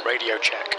Radio check.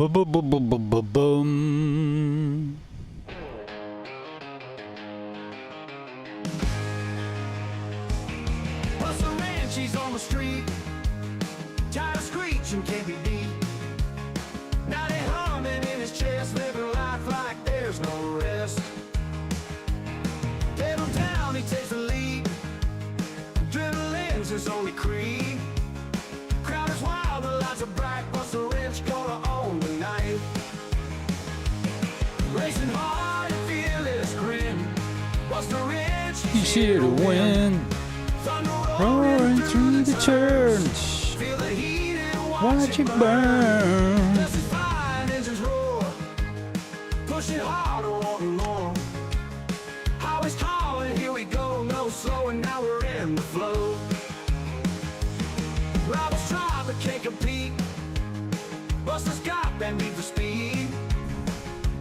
Boom. BustaWrench, he's on the street, tired of screeching, can't be beat. Now they humming in his chest, living life like there's no rest. Pedal down, he takes the lead, adrenaline's his only creed. Crowd is wild, the lights are bright, BustaWrench gonna own the night. Racing hard, fearless grin, BustaWrench, He's here to win. Roaring through the turns, feel the heat and watch it burn. Just as fine engines roar, pushing harder, wanting more. Highways calling, here we go, no slowing, now we're in the flow. Rivals try but can't compete, Busta's got bend beat for speed.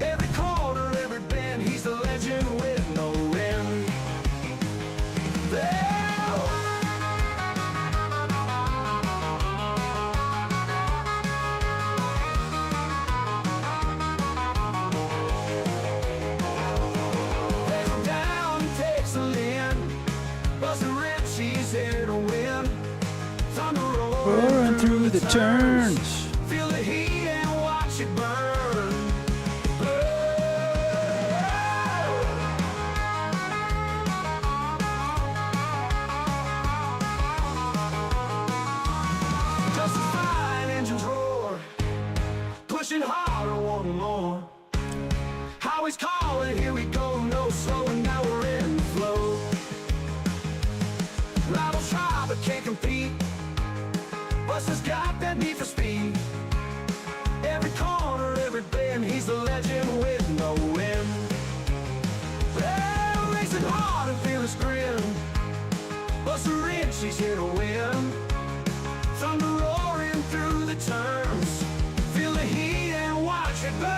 Every corner, every bend, he's the legend with no end. BustaWrench, he's here to win. Thunder Roaring through the turns. feel the heat and watch it burn. Just as fine engines roar, pushing harder, wanting more. Highways calling, here we go, no slowing, now we're in the flow. Rivals try but can't compete, Busta's got that need for speed. Every corner, every bend, he's the legend with no end. Well, racing hard and feel his grin, BustaWrench, he's here to win. Thunder roaring through the turns, feel the heat and watch it burn.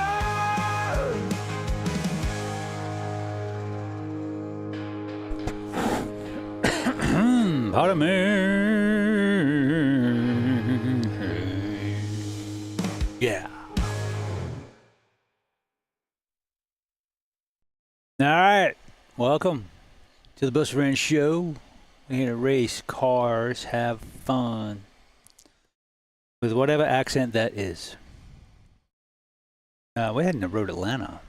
Pardon me. Yeah. All right. Welcome to the BustaWrench Show. We're here to race cars, have fun with whatever accent that is. We're heading to Road Atlanta.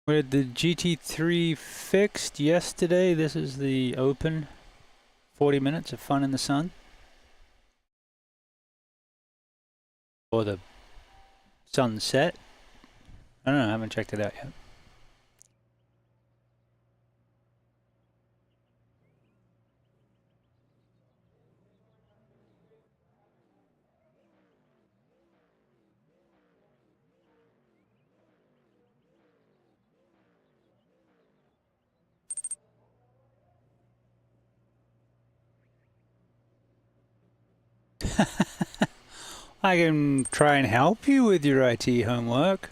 We had the GT3 fixed yesterday. This is the open. 40 minutes of fun in the sun. Or the sunset. I don't know, I haven't checked it out yet. I can try and help you with your IT homework.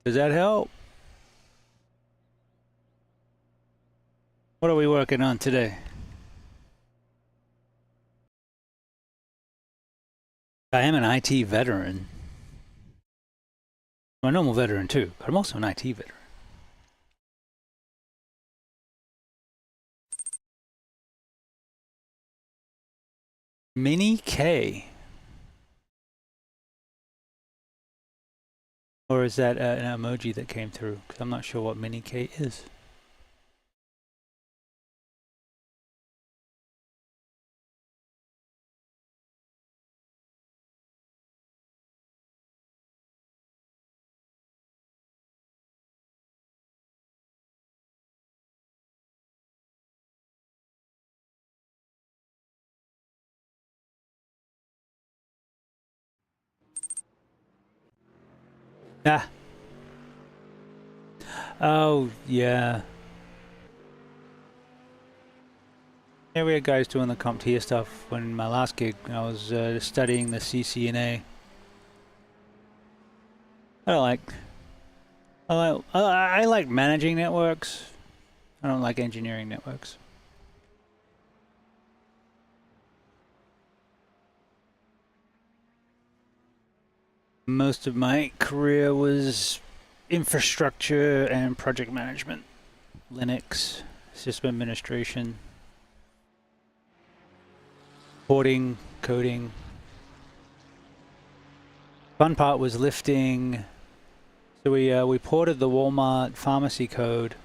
Does that help? What are we working on today? I am an IT veteran. I'm a normal veteran too, but I'm also an IT veteran. Mini K. Or is that an emoji that came through? 'Cause I'm not sure what Mini K is. Ah. Oh, yeah. Yeah, we had guys doing the CompTIA stuff when my last gig. I was studying the CCNA. I like managing networks. I don't like engineering networks. Most of my career was infrastructure and project management, Linux, system administration, porting, coding. Fun part was lifting. So we ported the Walmart pharmacy code,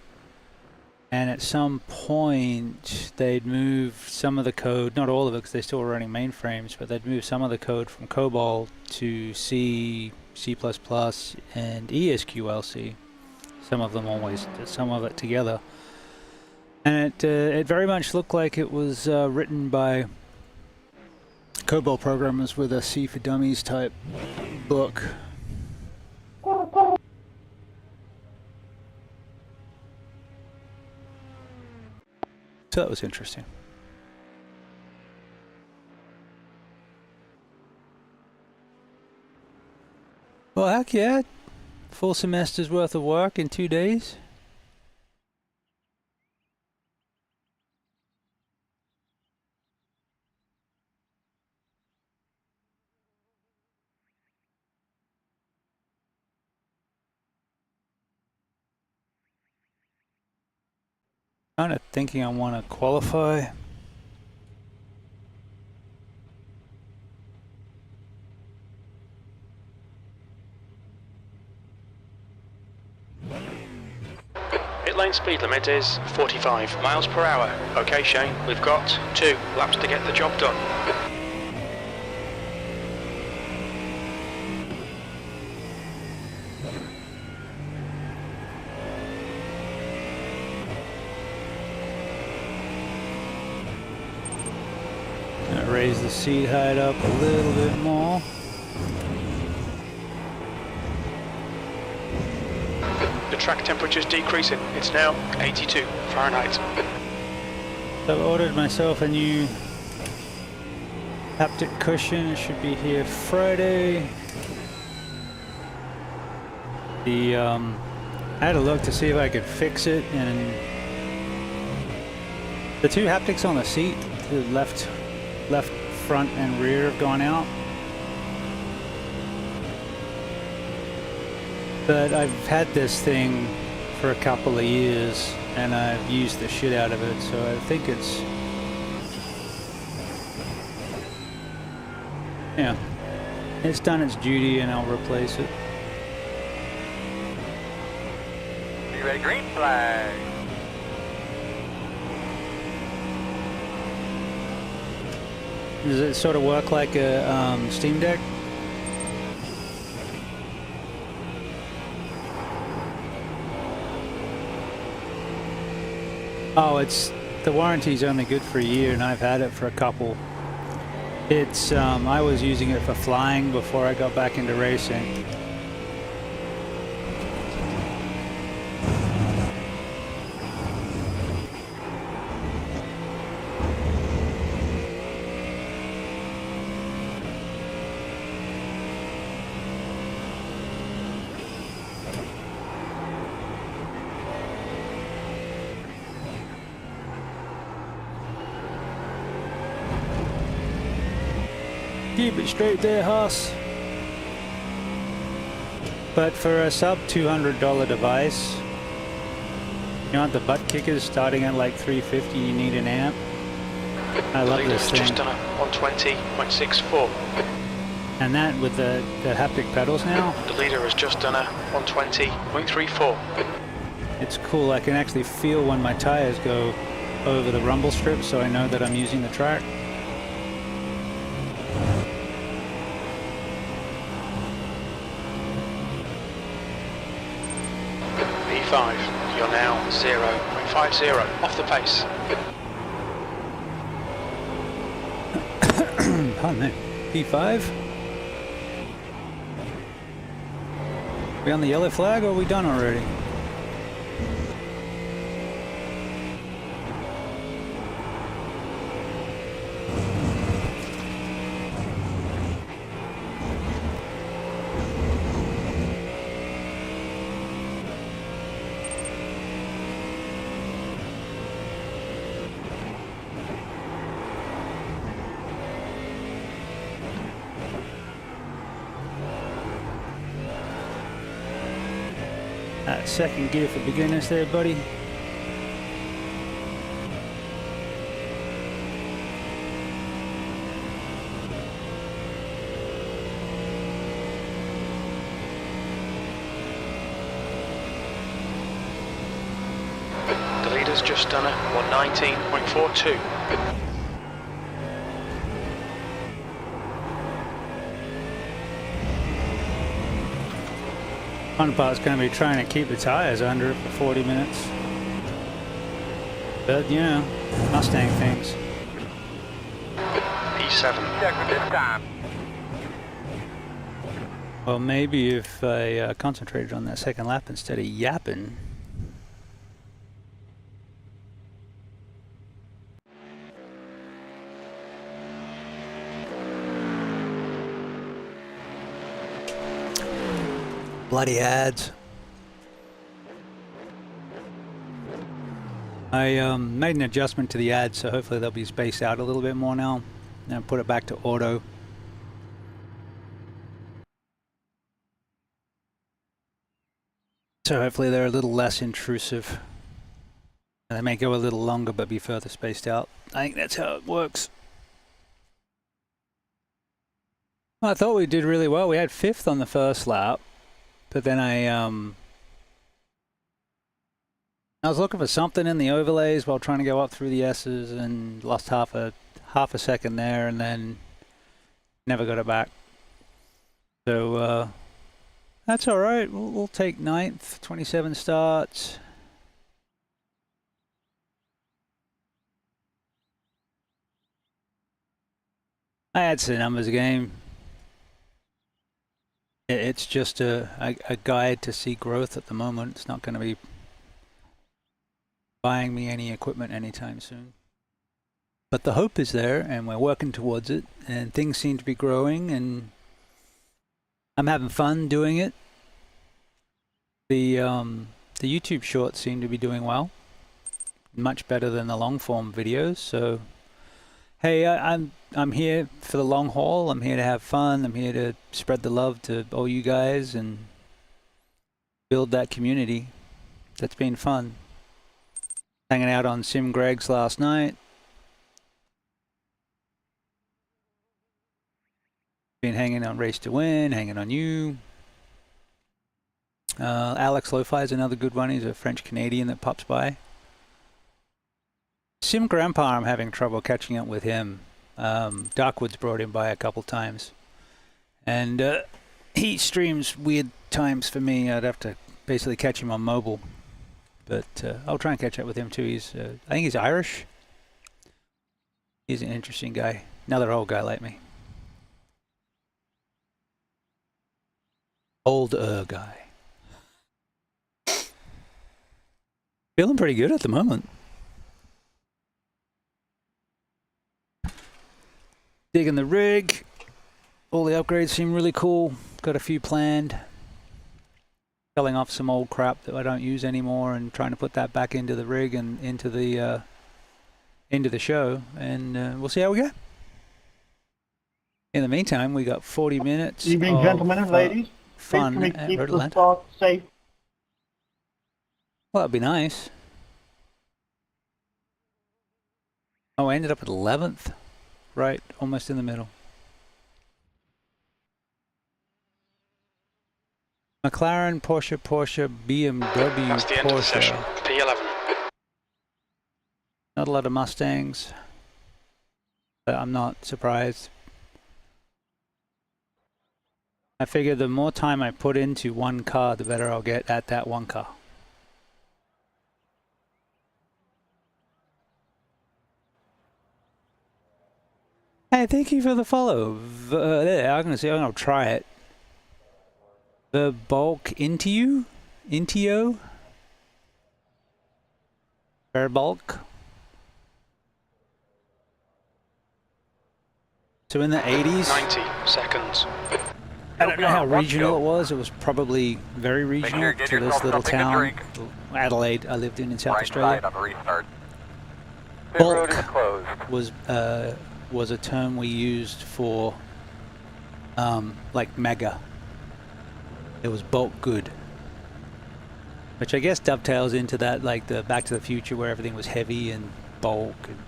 and at some point they'd moved some of the code, not all of it because they still were running mainframes, but they'd moved some of the code from COBOL to C, C++, and ESQLC. Some of them always, some of it together. And it very much looked like it was written by COBOL programmers with a C for Dummies type book. So that was interesting. Well, heck yeah. Full semester's worth of work in 2 days. Kind of thinking I want to qualify. Pit lane speed limit is 45 miles per hour. Okay, Shane, we've got 2 laps to get the job done. Raise the seat height up a little bit more. The track temperature's decreasing. It's now 82 Fahrenheit. So I've ordered myself a new haptic cushion. It should be here Friday. I had a look to see if I could fix it, and the 2 haptics on the seat, the left front and rear, have gone out. But I've had this thing for a couple of years and I've used the shit out of it, so I think it's, yeah, it's done its duty and I'll replace it. You ready? Green flag. Does it sort of work like a Steam Deck? Oh, the warranty's only good for a year, and I've had it for a couple. It's I was using it for flying before I got back into racing. Keep it straight there, Haas. But for a sub $200 device, you want the butt kickers starting at like 350, you need an amp. I love this thing. Just done a 120.64. And that with the haptic pedals now, The leader has just done a 120.34. it's cool. I can actually feel when my tires go over the rumble strip, so I know that I'm using the track. P5, you're now 0.50 off the pace. Pardon me. P5? We on the yellow flag, or are we done already? that second gear for beginners there, buddy. The leader's just done a 119.42. Fun part's going to be trying to keep the tires under it for 40 minutes. But, you know, Mustang things. P7. Check for this time. Well, maybe if I concentrated on that second lap instead of yapping. Bloody ads. I made an adjustment to the ads, so hopefully they'll be spaced out a little bit more now. And I'll put it back to auto. So hopefully they're a little less intrusive. And they may go a little longer but be further spaced out. I think that's how it works. Well, I thought we did really well. We had 5th on the first lap. But then I was looking for something in the overlays while trying to go up through the S's and lost half a second there, and then never got it back. So that's all right. We'll take 9th, 27 starts. That's a numbers game. It's just a guide to see growth at the moment. It's not going to be buying me any equipment anytime soon. But the hope is there, and we're working towards it, and things seem to be growing, and I'm having fun doing it. The YouTube shorts seem to be doing well. Much better than the long form videos, so hey, I'm here for the long haul. I'm here to have fun. I'm here to spread the love to all you guys and build that community. That's been fun. Hanging out on Sim Greg's last night. Been hanging on Race to Win, hanging on you. Alex Lo-Fi is another good one. He's a French Canadian that pops by. Sim Grandpa, I'm having trouble catching up with him. Darkwood's brought him by a couple times. And he streams weird times for me. I'd have to basically catch him on mobile. But I'll try and catch up with him too. He's, I think he's Irish. He's an interesting guy. Another old guy like me. Older guy. Feeling pretty good at the moment. Digging the rig. All the upgrades seem really cool. Got a few planned. Selling off some old crap that I don't use anymore and trying to put that back into the rig and into the show. And we'll see how we go. In the meantime, we got 40 minutes. Evening, gentlemen and ladies. Fun Please, can at we keep the Rhodeland. start safe? Well, that'd be nice. Oh, I ended up at 11th. Right, almost in the middle. McLaren, Porsche, BMW, That's the end of the session. Porsche. P11. Not a lot of Mustangs. But I'm not surprised. I figure the more time I put into one car, the better I'll get at that one car. Hey, thank you for the follow. I'm gonna say I'm gonna try it. The bulk Intio? Fair bulk. So in the 80s, 90 seconds. I don't know how regional it was. It was probably very regional sure you get to this yourself little something to town, drink. Adelaide. I lived in South Right Australia. side on the restart. Pit road is Bulk closed. was a term we used for like mega. It was bulk good. Which I guess dovetails into that, like the Back to the Future where everything was heavy and bulk. And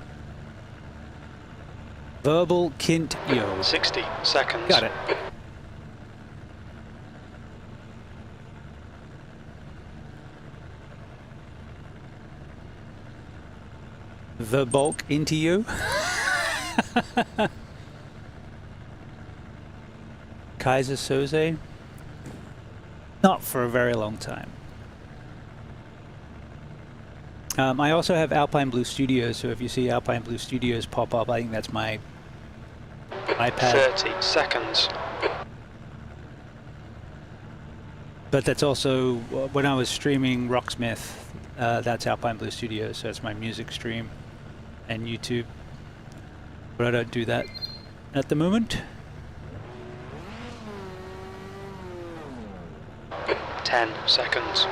verbal Kint Yo. 60 seconds. Got it. The bulk into you. Kaiser Soze. Not for a very long time. I also have Alpine Blue Studios, so if you see Alpine Blue Studios pop up, I think that's my iPad. 30 seconds. But that's also, when I was streaming Rocksmith, that's Alpine Blue Studios, so it's my music stream and YouTube. But I don't do that at the moment. 10 seconds.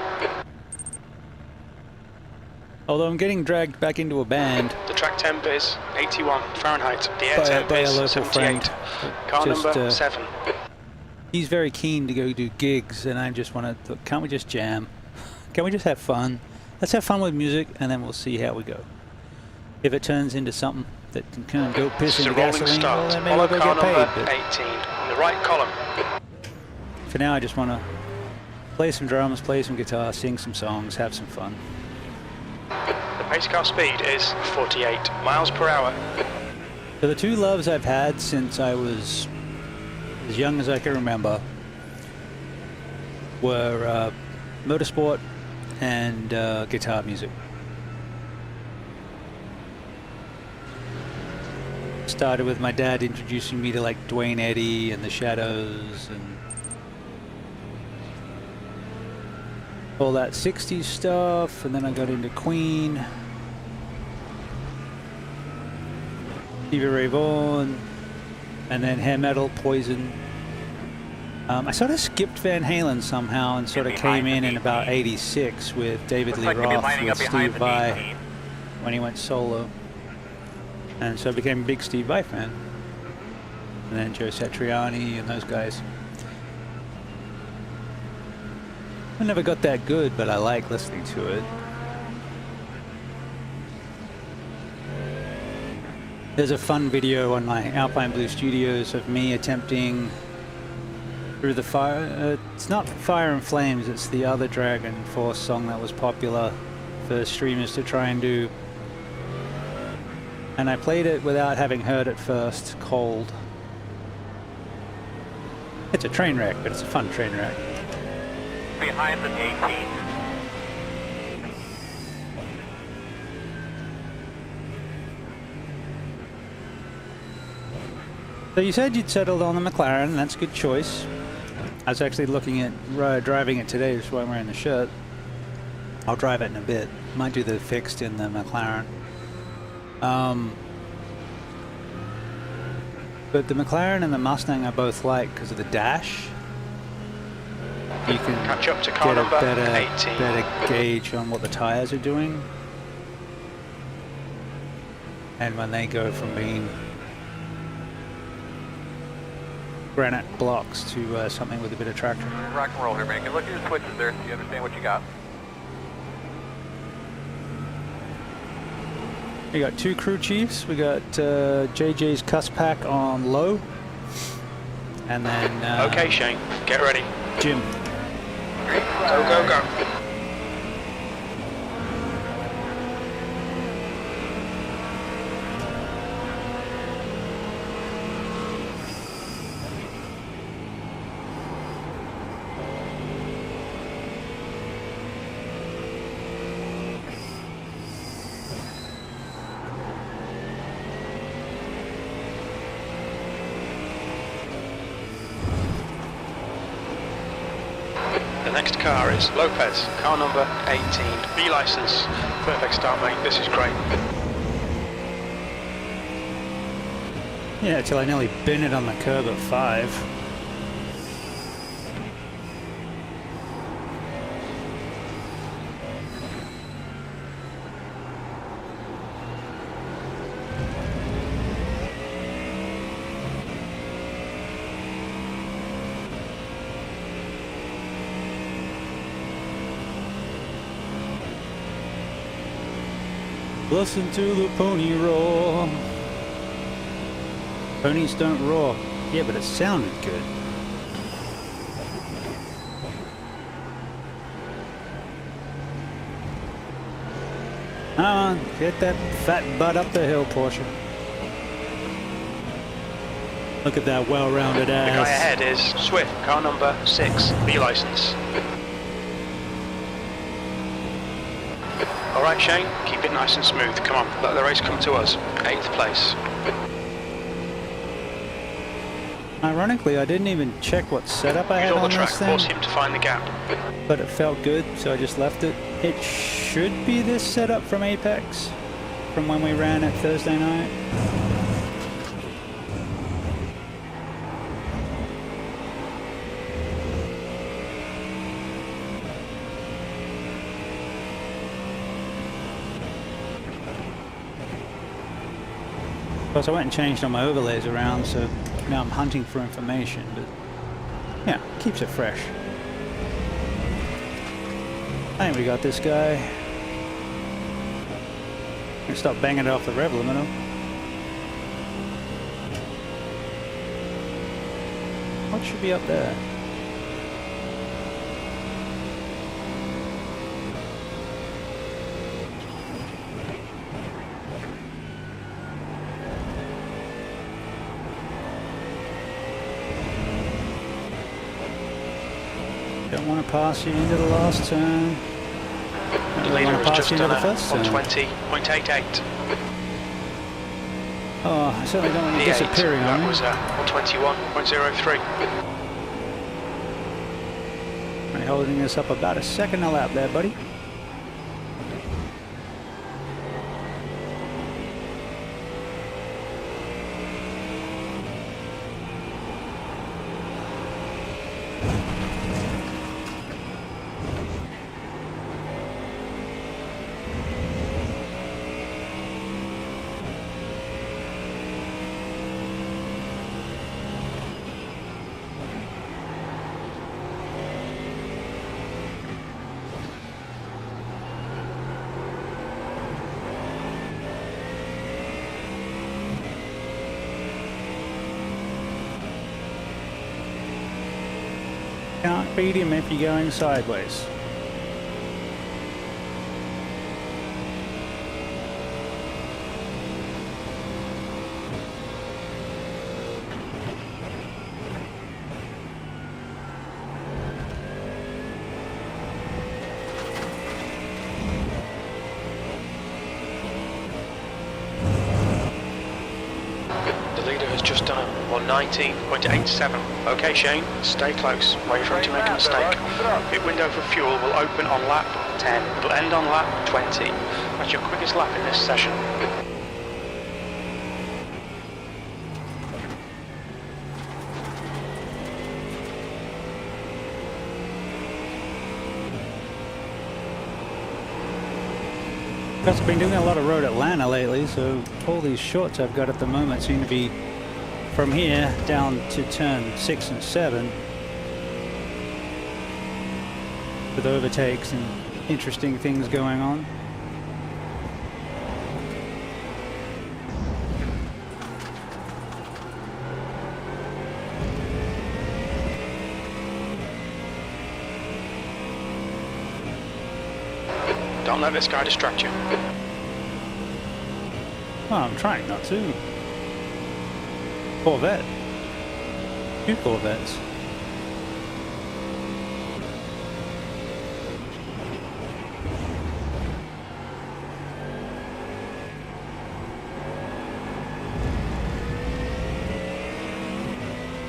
Although I'm getting dragged back into a band The track temp is 81 Fahrenheit. The air by temp a is local 78. friend. Car Just, number 7. He's very keen to go do gigs, and I just want to, can't we just jam? Can we just have fun? Let's have fun with music, and then we'll see how we go. If it turns into something that can kind of go piss This is into a rolling gasoline, well, start. then maybe Follow we'll car go get number paid. But 18 in the right column. for now, I just want to play some drums, play some guitar, sing some songs, have some fun. The pace car speed is 48 miles per hour. So the two loves I've had since I was as young as I can remember were motorsport and guitar music. Started with my dad introducing me to like Dwayne Eddy and the Shadows and all that 60s stuff, and then I got into Queen, Stevie Ray Vaughan, and then hair metal, Poison. I sort of skipped Van Halen somehow and sort of came in about 86 with David Lee Roth with Steve Vai when he went solo. And so I became a big Steve Vai fan. And then Joe Satriani and those guys. I never got that good, but I like listening to it. There's a fun video on my Alpine Blue Studios of me attempting through the fire. It's not Fire and Flames, it's the other Dragon Force song that was popular for streamers to try and do. And I played it without having heard it first, cold. It's a train wreck, but it's a fun train wreck. Behind the 18. So you said you'd settled on the McLaren, and that's a good choice. I was actually looking at driving it today, which is why I'm wearing the shirt. I'll drive it in a bit. Might do the fixed in the McLaren. But the McLaren and the Mustang I both like because of the dash. You can Catch up to car get a number 18. better gauge on what the tires are doing. And when they go from being granite blocks to something with a bit of traction. Rock and roll here, man. You can look at your switches there so you understand what you got. We got two crew chiefs. We got JJ's cuss pack on low. And then Okay, Shane, get ready. Jim. Go, go, go. The next car is Lopez, car number 18. B license. Perfect start, mate. This is great. Yeah, till I nearly bin it on the curb at 5. Listen to the pony roar. Ponies don't roar. Yeah, but it sounded good. Come on, get that fat butt up the hill, Porsche. Look at that well-rounded The guy ass. ahead is Swift, car number 6, B license. Alright Shane, keep it nice and smooth. Come on, let the race come to us. 8th place. Ironically, I didn't even check what setup I Use had all the on track, this thing, force him to find the gap. but it felt good, so I just left it. It should be this setup from Apex, from when we ran it Thursday night. Of course, I went and changed all my overlays around, so now I'm hunting for information, but yeah, keeps it fresh. I think we got this guy. Gonna stop banging it off the rev limiter. What should be up there? Don't want to pass you into the last turn. The Don't leader want to has pass just you into done the a first turn. 120.88. Oh, I certainly don't want you The 8, disappearing on that me. was 121.03. Right, holding this up about a second a lap there, buddy. Can't beat him if you're going sideways. The leader has just done a 119.87. Okay Shane, stay close. Wait for him to make a mistake. Pit window for fuel will open on lap 10. It'll end on lap 20. That's your quickest lap in this session. I've been doing a lot of Road Atlanta lately, so all these shorts I've got at the moment seem to be from here down to turn 6 and 7 with overtakes and interesting things going on. Don't let this guy distract you. Oh, I'm trying not to. Corvette. 2 Corvettes.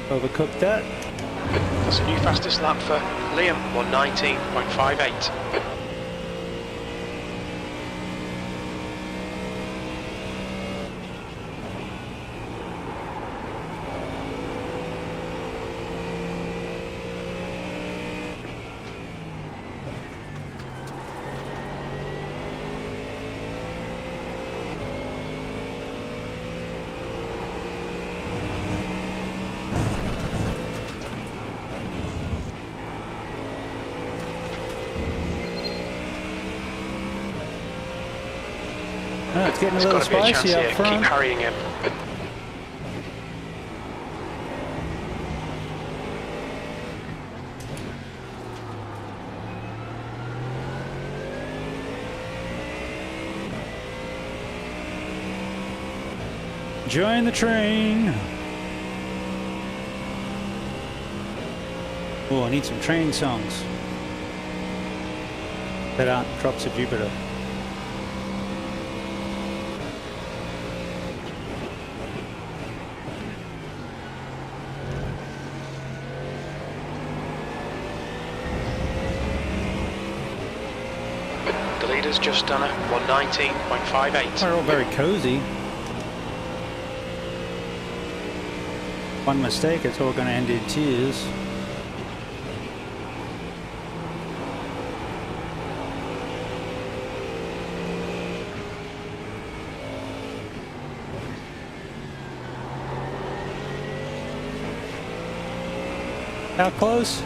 Overcooked that. That's a new fastest lap for Liam, 119.58. Oh, it's getting a There's little got to be a chance spicy up here. Keep front. harrying him. Join the train. Oh, I need some train songs that aren't Drops of Jupiter. The leader's just done a 119.58. They're all very cozy. One mistake, it's all going to end in tears. How close?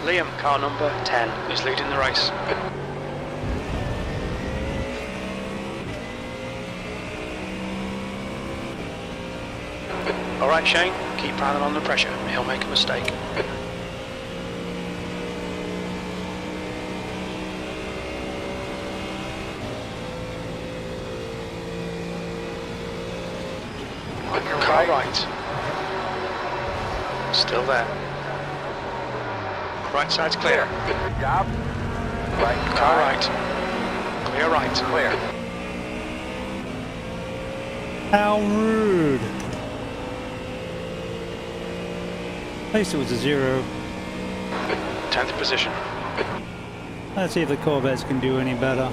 Liam, car number 10, is leading the race. All right, Shane, keep piling on the pressure. He'll make a mistake. Car right. Still there. Right side's clear. Good job. Right Car side. right. Clear right. Clear. How rude. At least it was a 0. 10th position. Let's see if the Corvettes can do any better.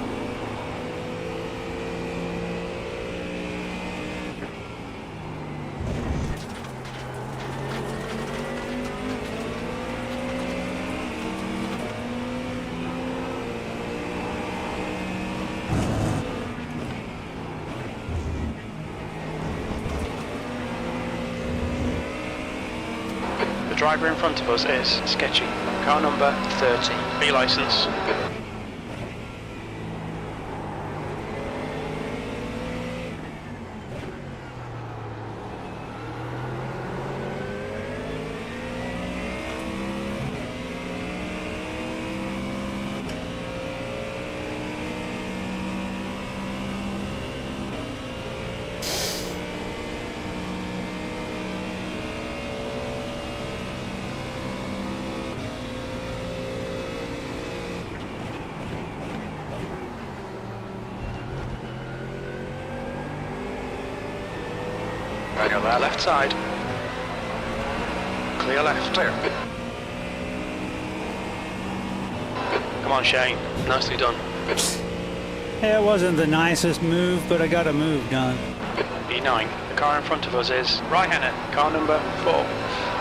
The driver in front of us is sketchy. Car number 30. B license. Clear left. Left side. Clear left. Clear. Come on, Shane. Nicely done. Yeah, it wasn't the nicest move, but I got a move done. E9. The car in front of us is right hander. Car number 4.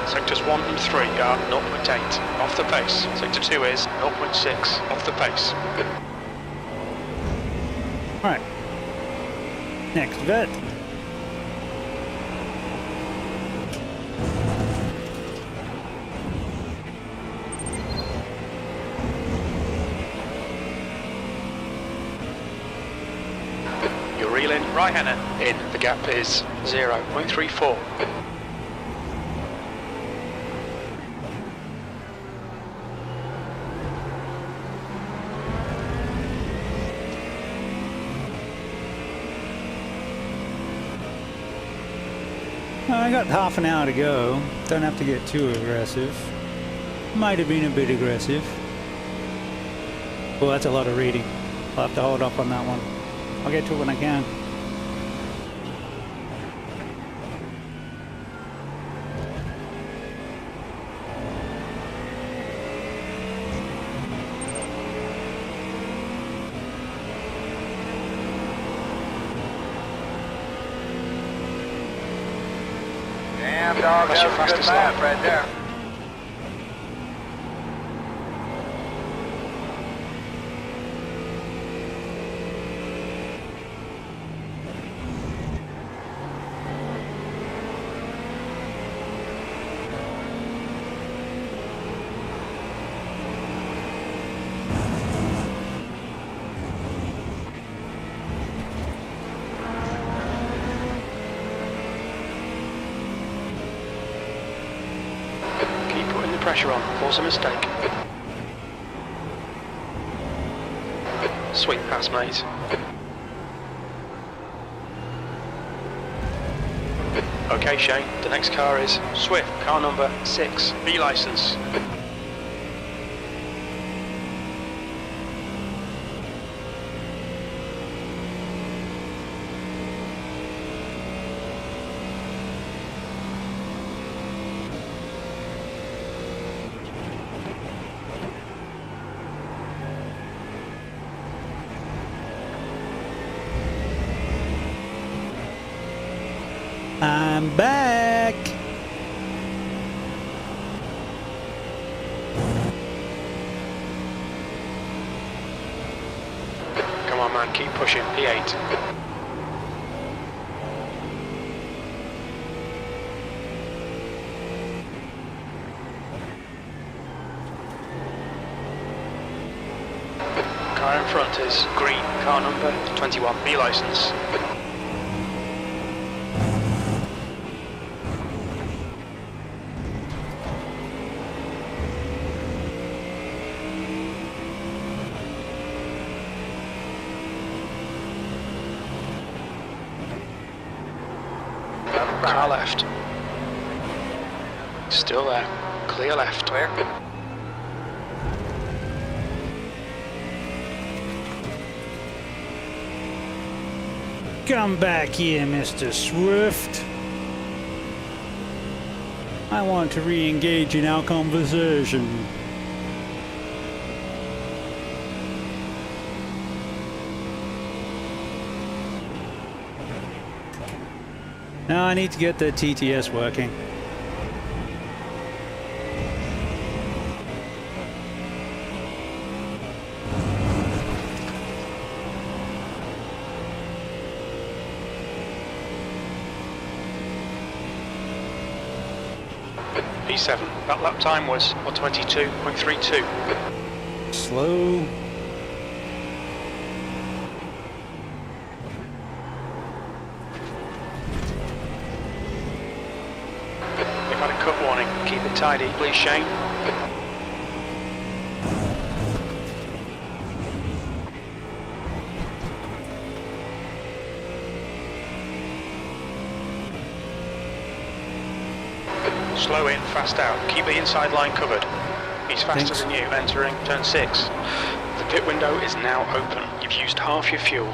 Sectors 1 and 3 are 0.8 off the pace. Sector 2 is 0.6 off the pace. Right. Next vet. You're reeling right hander in. The gap is 0.34. I got half an hour to go. Don't have to get too aggressive. Might have been a bit aggressive. Well, that's a lot of reading. I'll have to hold off on that one. I'll get to it when I can. Damn, dog, That's that your was a good fastest lap lap. right there. Keep putting the pressure on, force a mistake. Sweet pass, mate. Okay, Shane, the next car is Swift, car number 6, B licence. I'm back. Come on, man, keep pushing, P8. Car in front is green, car number 21, B licence. Car left. Still there. Clear left. Clear. Come back here, Mr. Swift. I want to re-engage in our conversation. Now I need to get the TTS working. P7, that lap time was 1:22.32. Slow. We've had a cut warning. Keep it tidy, please, Shane. Slow in, fast out. Keep the inside line covered. He's faster Thanks. than you, entering turn 6. The pit window is now open. You've used half your fuel.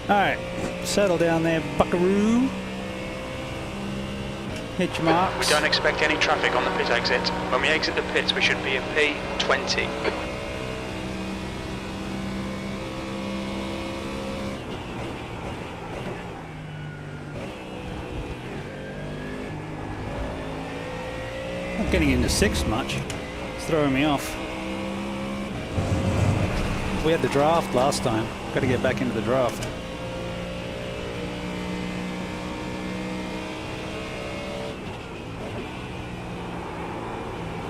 Alright, settle down there, buckaroo. Hit your We marks. don't expect any traffic on the pit exit. When we exit the pits, we should be in P20. Not getting into 6 much. It's throwing me off. We had the draft last time. Got to get back into the draft.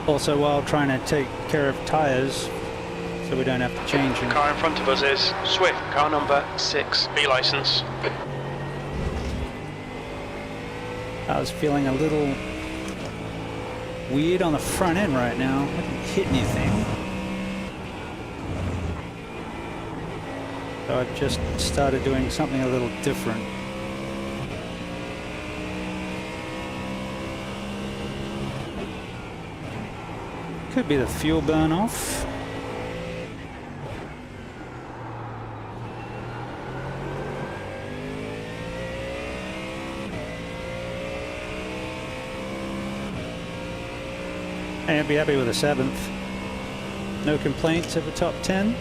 Also, while trying to take care of tires, so we don't have to change them. Car in front of us is Swift, car number 6, B licence. I was feeling a little weird on the front end right now. I didn't hit anything. So I've just started doing something a little different. Could be the fuel burn off. Hey, I'd be happy with a 7th. No complaints at the top 10.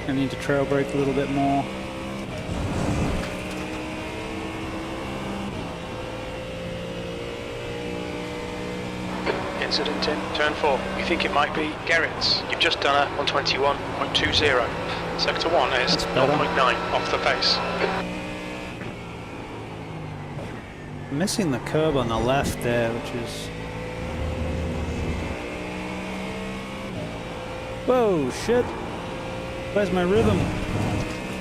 I need to trail brake a little bit more. Incident in turn 4. We think it might be Gerrits. You've just done a 121.20. Sector 1 is That's better. 0.9 off the pace. Missing the curb on the left there, which is... Whoa, shit! Where's my rhythm?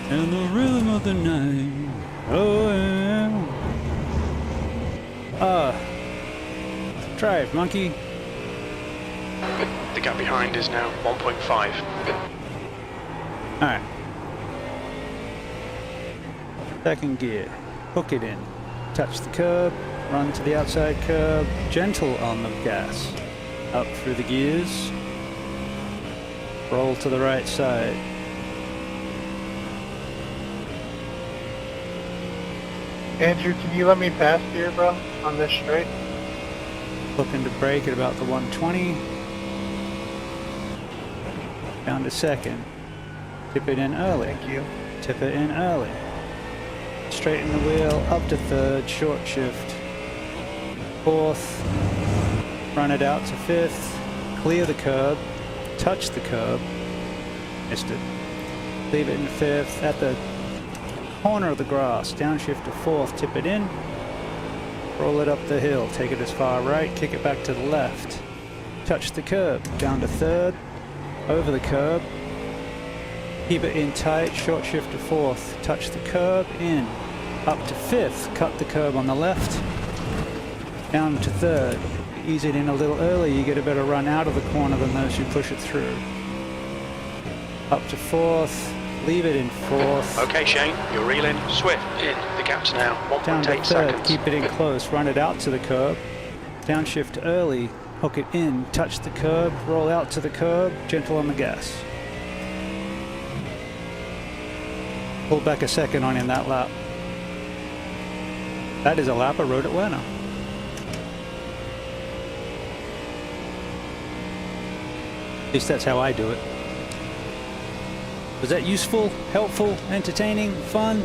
And the rhythm of the night. Oh, yeah. Drive, monkey. The gap behind is now 1.5. Alright. Second gear. Hook it in. Touch the curb. Run to the outside curb. Gentle on the gas. Up through the gears. Roll to the right side. Andrew, can you let me pass here, bro, on this straight? Looking to brake at about the 120. Down to second. Tip it in early. Thank you. Tip it in early. Straighten the wheel up to third, short shift. Fourth. Run it out to fifth. Clear the curb. Touch the curb. Missed it. Leave it in fifth. At the corner of the grass. Downshift to fourth. Tip it in. Roll it up the hill. Take it as far right. Kick it back to the left. Touch the curb. Down to third. Over the curb. Keep it in tight. Short shift to fourth. Touch the curb. In. Up to fifth. Cut the curb on the left. Down to third. Ease it in a little early. You get a better run out of the corner than those who push it through. Up to fourth. Leave it in fourth. Okay, Shane, you're reeling. Swift in. The gap's now Down to 1.8 third. seconds. Keep it in close. Run it out to the curb. Downshift early. Hook it in. Touch the curb. Roll out to the curb. Gentle on the gas. Pull back a second on in that lap. That is a lap of road Atlanta. At least that's how I do it. Was that useful, helpful, entertaining, fun?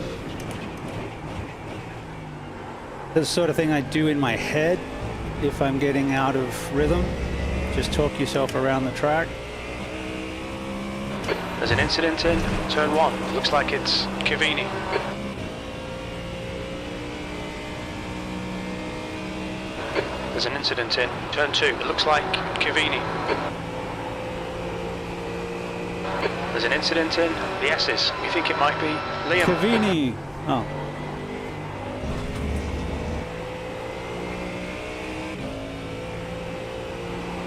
That's the sort of thing I do in my head if I'm getting out of rhythm. Just talk yourself around the track. There's an incident in turn 1. Looks like it's Cavini. There's an incident in turn 2. It looks like Cavini. There's an incident in the S's. We think it might be Liam. Cavini! Oh.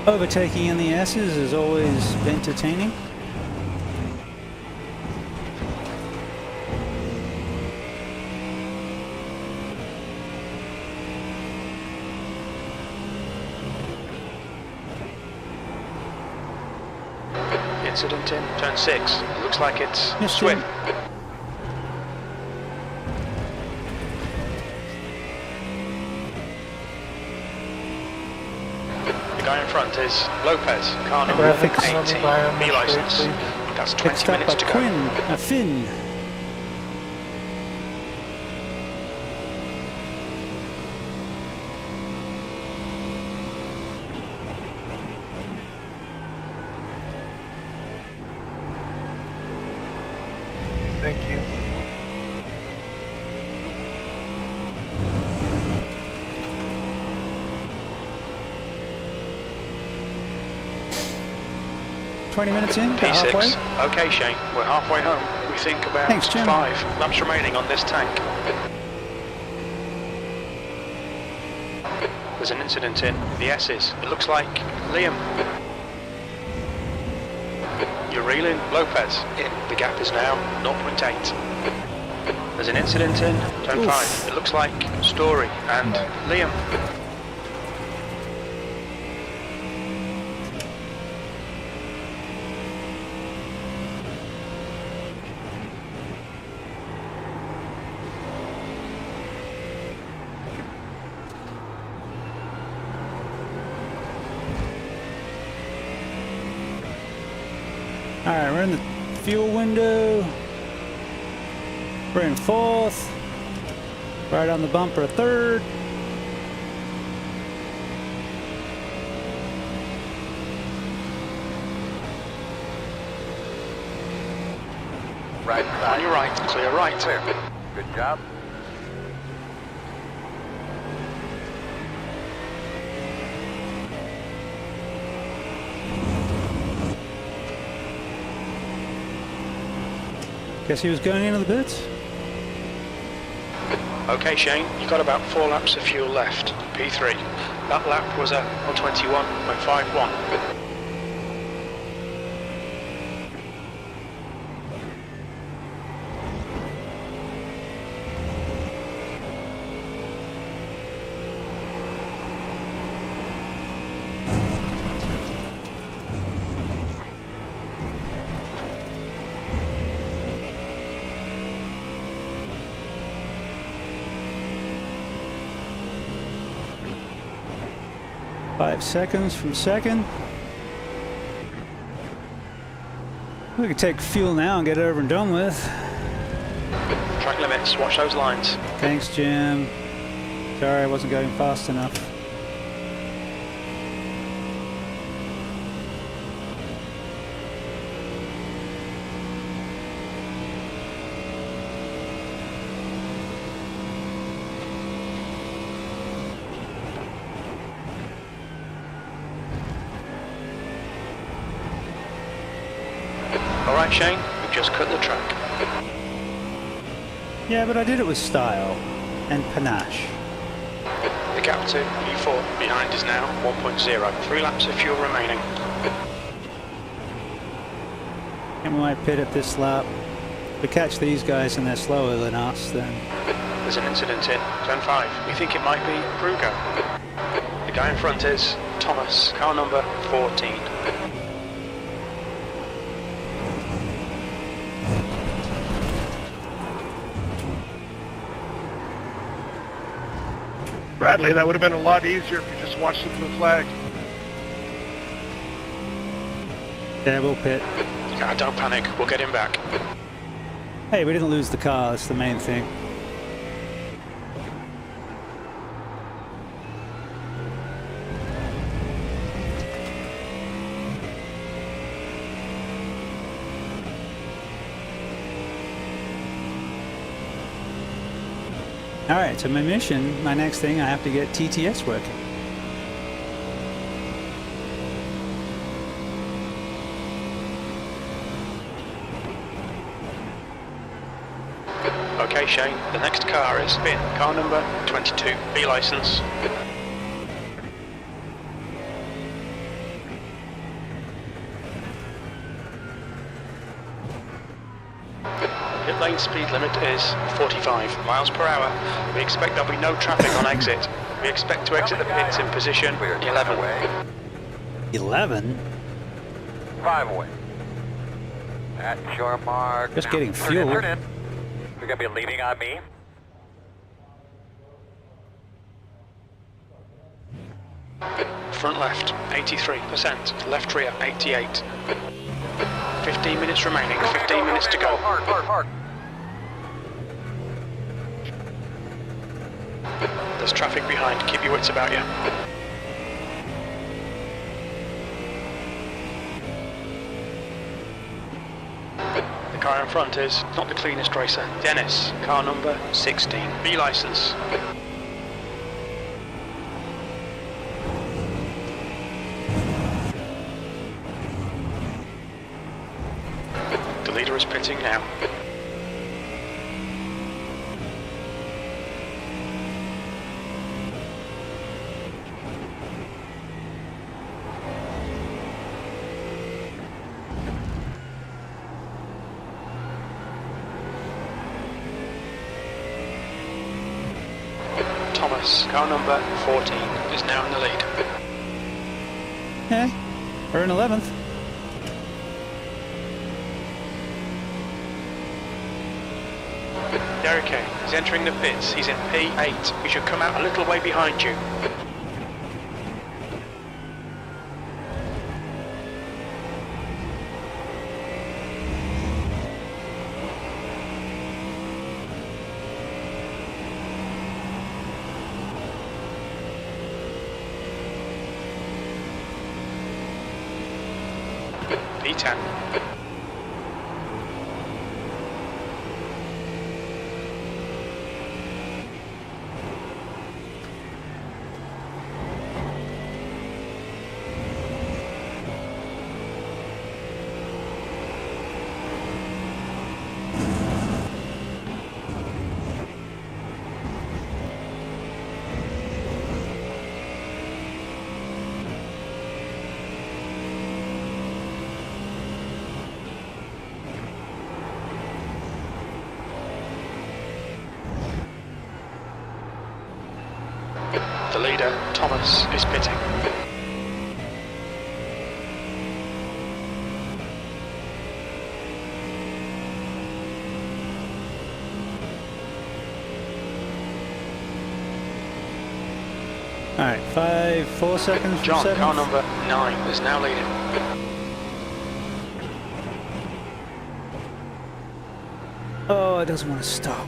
Overtaking in the S's is always entertaining. Incident in turn 6. It looks like it's Yes, Swift. The guy in front is Lopez, car number Graphics 18, environment B license. straight, That's Fixed 20 up minutes a to go. Quinn, a Finn. Thank you. $20 in, about halfway. P6. Okay, Shane, we're halfway home. We think about Thanks, Jim. 5 laps remaining on this tank. There's an incident in the S's. It looks like Liam. You're reeling. Lopez in. The gap is now 0.8. There's an incident in turn 5. It looks like Story and Liam. Alright, we're in the fuel window. We're in fourth. Right on the bumper, third. Right On side. your right, clear right. Clear. Good job. Guess he was going into the pits. Okay, Shane, you've got about 4 laps of fuel left. P3. That lap was at 121.51. Five seconds from second. We could take fuel now and get it over and done with. Track limits, watch those lines. Thanks, Jim. Sorry I wasn't going fast enough. Alright, Shane, we've just cut the track. Yeah, but I did it with style and panache. The gap to P4 behind is now 1.0. 3 laps of fuel remaining. And we might pit at this lap. If we catch these guys and they're slower than us, then There's an incident in turn 5. We think it might be Kruger. The guy in front is Thomas, car number 14. Bradley, that would have been a lot easier if you just watched it from the flag. yeah, we'll pit. Don't panic, we'll get him back. Hey, we didn't lose the car, that's the main thing. Alright, so my mission, my next thing, I have to get TTS working. Okay, Shane, the next car is bin, car number 22, B license. Pit lane speed limit is 45 miles per hour. We expect there'll be no traffic on exit. We expect to exit the pits in position 11. 11? 5 away. At your mark. Just now. getting Turn in, fuel. turn in. You're going to be leaning on me. Front left, 83%. Left rear, 88. 15 minutes remaining, 15 minutes to go. Hard, hard, hard. There's traffic behind, keep your wits about you. The car in front is not the cleanest racer. Dennis, car number 16, B license. The leader is pitting now. Thomas, car number 14, is now in the lead. Yeah, we're in 11th. Derek Kay is entering the pits. He's in P8. He should come out a little way behind you. P10. Thomas is pitting. Alright, 4 seconds from John, 7th. car number 9 is now leading. Oh, it doesn't want to stop.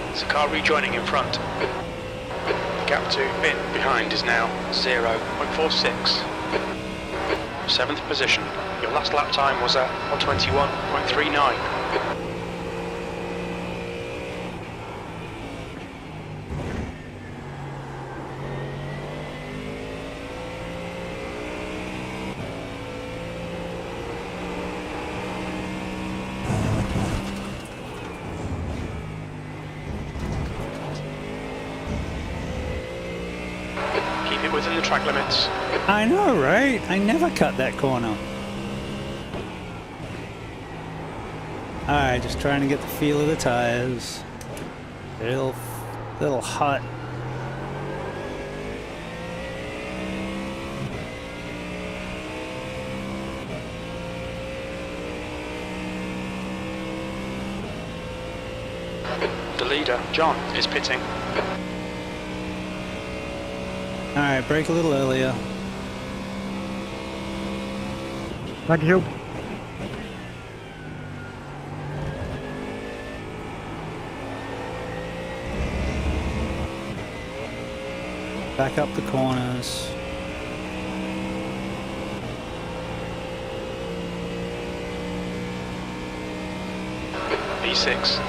There's a car rejoining in front. The gap to bin behind is now 0.46. 7th position. Your last lap time was at 1:21.39. Keep it within the track limits. I know, right? I never cut that corner. Alright, just trying to get the feel of the tires. They're a little hot. The leader, John, is pitting. Alright, brake a little earlier. Thank you. Back up the corners. B6.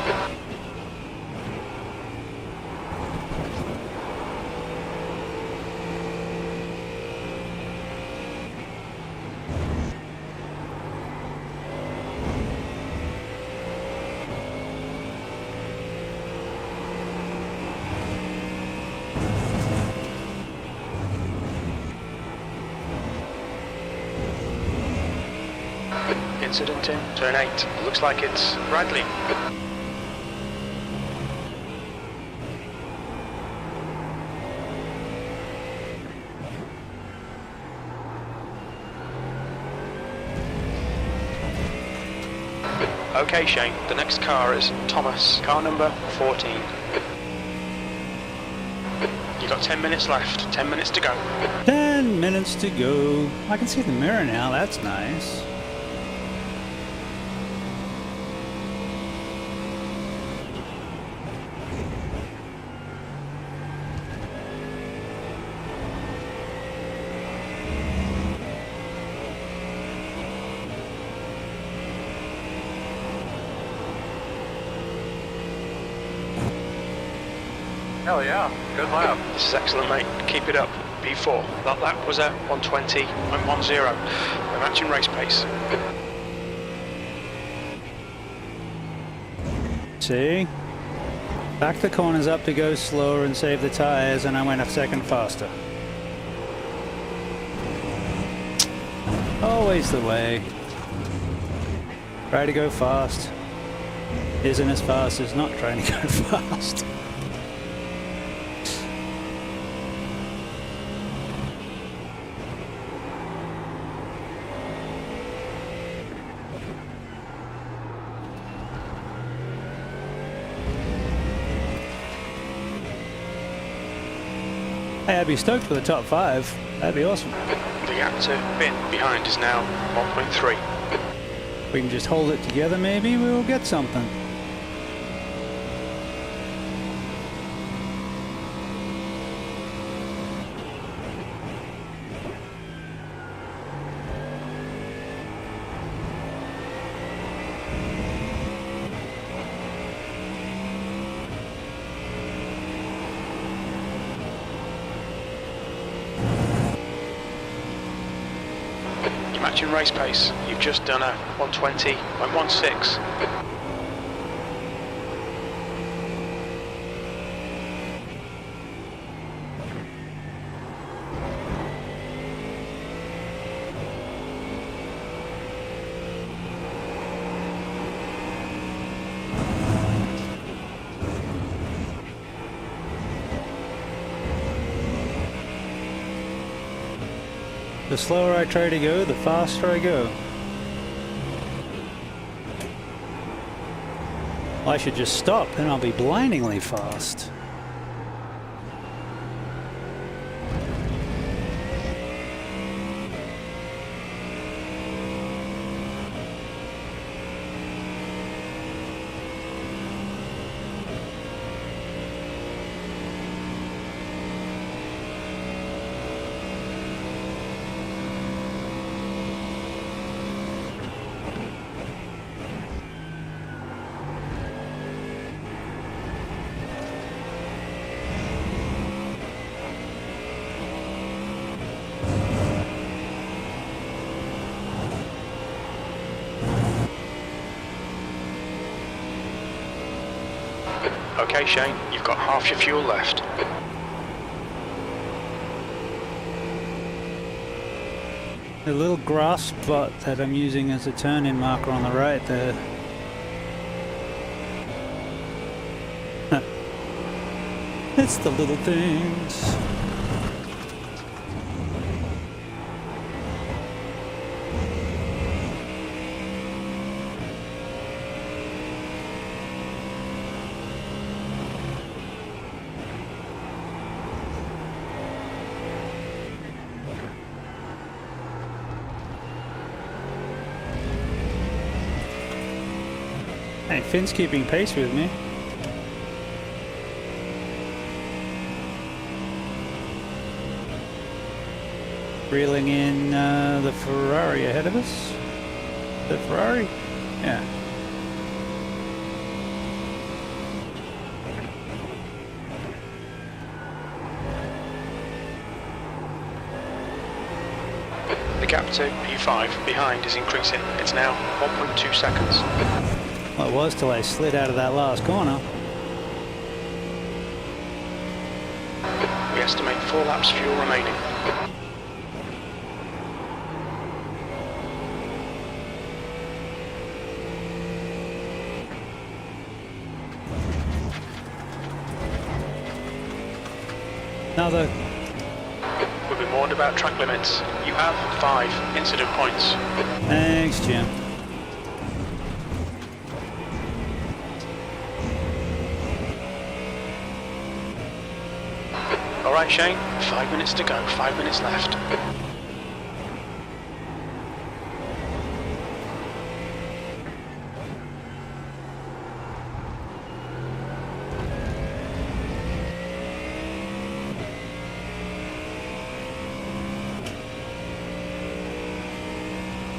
Incident in turn 8. Looks like it's Bradley. Okay, Shane, the next car is Thomas, car number 14. You've got 10 minutes left, 10 minutes to go. 10 minutes to go. I can see the mirror now, that's nice. Hell yeah, good lap. This is excellent, mate. Keep it up. B4. That lap was at 1:20.10. We're matching race pace. See? Back the corners up to go slower and save the tires, and I went a second faster. Always the way. Try to go fast. Isn't as fast as not trying to go fast. Hey, I'd be stoked for the top 5. That'd be awesome. The gap to bin behind is now 1.3. If we can just hold it together, maybe we'll get something. You're matching race pace. You've just done a 1:20.16. The slower I try to go, the faster I go. I should just stop, then I'll be blindingly fast. Okay, Shane, you've got half your fuel left. The little grass spot that I'm using as a turn-in marker on the right there. It's the little things. Hey, Finn's keeping pace with me. Reeling in the Ferrari ahead of us. The Ferrari? Yeah. The gap to P5 behind is increasing. It's now 1.2 seconds. Well, it was till I slid out of that last corner. We estimate 4 laps fuel remaining. Another. We'll be warned about track limits. You have 5 incident points. Thanks, Jim. Alright, Shane, 5 minutes to go, 5 minutes left.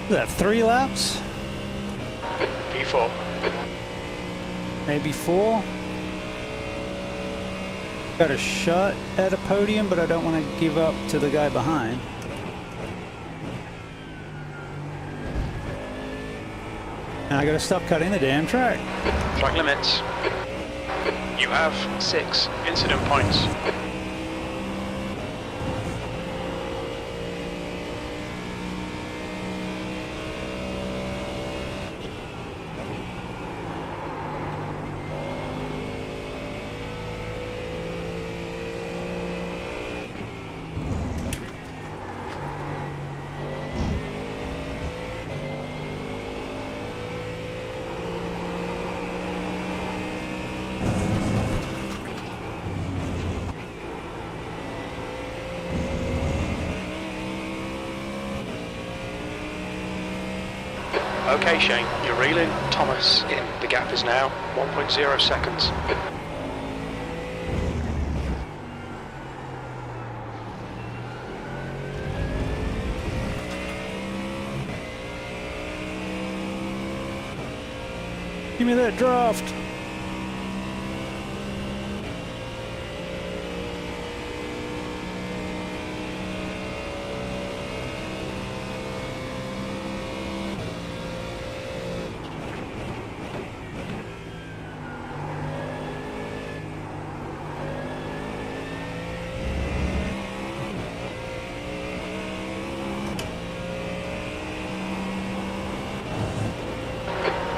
Is that 3 laps? P4. Maybe 4? Got a shot at a podium, but I don't want to give up to the guy behind. And I gotta stop cutting the damn track. Track limits. You have 6 incident points. Okay, Shane, you're reeling Thomas in. The gap is now 1.0 seconds. Give me that draft.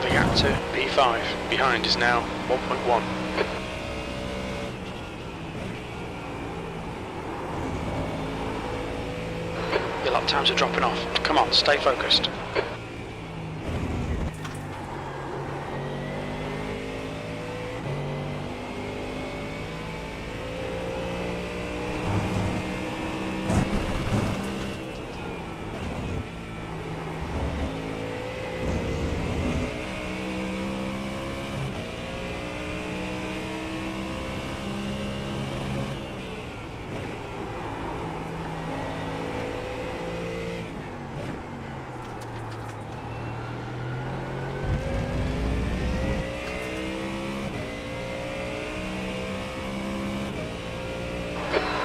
The gap to P5 behind is now 1.1. You're lap times are dropping off. Come on, stay focused.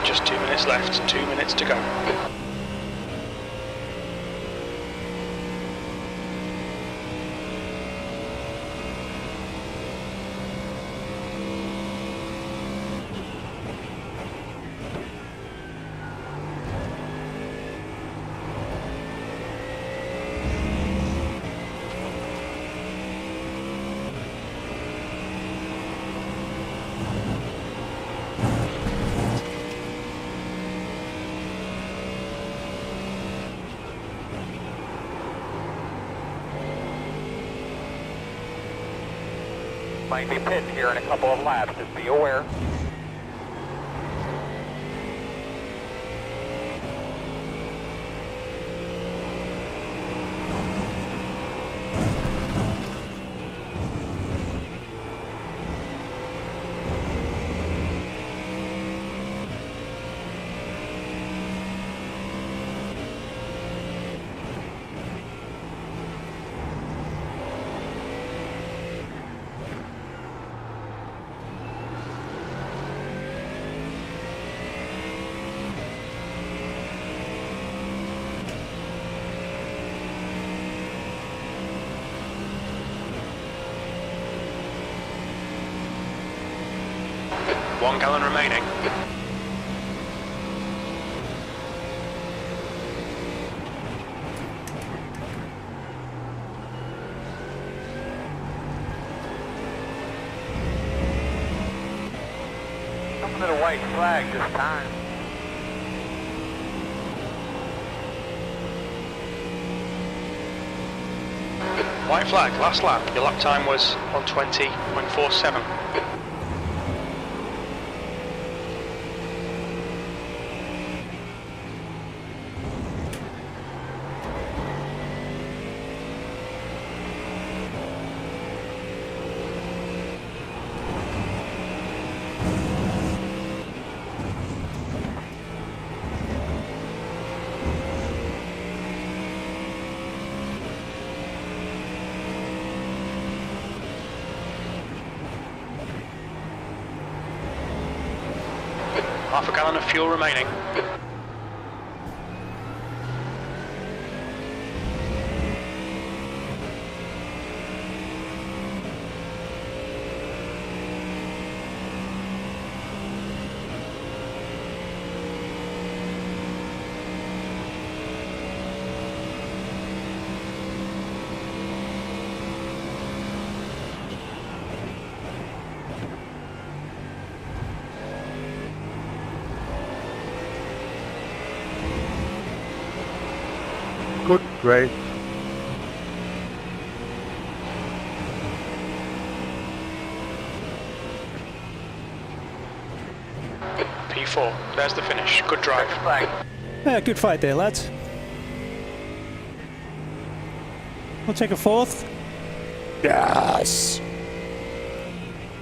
Just 2 minutes left, 2 minutes to go. Might be pitched here in a couple of laps, just be aware. One gallon remaining. Something to the white flag this time. White flag, last lap. Your lap time was 1:20.47. Half a gallon of fuel remaining. Good race. P4, there's the finish. Good drive. Flag. Yeah, good fight there, lads. We'll take a fourth. Yes!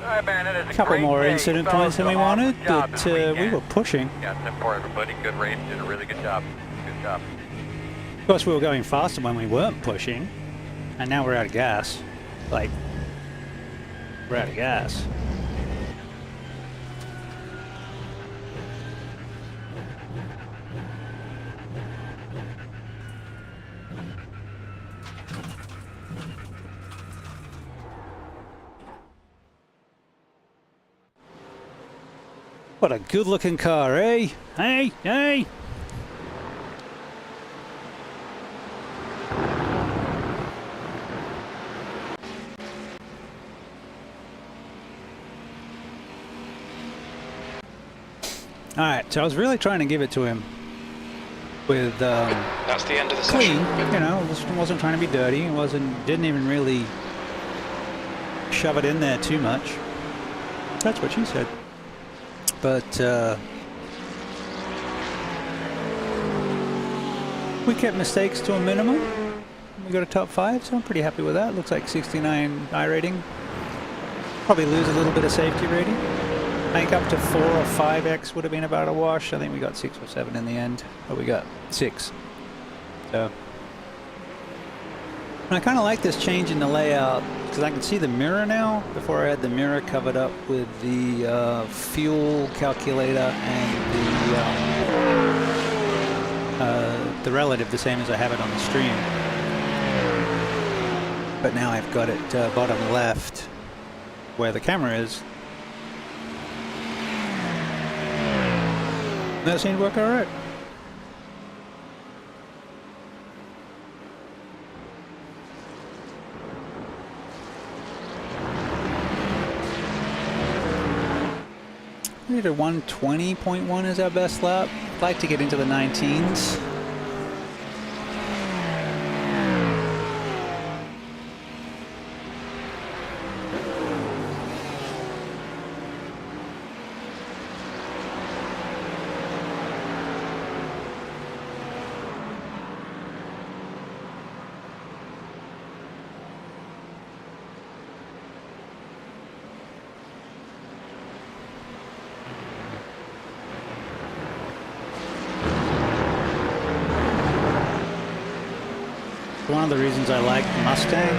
All right, man, it is a Couple great more day. incident Fellas, points than we an awesome wanted, job but this we weekend. were pushing. Yeah, it's for everybody. Good race. Did a really good job. Good job. Of course, we were going faster when we weren't pushing, and now we're out of gas. Like, we're out of gas. What a good-looking car, eh? Hey, hey! Alright, so I was really trying to give it to him with That's the end of the clean, session. you know, wasn't trying to be dirty, didn't even really shove it in there too much. That's what she said. But we kept mistakes to a minimum. We got a top 5, so I'm pretty happy with that. Looks like 69 iRating. Probably lose a little bit of safety rating. I think up to 4 or 5x would have been about a wash. I think we got 6 or 7 in the end, but we got 6. So, and I kind of like this change in the layout because I can see the mirror now. Before I had the mirror covered up with the fuel calculator and the relative the same as I have it on the stream. But now I've got it bottom left where the camera is. That seemed to work all right. We did a 120.1 as our best lap. I'd like to get into the 19s. One of the reasons I like the Mustang.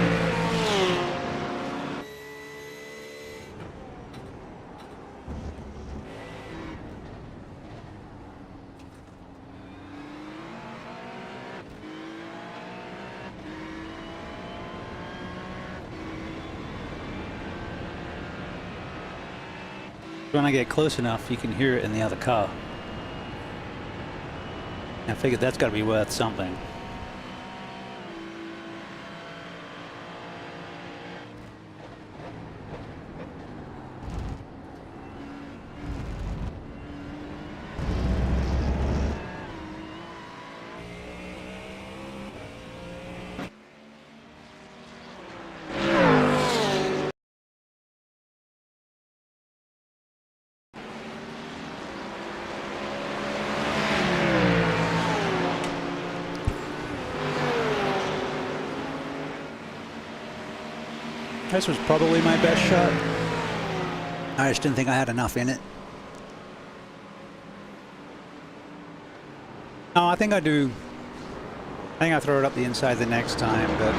When I get close enough, you can hear it in the other car. I figured that's got to be worth something. This was probably my best shot. I just didn't think I had enough in it. No, I think I do. I think I throw it up the inside the next time, but...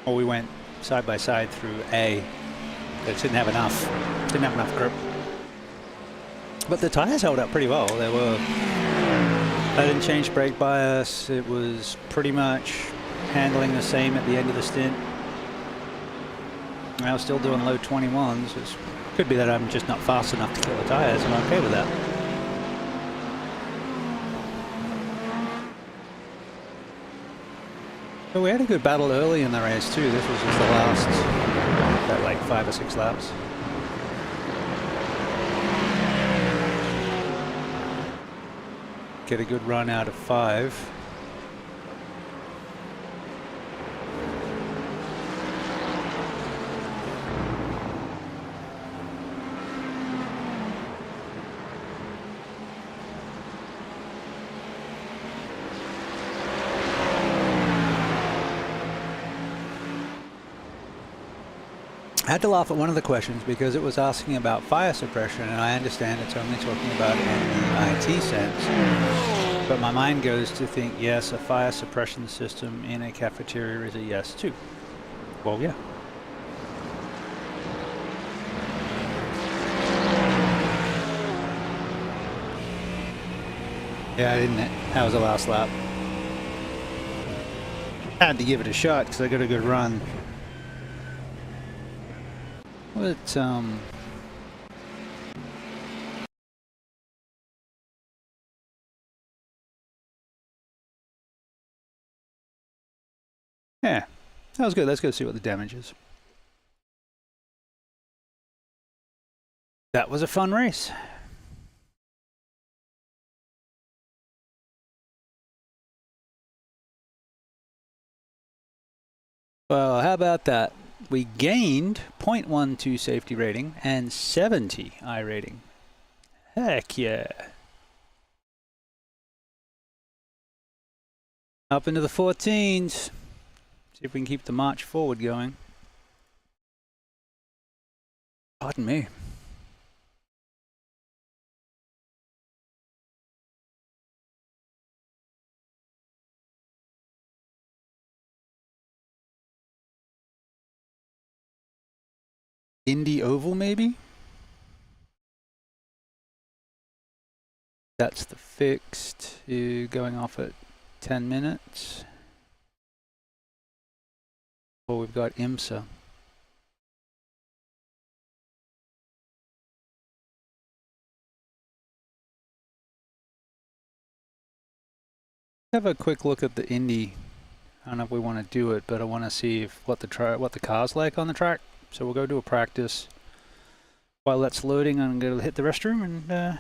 Well, we went side by side through A. It didn't have enough. Didn't have enough grip. But the tires held up pretty well. They were... I didn't change brake bias. It was pretty much handling the same at the end of the stint. I was still doing low 21s. It could be that I'm just not fast enough to kill the tires, and I'm okay with that. So we had a good battle early in the race too. This was just the last, about like 5 or 6 laps. Get a good run out of 5. I had to laugh at one of the questions because it was asking about fire suppression, and I understand it's only talking about it in the IT sense. But my mind goes to think, yes, a fire suppression system in a cafeteria is a yes too. Well, yeah. Yeah, I didn't. That was the last lap. I had to give it a shot because I got a good run. But, yeah, that was good. Let's go see what the damage is. That was a fun race. Well, how about that? We gained 0.12 safety rating and 70 iRating. Heck yeah. Up into the 14s. See if we can keep the march forward going. Pardon me. Indy Oval, maybe? That's the fixed. Going off at 10 minutes. Oh, we've got IMSA. Have a quick look at the Indy. I don't know if we want to do it, but I want to see if what the car's like on the track. So we'll go do a practice. While that's loading, I'm going to hit the restroom, and then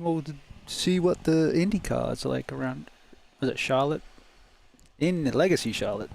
we'll see what the Indy car's like around. Was it Charlotte? In Legacy Charlotte.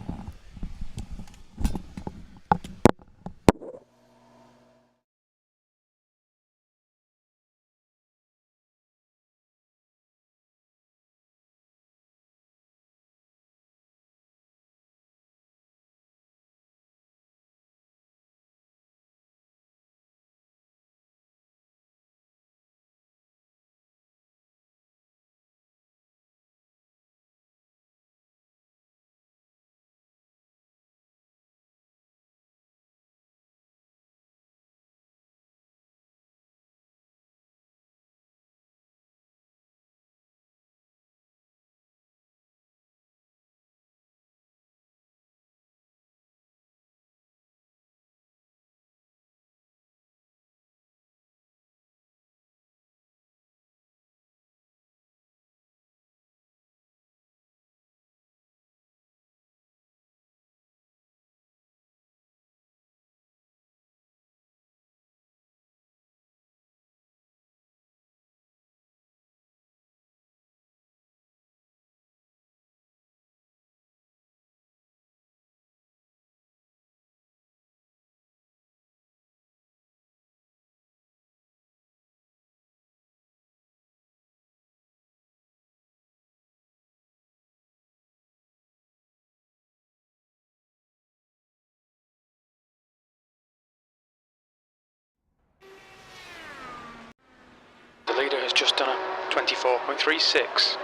The leader has just done a 24.36.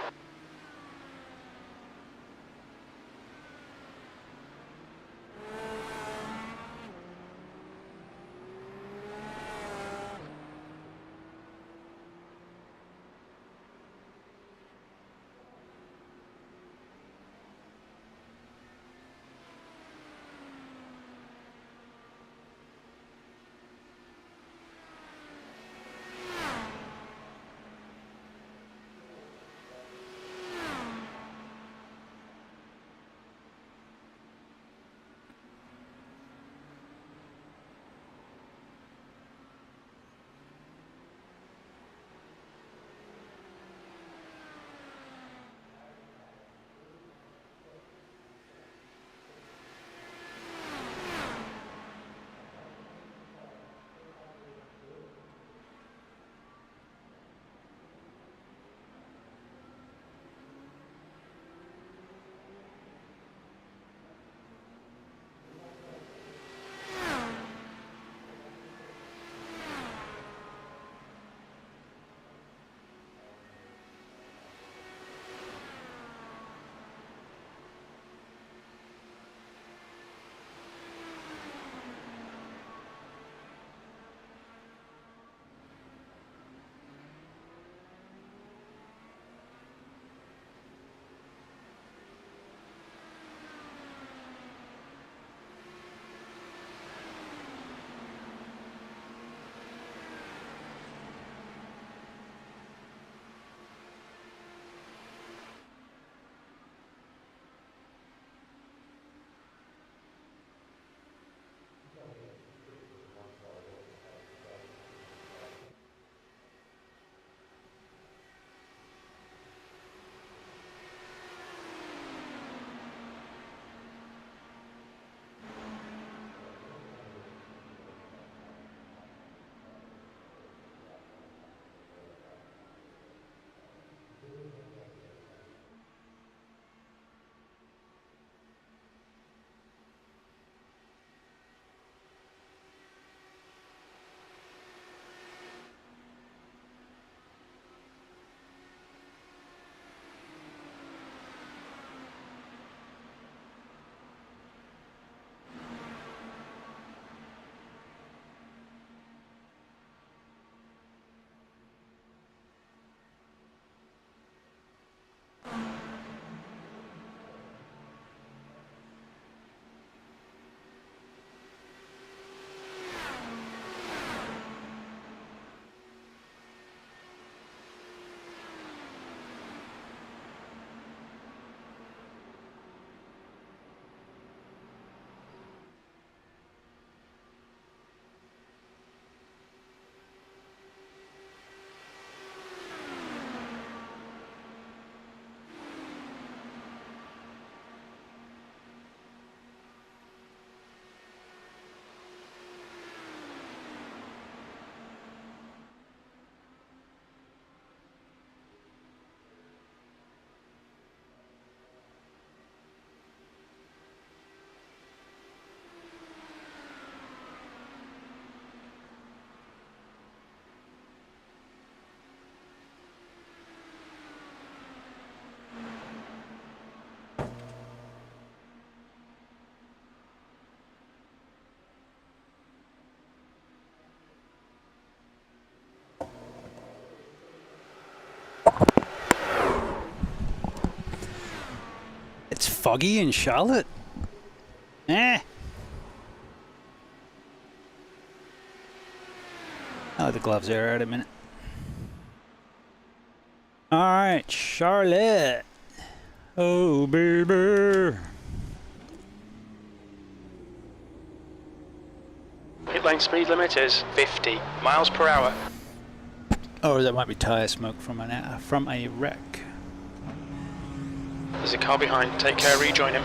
foggy in Charlotte? Eh. I'll let the gloves air out a minute. Alright, Charlotte. Oh, baby. Pit lane speed limit is 50 miles per hour. Or that might be tyre smoke from a wreck. There's a car behind. Take care, rejoin him.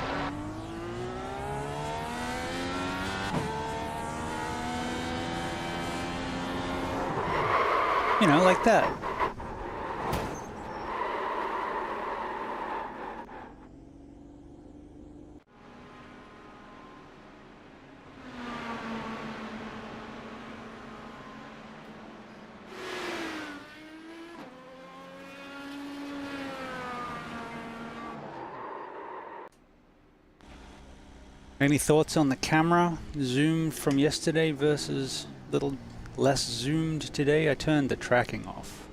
You know, like that. Any thoughts on the camera? Zoomed from yesterday versus little less zoomed today? I turned the tracking off.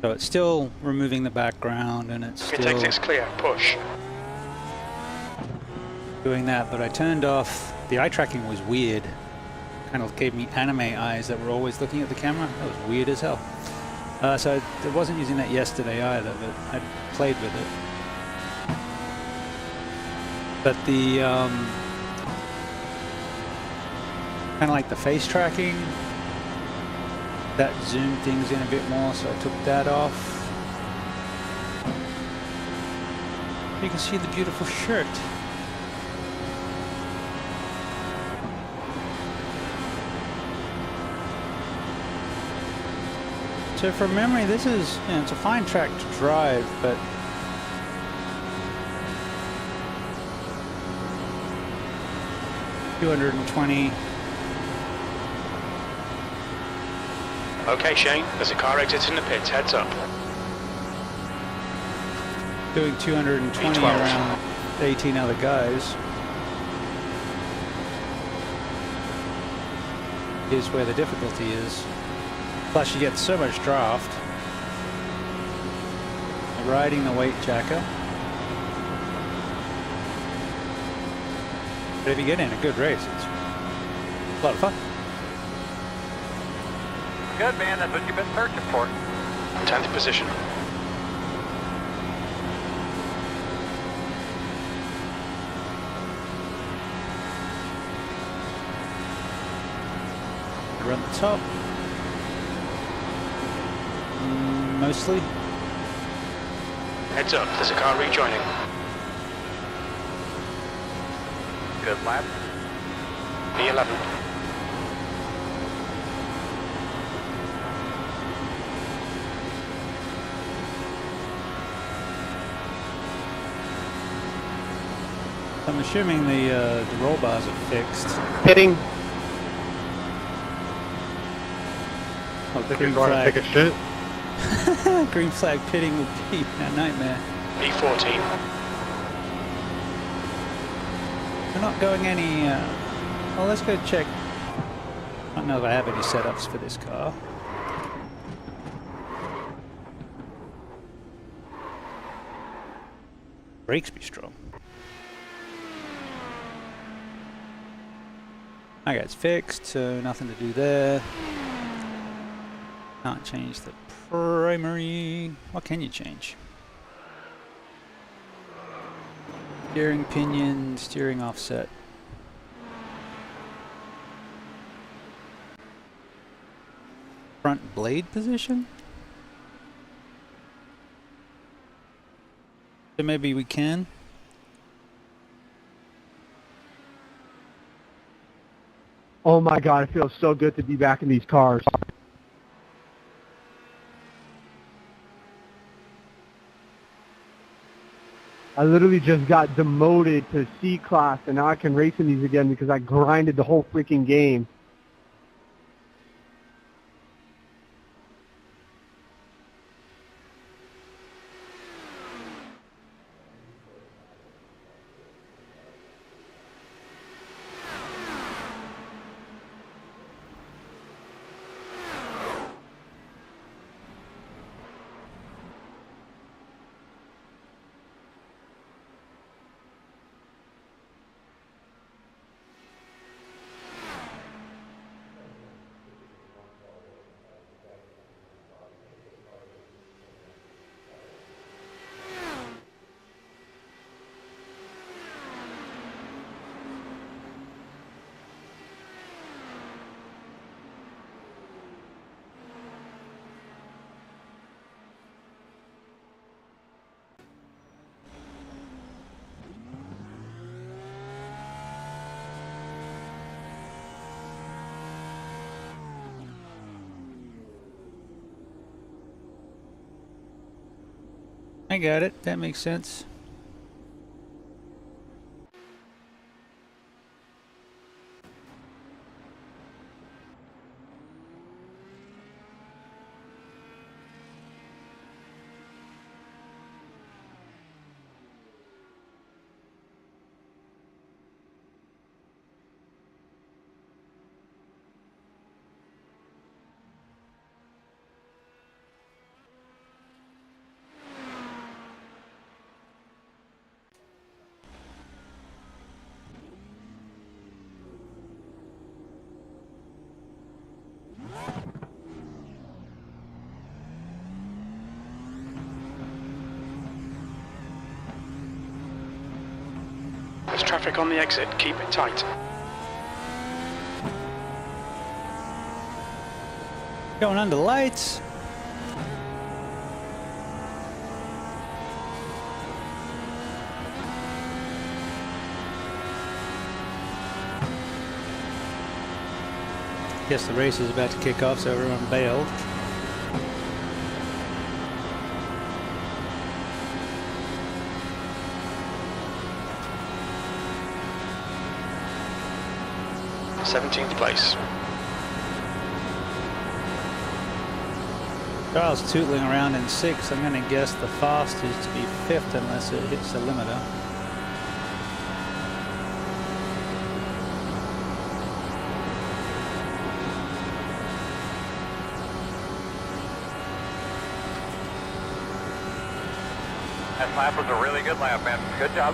So it's still removing the background and it's Take still this clear. Push. doing that, but I turned off. The eye tracking was weird. Kind of gave me anime eyes that were always looking at the camera. That was weird as hell. So I wasn't using that yesterday either, but I played with it. But the kind of like the face tracking, that zoomed things in a bit more, so I took that off. You can see the beautiful shirt. So from memory, this is, you know, it's a fine track to drive, but $220. Okay, Shane. There's a car exiting the pits. Heads up. Doing 220 V12. around 18 other guys. Is where the difficulty is. Plus you get so much draft. Riding the weight jacker. But if you get in a good race, it's a lot of fun. Good, man. That's what you've been searching for. 10th position. Run the top. Mostly. Heads up. There's a car rejoining. Good lap. B11. I'm assuming the roll bars are fixed. Hitting. Oh, Think green you're going to flag. take a shit? Green flag pitting would be a nightmare. B14. We're not going any. Well, let's go check. I don't know if I have any setups for this car. Brakes be strong. Okay, it's fixed, so nothing to do there. Can't change the primary. What can you change? Steering pinion, steering offset. Front blade position? So maybe we can. Oh my God, it feels so good to be back in these cars. I literally just got demoted to C class and now I can race in these again because I grinded the whole freaking game. I got it. That makes sense. There's traffic on the exit, keep it tight. Going under lights. Guess the race is about to kick off, so everyone bailed. Seventeenth place. Charles tootling around in 6th. I'm going to guess the fast is to be 5th unless it hits the limiter. That lap was a really good lap, man. Good job.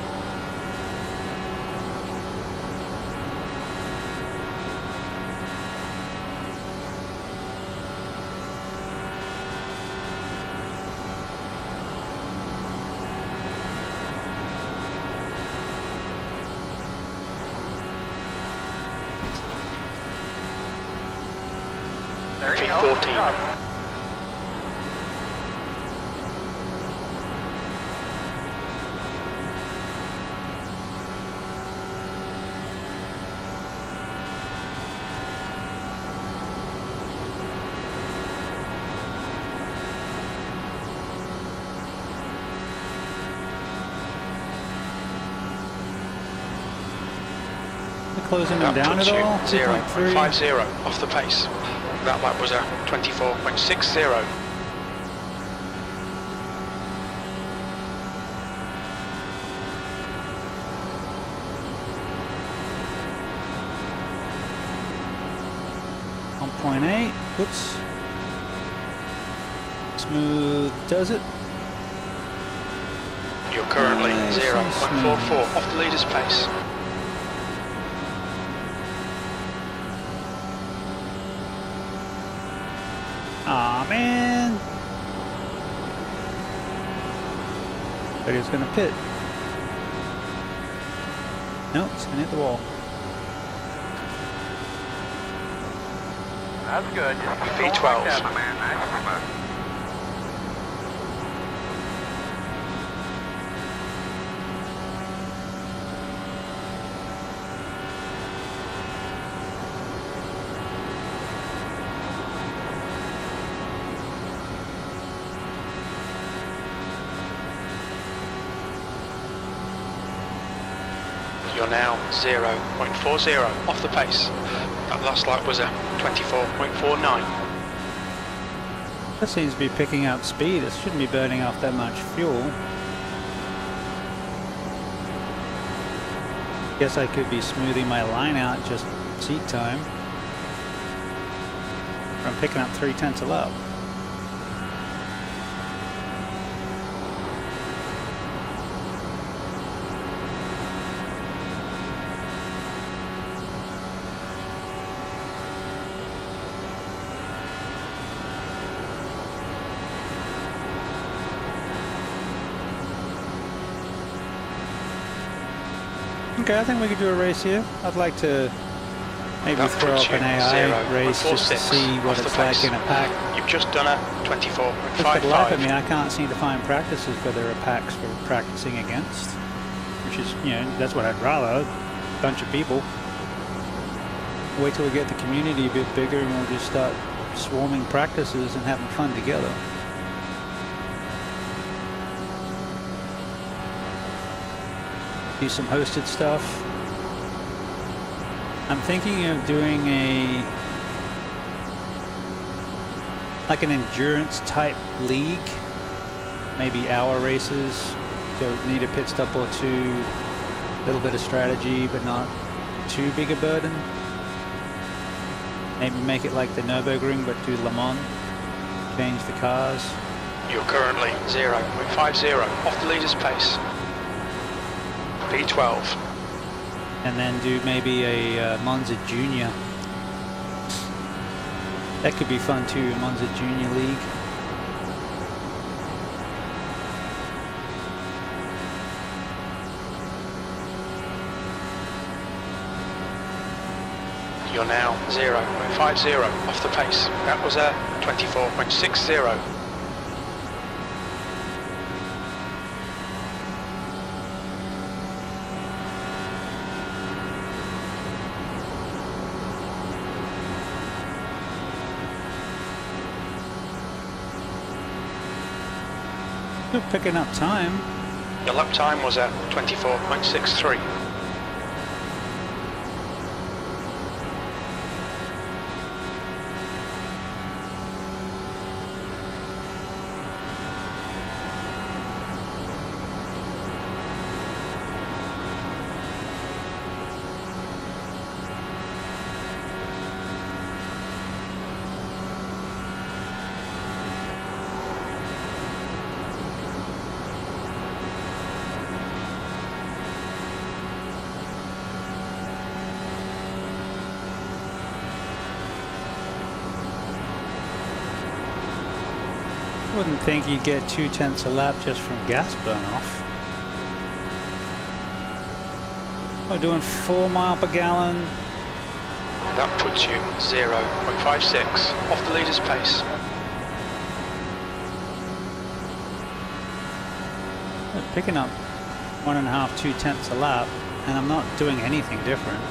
There you go. 14. Good job. Closing them down at all? 2.3. 0.50 off the pace. That lap was a 24.60. Oops. Smooth does it. You're currently Nice, 0.44 off the leader's pace. Aw, man. But he's gonna pit. Nope, it's gonna hit the wall. That's good. V12. Don't like that, my man. Nice. You're now 0.40 off the pace. That last lap was a 24.49. That seems to be picking up speed. It shouldn't be burning off that much fuel. Guess I could be smoothing my line out just seat time. I'm picking up 0.3 a lap. Okay, I think we could do a race here. I'd like to maybe That throw puts up you an AI race just to 0.46 see what off the it's like pace. in a pack. You've just done a Just for the life of me, 24.55. I can't seem to find practices where there are packs for practicing against. Which is, you know, that's what I'd rather. A bunch of people. Wait till we get the community a bit bigger and we'll just start swarming practices and having fun together. do some hosted stuff. I'm thinking of doing like an endurance type league, maybe hour races. So need a pit stop or two, a little bit of strategy, but not too big a burden. Maybe make it like the Nürburgring, but do Le Mans, change the cars. You're currently 0.50 off the leader's pace. P12. And then do maybe a Monza Junior. That could be fun too, a Monza Junior League. You're now 0.50 off the pace. That was a 24.60. Still picking up time. Your lap time was at 24.63. Wouldn't think you'd get 0.2 a lap just from gas burn off. We're doing 4 miles per gallon. That puts you 0.56 off the leader's pace. We're picking up 1.5, 0.2 a lap, and I'm not doing anything different.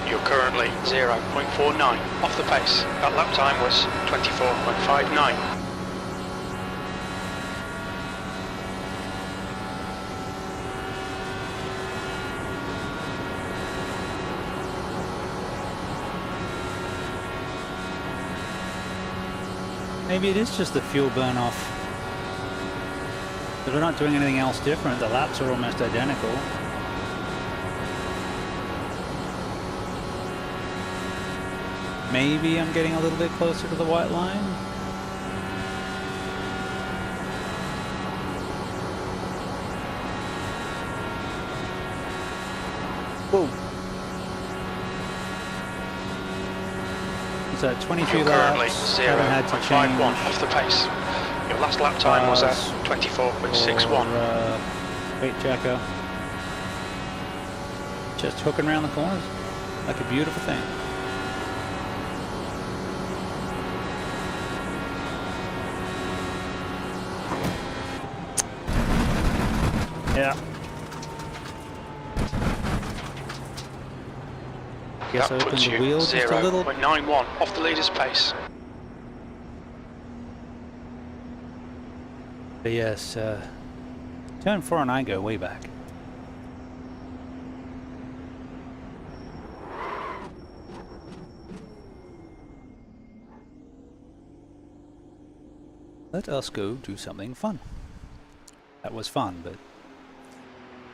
You're currently 0.49 off the pace. That lap time was 24.59. Maybe it is just the fuel burn off. But we're not doing anything else different. The laps are almost identical. Maybe I'm getting a little bit closer to the white line. Whoa. So 23 You're currently laps, haven't had to 0.51 change off the pace. Your last lap time was at 24.61. Wait, Jacko. Just hooking around the corners like a beautiful thing. Yeah. Guess I That opened puts the you wheel just a little. 0.91 off the leader's pace. But yes, turn 4 and I go way back. Let us go do something fun. That was fun, but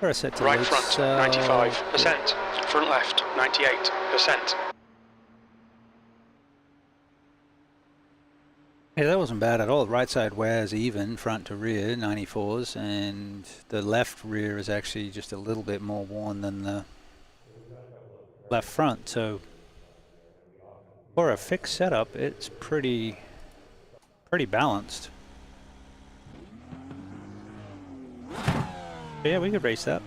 we're set to Right loads, front, 95%. Front left, 98%. Yeah, that wasn't bad at all. Right side wears even, front to rear, 94s, and the left rear is actually just a little bit more worn than the left front. So for a fixed setup, it's pretty balanced. But yeah, we could race that.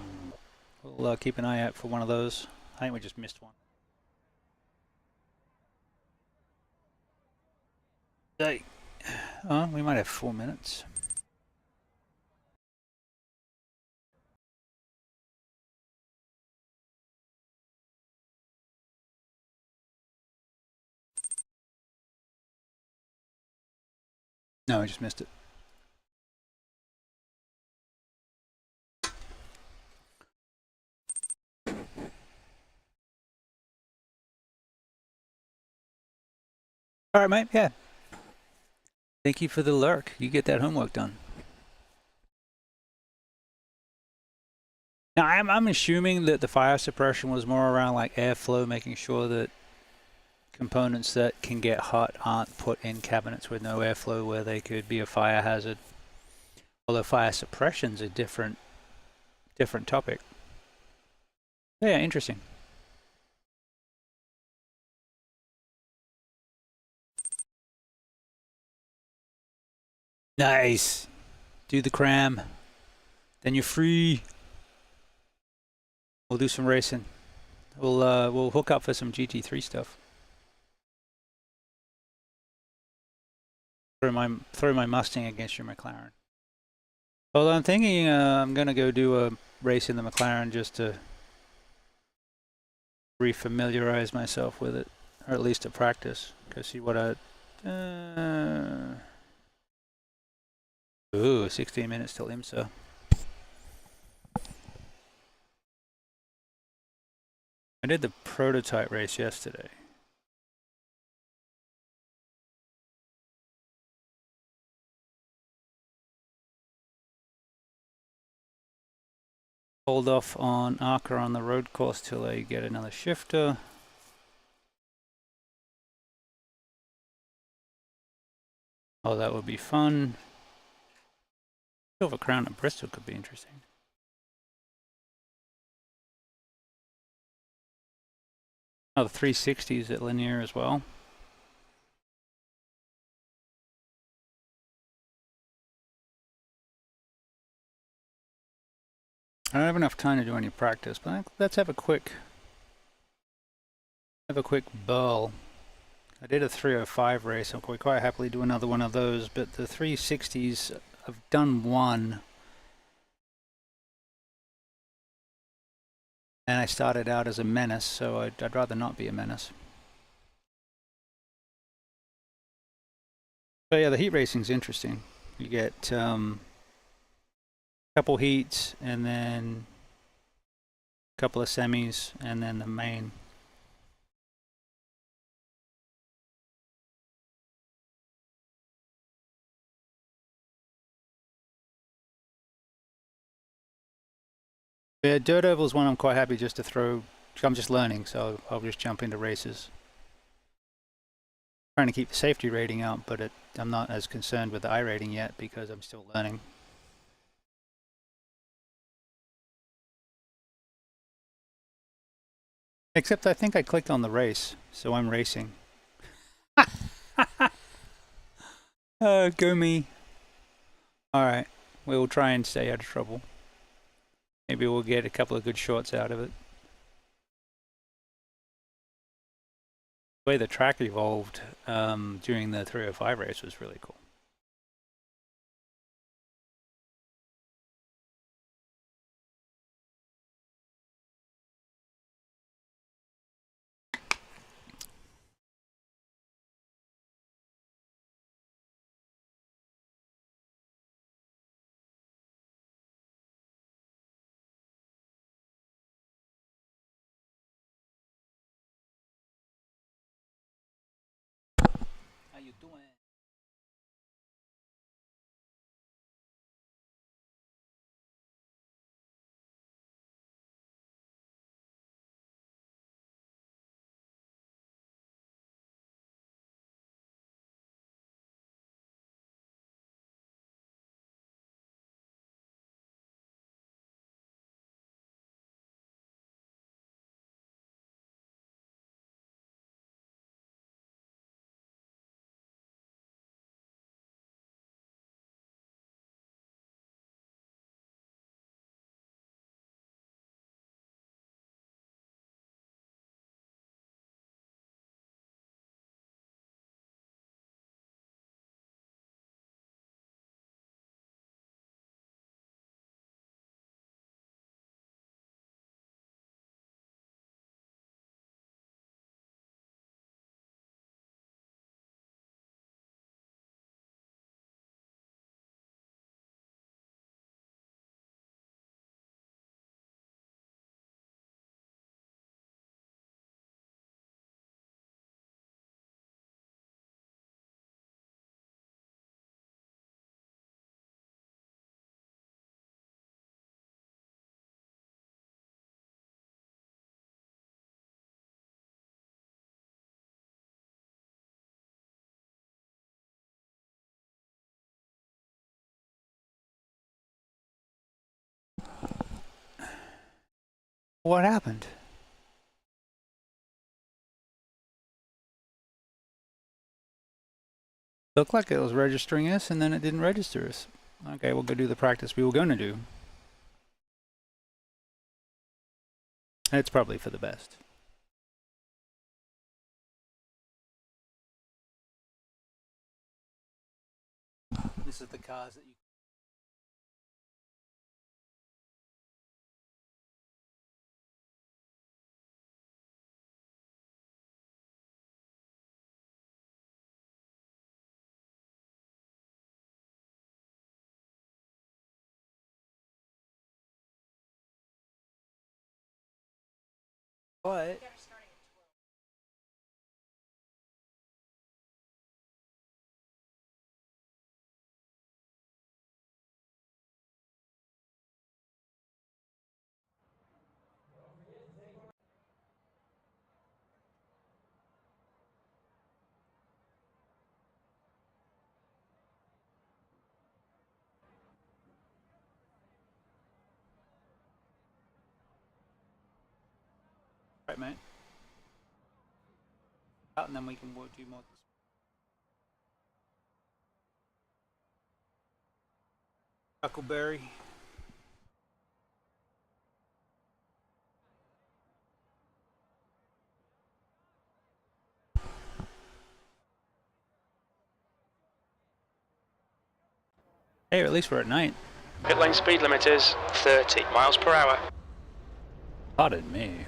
We'll keep an eye out for one of those. I think we just missed one. Hey. We might have 4 minutes. No, I just missed it. All right, mate. Yeah. Thank you for the lurk. You get that homework done. Now, I'm assuming that the fire suppression was more around like airflow, making sure that components that can get hot aren't put in cabinets with no airflow where they could be a fire hazard. Although fire suppression's a different topic. Yeah, interesting. Nice. Do the cram. Then you're free. We'll do some racing. We'll hook up for some GT3 stuff. Throw my Mustang against your McLaren. Although I'm thinking I'm gonna go do a race in the McLaren just to refamiliarize myself with it, or at least to practice. Go see what I. Ooh, 16 minutes till IMSA. I did the prototype race yesterday. Hold off on Arca on the road course till I get another shifter. Oh, that would be fun. Silver Crown at Bristol could be interesting. Oh, the 360s at Linear as well. I don't have enough time to do any practice, but let's have a quick burl. I did a 305 race. I'll quite happily do another one of those, but the 360s, I've done one. And I started out as a menace, so I'd rather not be a menace. But yeah, the heat racing's interesting. You get a couple heats, and then a couple of semis, and then the main. Yeah, Dirt Oval's one I'm quite happy just to throw. I'm just learning, so I'll just jump into races. Trying to keep the safety rating up, but I'm not as concerned with the iRating yet because I'm still learning. Except I think I clicked on the race, so I'm racing. Go me. Alright, we'll try and stay out of trouble. Maybe we'll get a couple of good shots out of it. The way the track evolved during the 305 race was really cool. How you doing? What happened? Looked like it was registering us, and then it didn't register us. Okay, we'll go do the practice we were going to do. It's probably for the best. This is the cars that you... But... Right, mate. Out, and then we can do more. Huckleberry. Hey, at least we're at night. Pit lane speed limit is 30 miles per hour. Pardon me.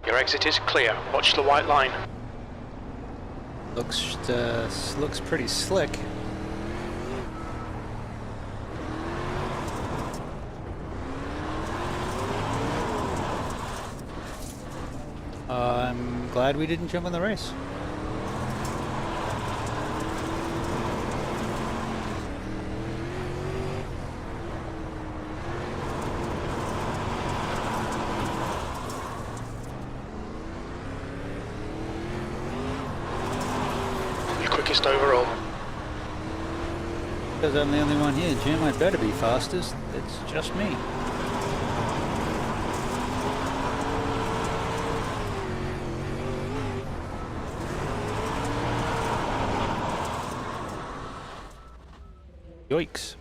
Your exit is clear. Watch the white line. Looks pretty slick. I'm glad we didn't jump in the race. Your quickest overall. Because I'm the only one here, Jim, I'd better be fastest. It's just me. Yoicks.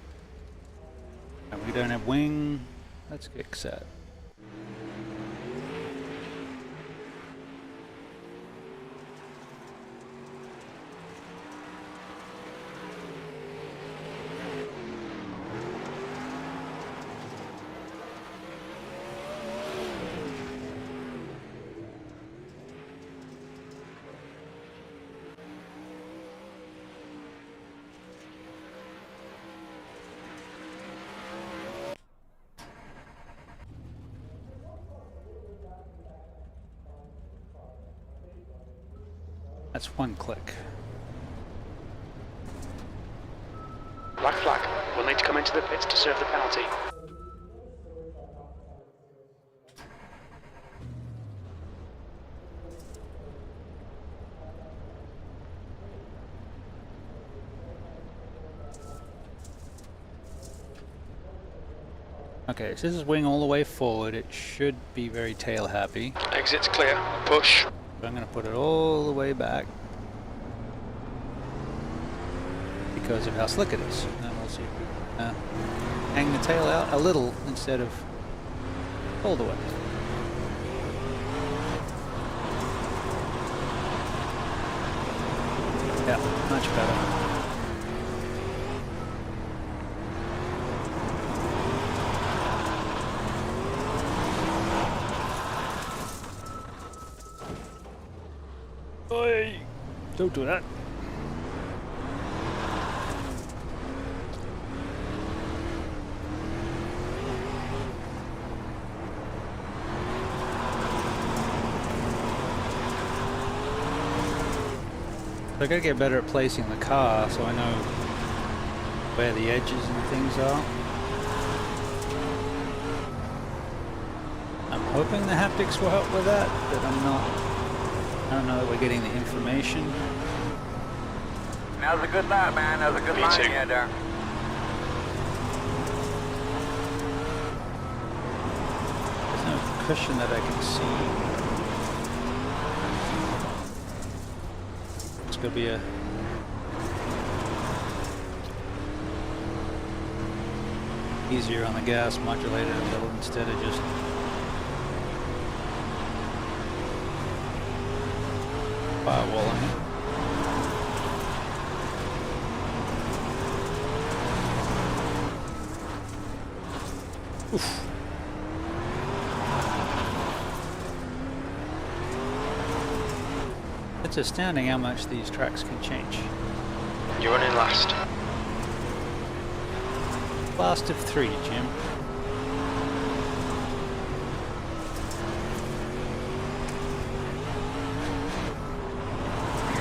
And we don't have wing. Let's fix that. That's one click. Black flag. We'll need to come into the pits to serve the penalty. Okay, so this is wing all the way forward. It should be very tail happy. Exit's clear. Push. So I'm going to put it all the way back because of how slick it is. And we'll see if we can hang the tail out a little instead of all the way. Yeah, much better. Oi! Don't do that. I gotta get better at placing the car so I know where the edges and things are. hoping the haptics will help with that, but I'm not. I don't know that we're getting the information. That was a good line, man. That was a good Me line too. you had there. There's no cushion that I can see. It's gonna be a easier on the gas modulator level instead of just firewalling it. Oof. It's astounding how much these tracks can change. You're running last. Last of 3, Jim.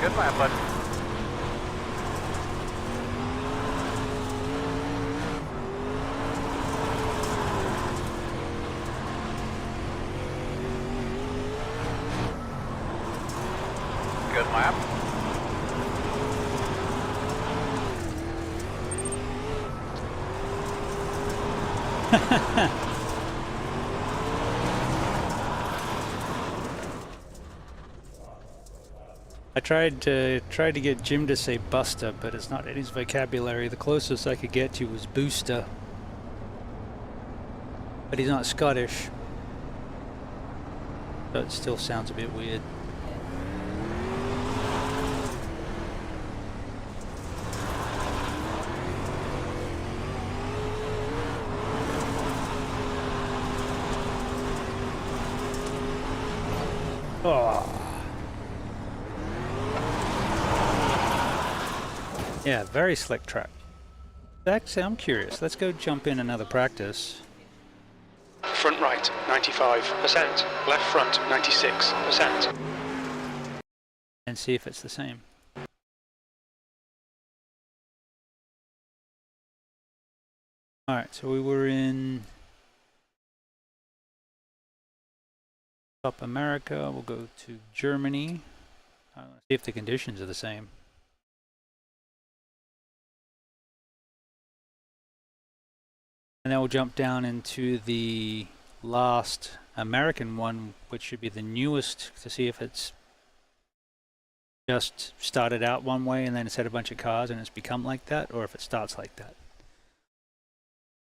Good line, bud. Good lap. I tried to get Jim to say Buster, but it's not in his vocabulary. The closest I could get to was Booster. But he's not Scottish. So it still sounds a bit weird. Oh. Yeah, very slick track. Actually, I'm curious. Let's go jump in another practice. Front right, 95%. Left front, 96%. And see if it's the same. Alright, so we were in South America. We'll go to Germany. See if the conditions are the same. And then we'll jump down into the last American one, which should be the newest, to see if it's just started out one way and then it's had a bunch of cars and it's become like that, or if it starts like that.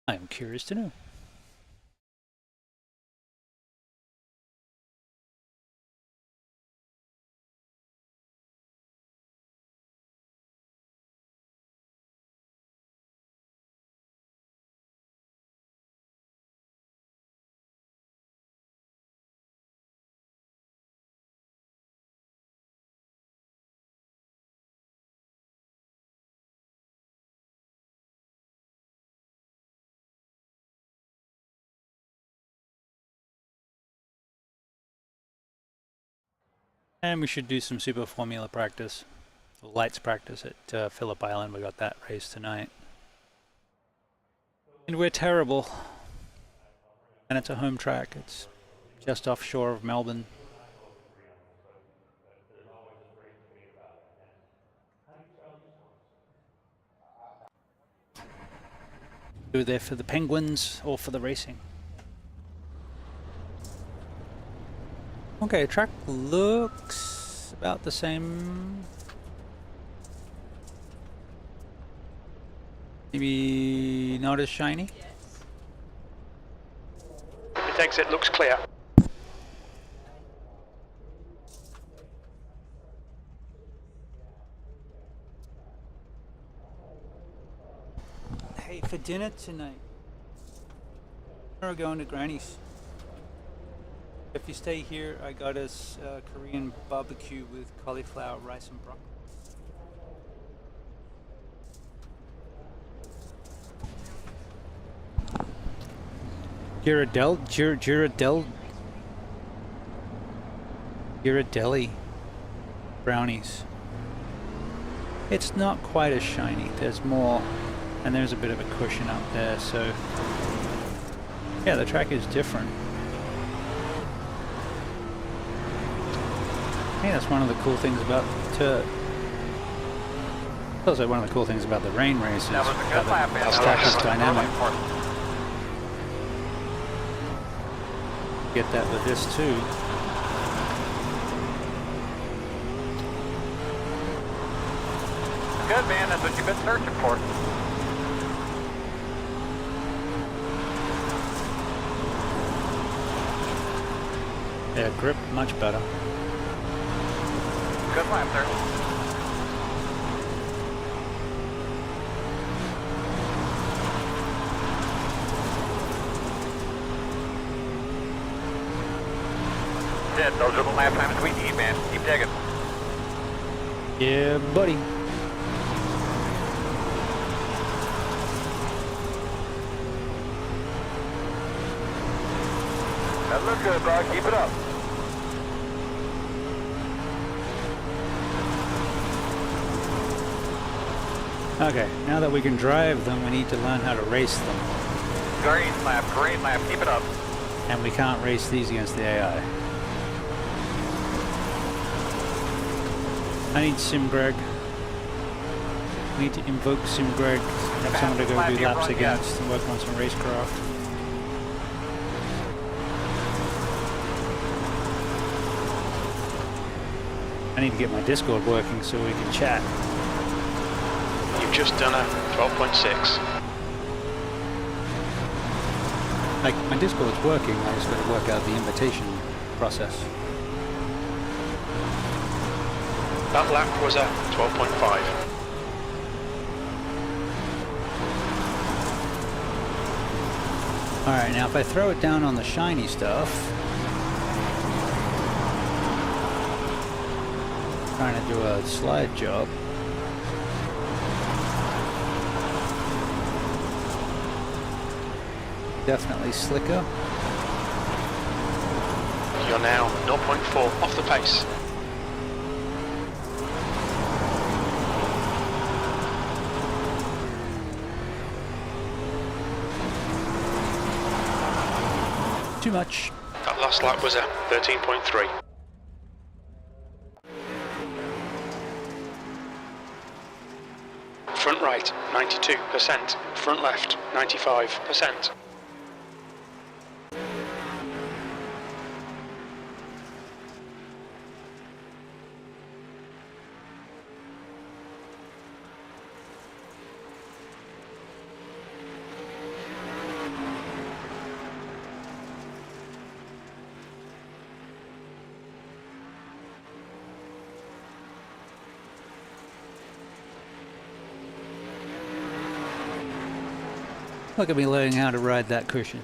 I am curious to know. And we should do some Super Formula practice, lights practice at Phillip Island. We got that race tonight. And we're terrible. And it's a home track. It's just offshore of Melbourne. Go there for the penguins or for the racing. Okay, track looks about the same. Maybe not as shiny. Its exit looks clear. Hey, for dinner tonight, we're going to Granny's. If you stay here, I got us Korean barbecue with cauliflower, rice, and broccoli. Ghirardelli brownies. It's not quite as shiny. There's more, and there's a bit of a cushion up there. So, yeah, the track is different. think that's one of the cool things about Turd. It's also one of the cool things about the rain races. That was a good lap, man. The stack is dynamic. Get that with this too. Good, man. That's what you've been searching for. Yeah, grip much better. Good lap there. Ted, those are the lap times we need, man. Keep digging. Yeah, buddy. That looks good, bro. Keep it up. Okay, now that we can drive them, we need to learn how to race them. Green lap, keep it up. And we can't race these against the AI. I need SimGreg. We need to invoke SimGreg, have someone to go do laps against and work on some racecraft. I need to get my Discord working so we can chat. You've just done a 12.6. Like, my Discord's working, I just got to work out the invitation process. That lap was a 12.5. Alright, now if I throw it down on the shiny stuff, trying to do a slide job. Definitely slicker. You're now 0.4 off the pace. Too much. That last lap was a 13.3. Front right, 92%. Front left, 95%. Look at me learning how to ride that cushion.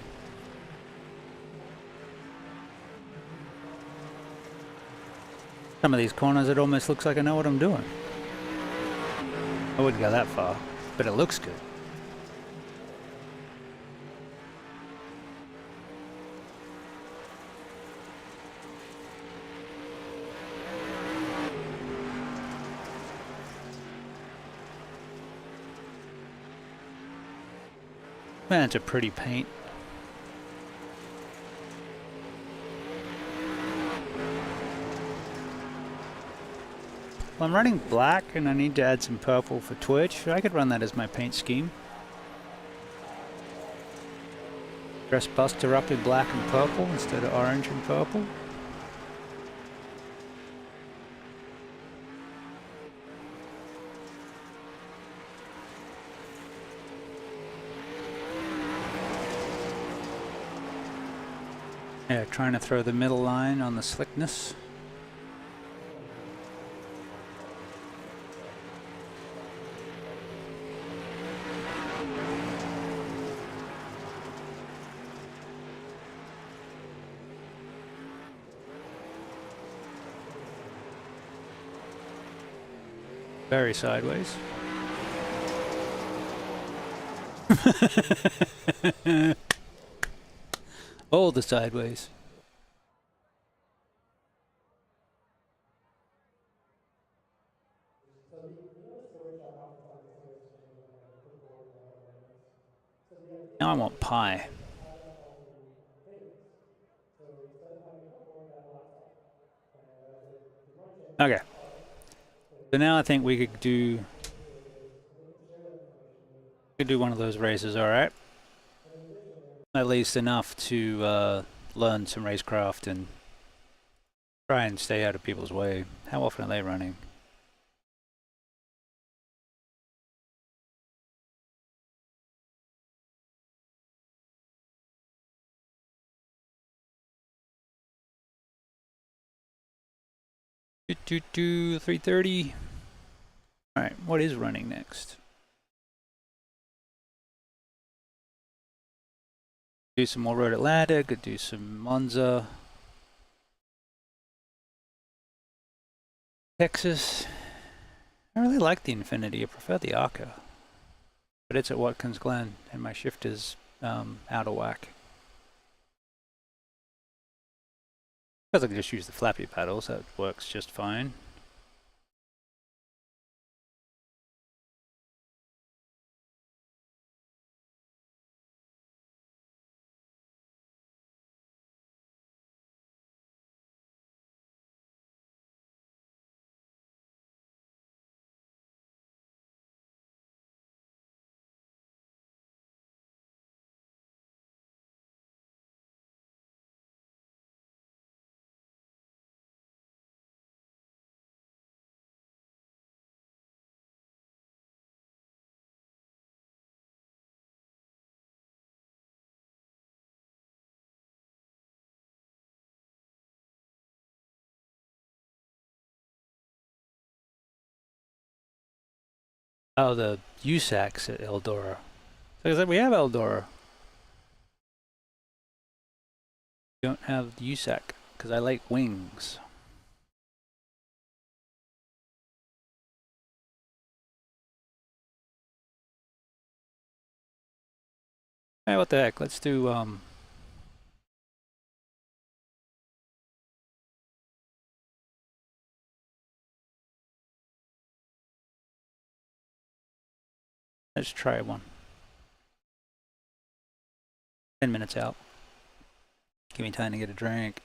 Some of these corners, it almost looks like I know what I'm doing. I wouldn't go that far, but it looks good. Man, it's a pretty paint. Well, I'm running black and I need to add some purple for Twitch. I could run that as my paint scheme. Dress Buster up in black and purple instead of orange and purple. Yeah, trying to throw the middle line on the slickness. Very sideways. All the sideways. Now I want pie. Okay. So now I think we could do one of those races, all right? At least enough to learn some racecraft and try and stay out of people's way. How often are they running? Do 3:30. All right, what is running next? Do some more Road Atlanta. Could do some Monza. Texas. I really like the Infinity. I prefer the Arca, but it's at Watkins Glen, and my shift is out of whack. Because I can just use the flappy paddles, that works just fine. Oh, the USAC's at Eldora. So we have Eldora. We don't have USAC because I like wings. Hey, what the heck? Let's do let's try one. 10 minutes out. Give me time to get a drink.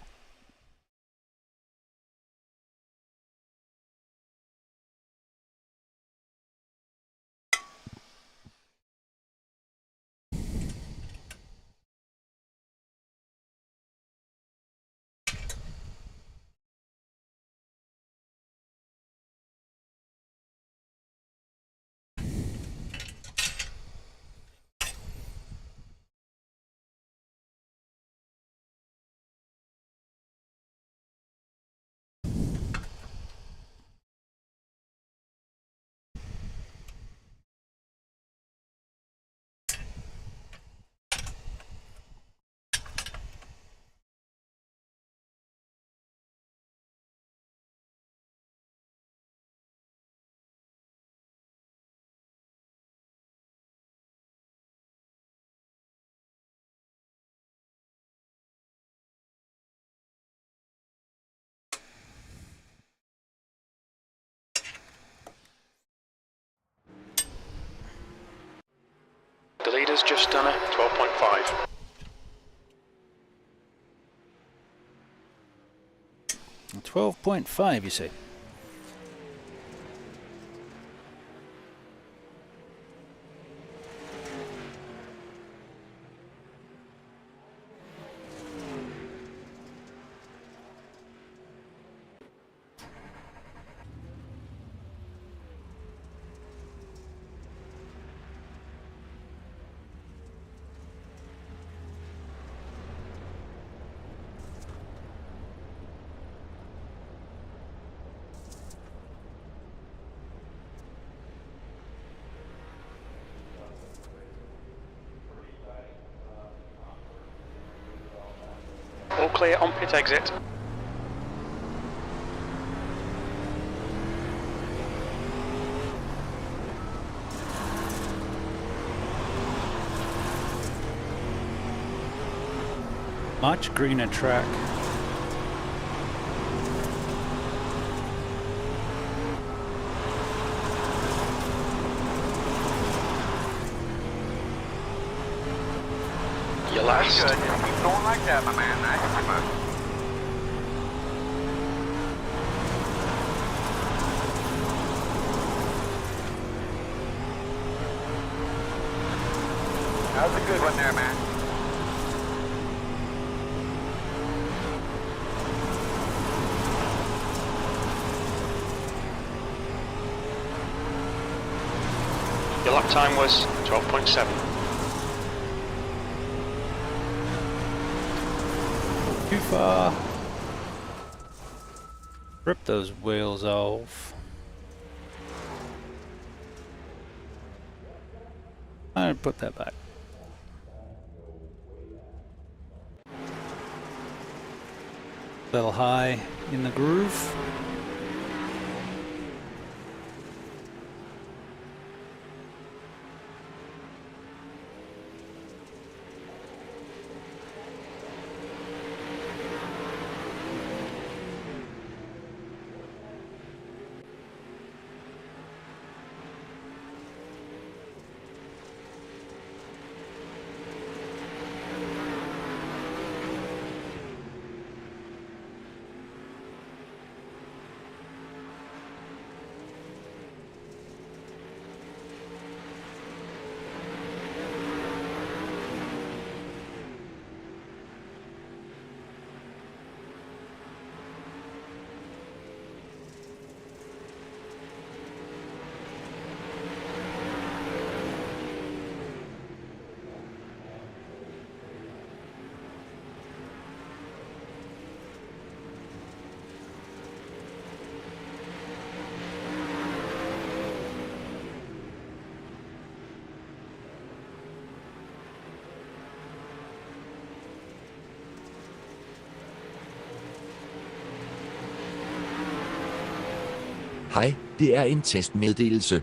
The leader's just done a 12.5. A 12.5, you say? All clear on pit exit. Much greener track. You're last. Good. Keep going like that, my man. Nice. That was a good one there, man. Your lap time was 12.7. Too far. Rip those wheels off. I'll put that back. Little high in the groove. Hej, det er en testmeddelelse.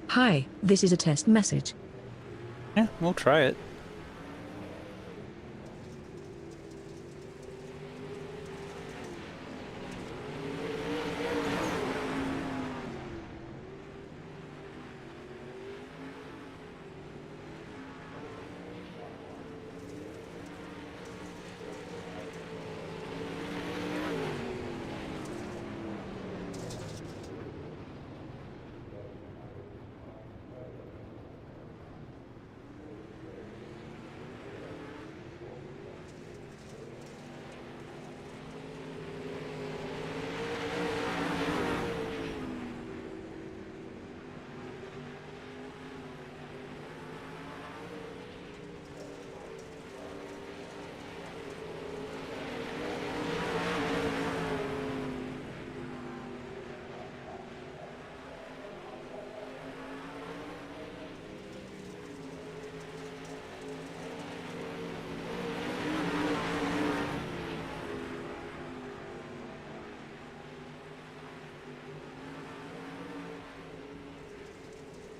Hi, this is a test message. Yeah, we'll try it.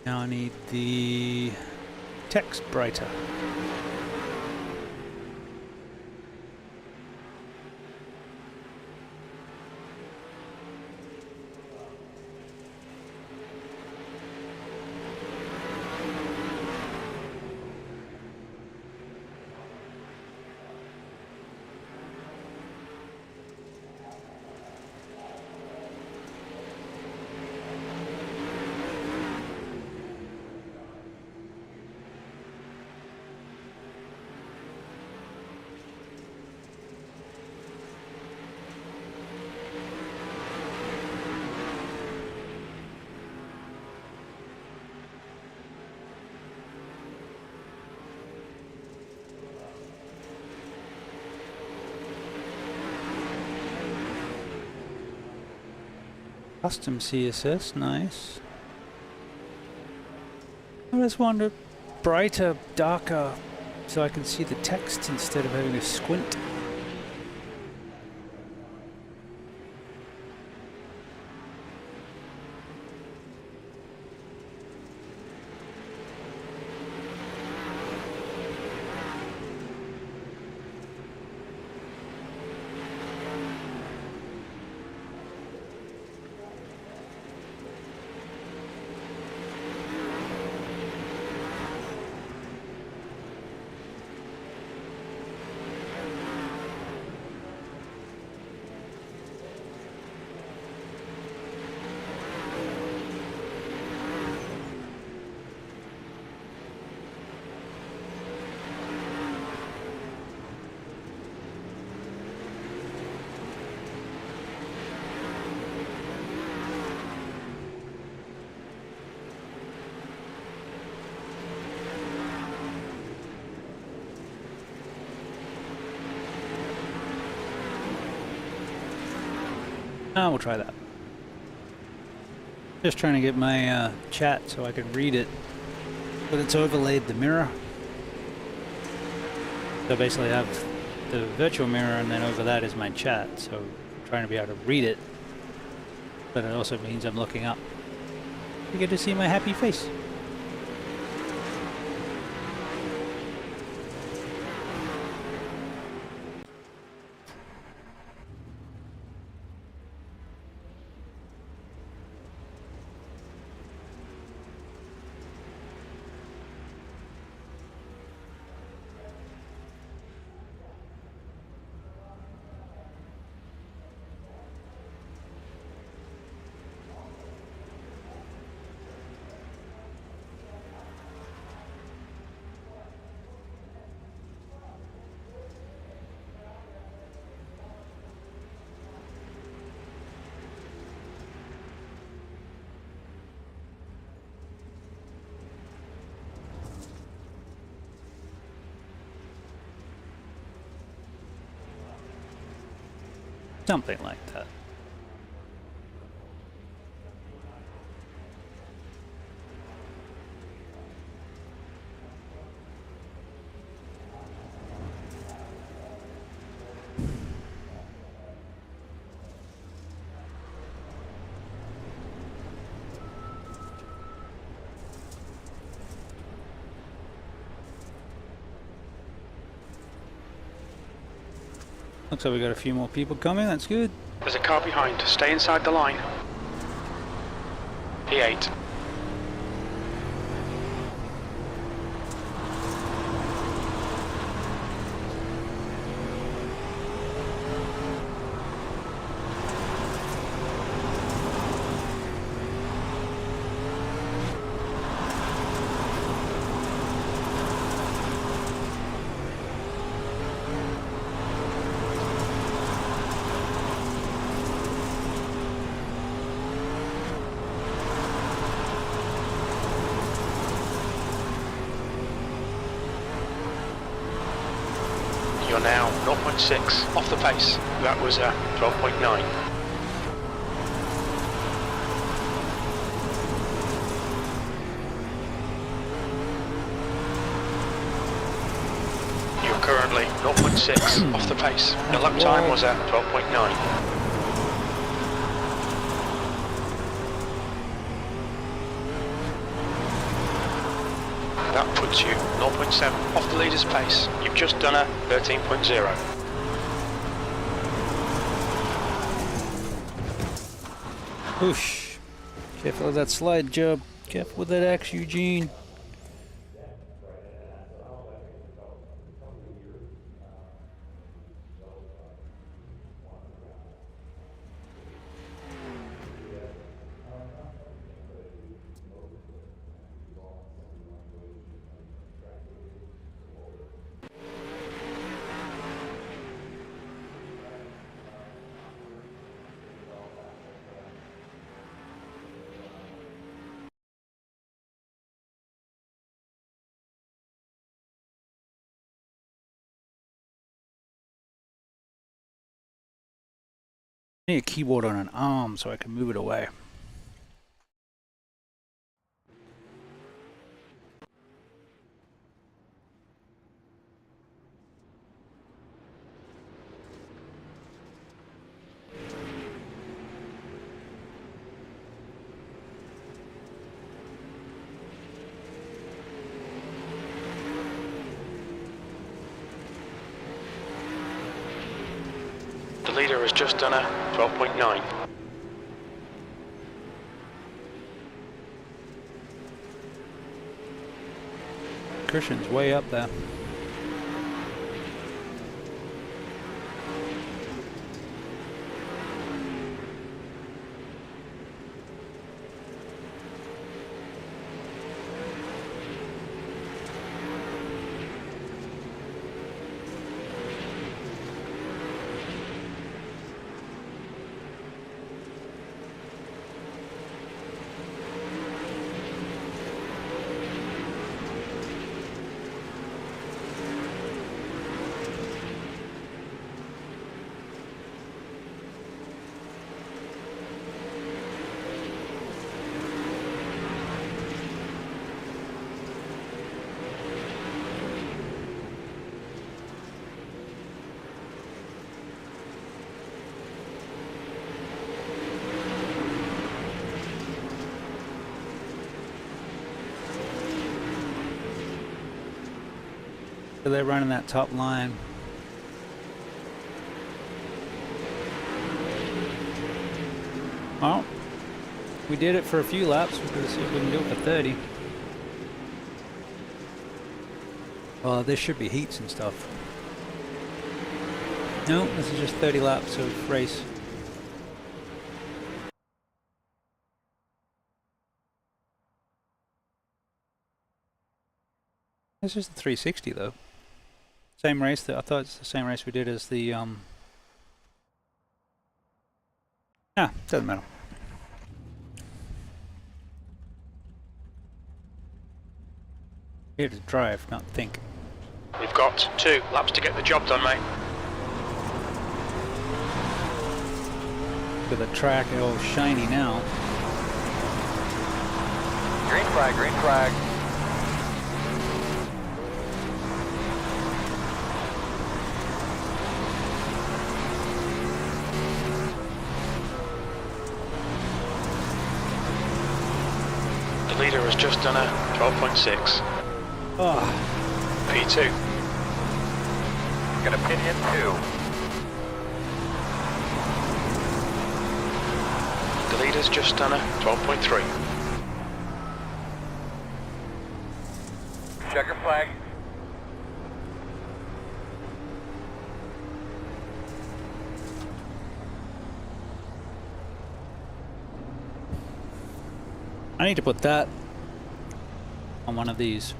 Now I need the text brighter. Custom CSS, nice. I just wonder, brighter, darker, so I can see the text instead of having a squint. We'll try that. Just trying to get my chat so I can read it, but it's overlaid the mirror. So basically I have the virtual mirror and then over that is my chat, so I'm trying to be able to read it, but it also means I'm looking up. You get to see my happy face. Something like that. Looks like we got a few more people coming, that's good. There's a car behind. Stay inside the line. P8. You're now 0.6 off the pace. That was 12.9. You're currently 0.6 off the pace. Your lap time was 12.9. That puts you 0.7 off the leader's pace. You've just done a 13.0. Whoosh. Careful with that slide job. Careful with that axe, Eugene. I need a keyboard on an arm so I can move it away. The leader has just done a 12.9. Christian's way up there. So they're running that top line. Well, we did it for a few laps. We're going to see if we can do it for 30. Well, there should be heats and stuff. No, this is just 30 laps of race. This is the 360 though. Same race that I thought it's the same race we did as the doesn't matter. Here to drive, not think. We've got 2 laps to get the job done, mate. Look at the track, it's all shiny now. Green flag, green flag. The leader has just done a 12.6. Oh, P2. Got a pinion 2. The leader's just done a 12.3. Checker flag. I need to put that on one of these.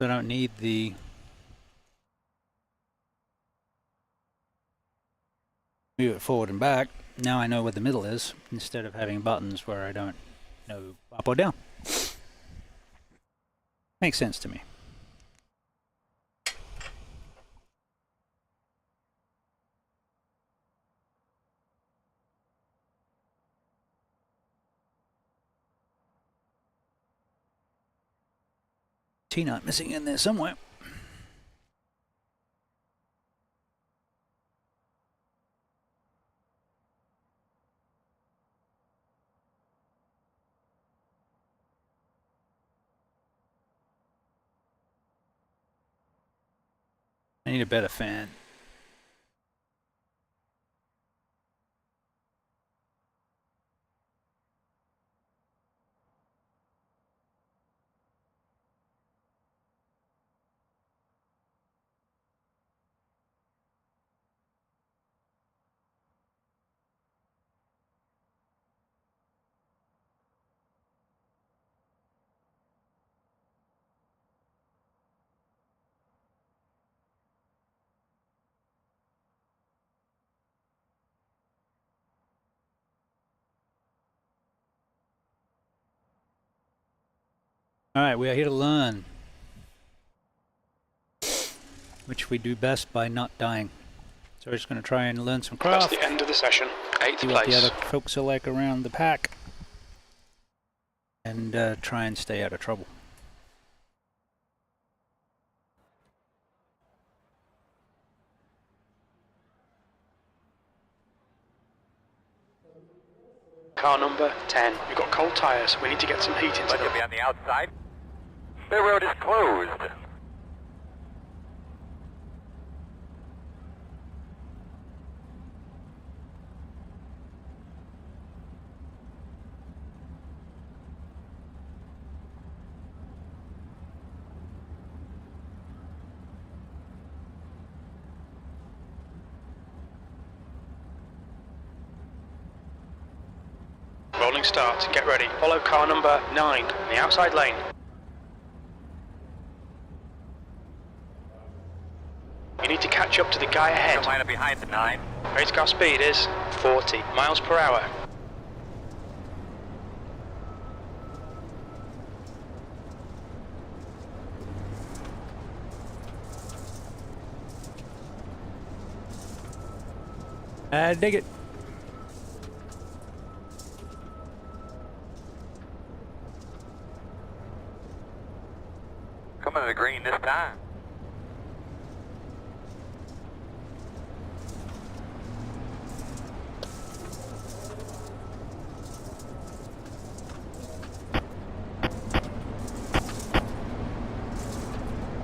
I don't need the move it forward and back. Now I know where the middle is instead of having buttons where I don't know up or down. Makes sense to me. T-nut missing in there somewhere. I need a better fan. All right, we are here to learn, which we do best by not dying. So we're just going to try and learn some craft. That's the end of the session. 8th See what the place. other folks are like around the pack, and try and stay out of trouble. Car number 10. We've got cold tyres. We need to get some heat into Let them. you be on the outside. The road is closed. Rolling start. Get ready. Follow car number 9 in the outside lane. You need to catch up to the guy ahead. Line up behind the 9. Race car speed is 40 miles per hour. Dig it. Coming to the green this time.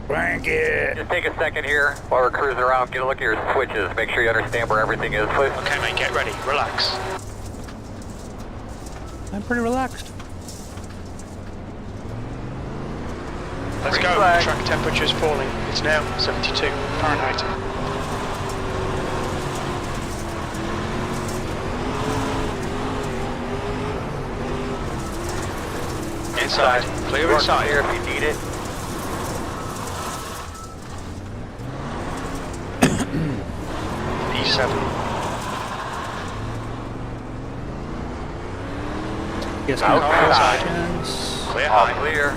Blanket. Just take a second here while we're cruising around. Get a look at your switches. Make sure you understand where everything is, please. Okay, mate, get ready. Relax. I'm pretty relaxed. Let's Green go. flag. Track temperature's falling. It's now 72 Fahrenheit. Inside. Clear inside. Here if you need it. E7. Guess Outside. questions. Clear All high. clear.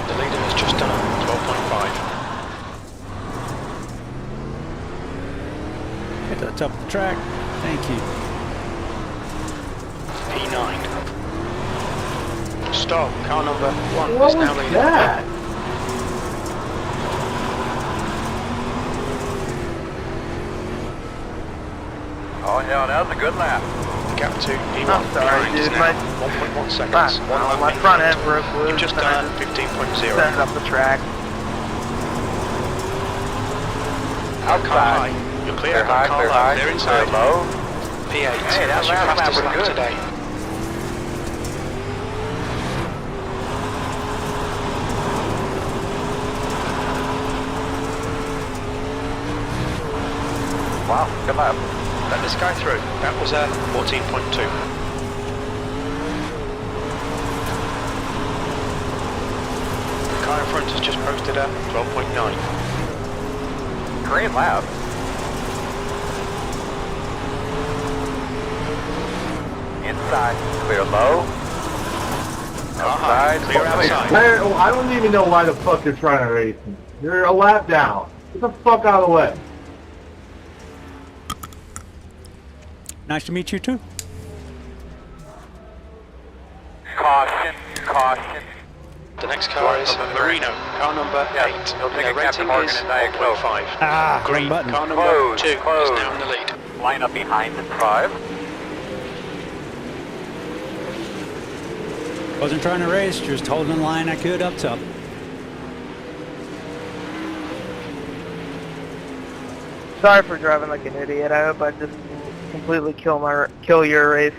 The leader has just done a 12.5. Get to the top of the track. Thank you. P9. Stop. Car number 1 What is now was leading. that? Oh, yeah, that was a good lap. Gap to P1. I'm sorry, behind is dude, now my- 1.1 seconds. My front end broke loose. You've just and I done a 15.0. sent it up the track. Car high. You're clear. Car low. Clear inside. Clear low. P8. Hey, that That's your last lap fastest was lap good. today. Wow, good lap. Let this guy through. That was a 14.2. The car in front has just posted a 12.9. Great lap. Inside, clear low. Car high. Outside, Clear outside. I don't even know why the fuck you're trying to race me. You're a lap down. Get the fuck out of the way. Nice to meet you too. Caution, caution. The next car is Marino. Car number 8. he'll take The a Captain rating Morgan is and Diet Coke. 1.5. Ah, Green. wrong button. Car number Close, 2 is close. now in the lead. Line up behind the drive. Wasn't trying to race, just holding the line I could up top. Sorry for driving like an idiot. I hope I just completely kill your race.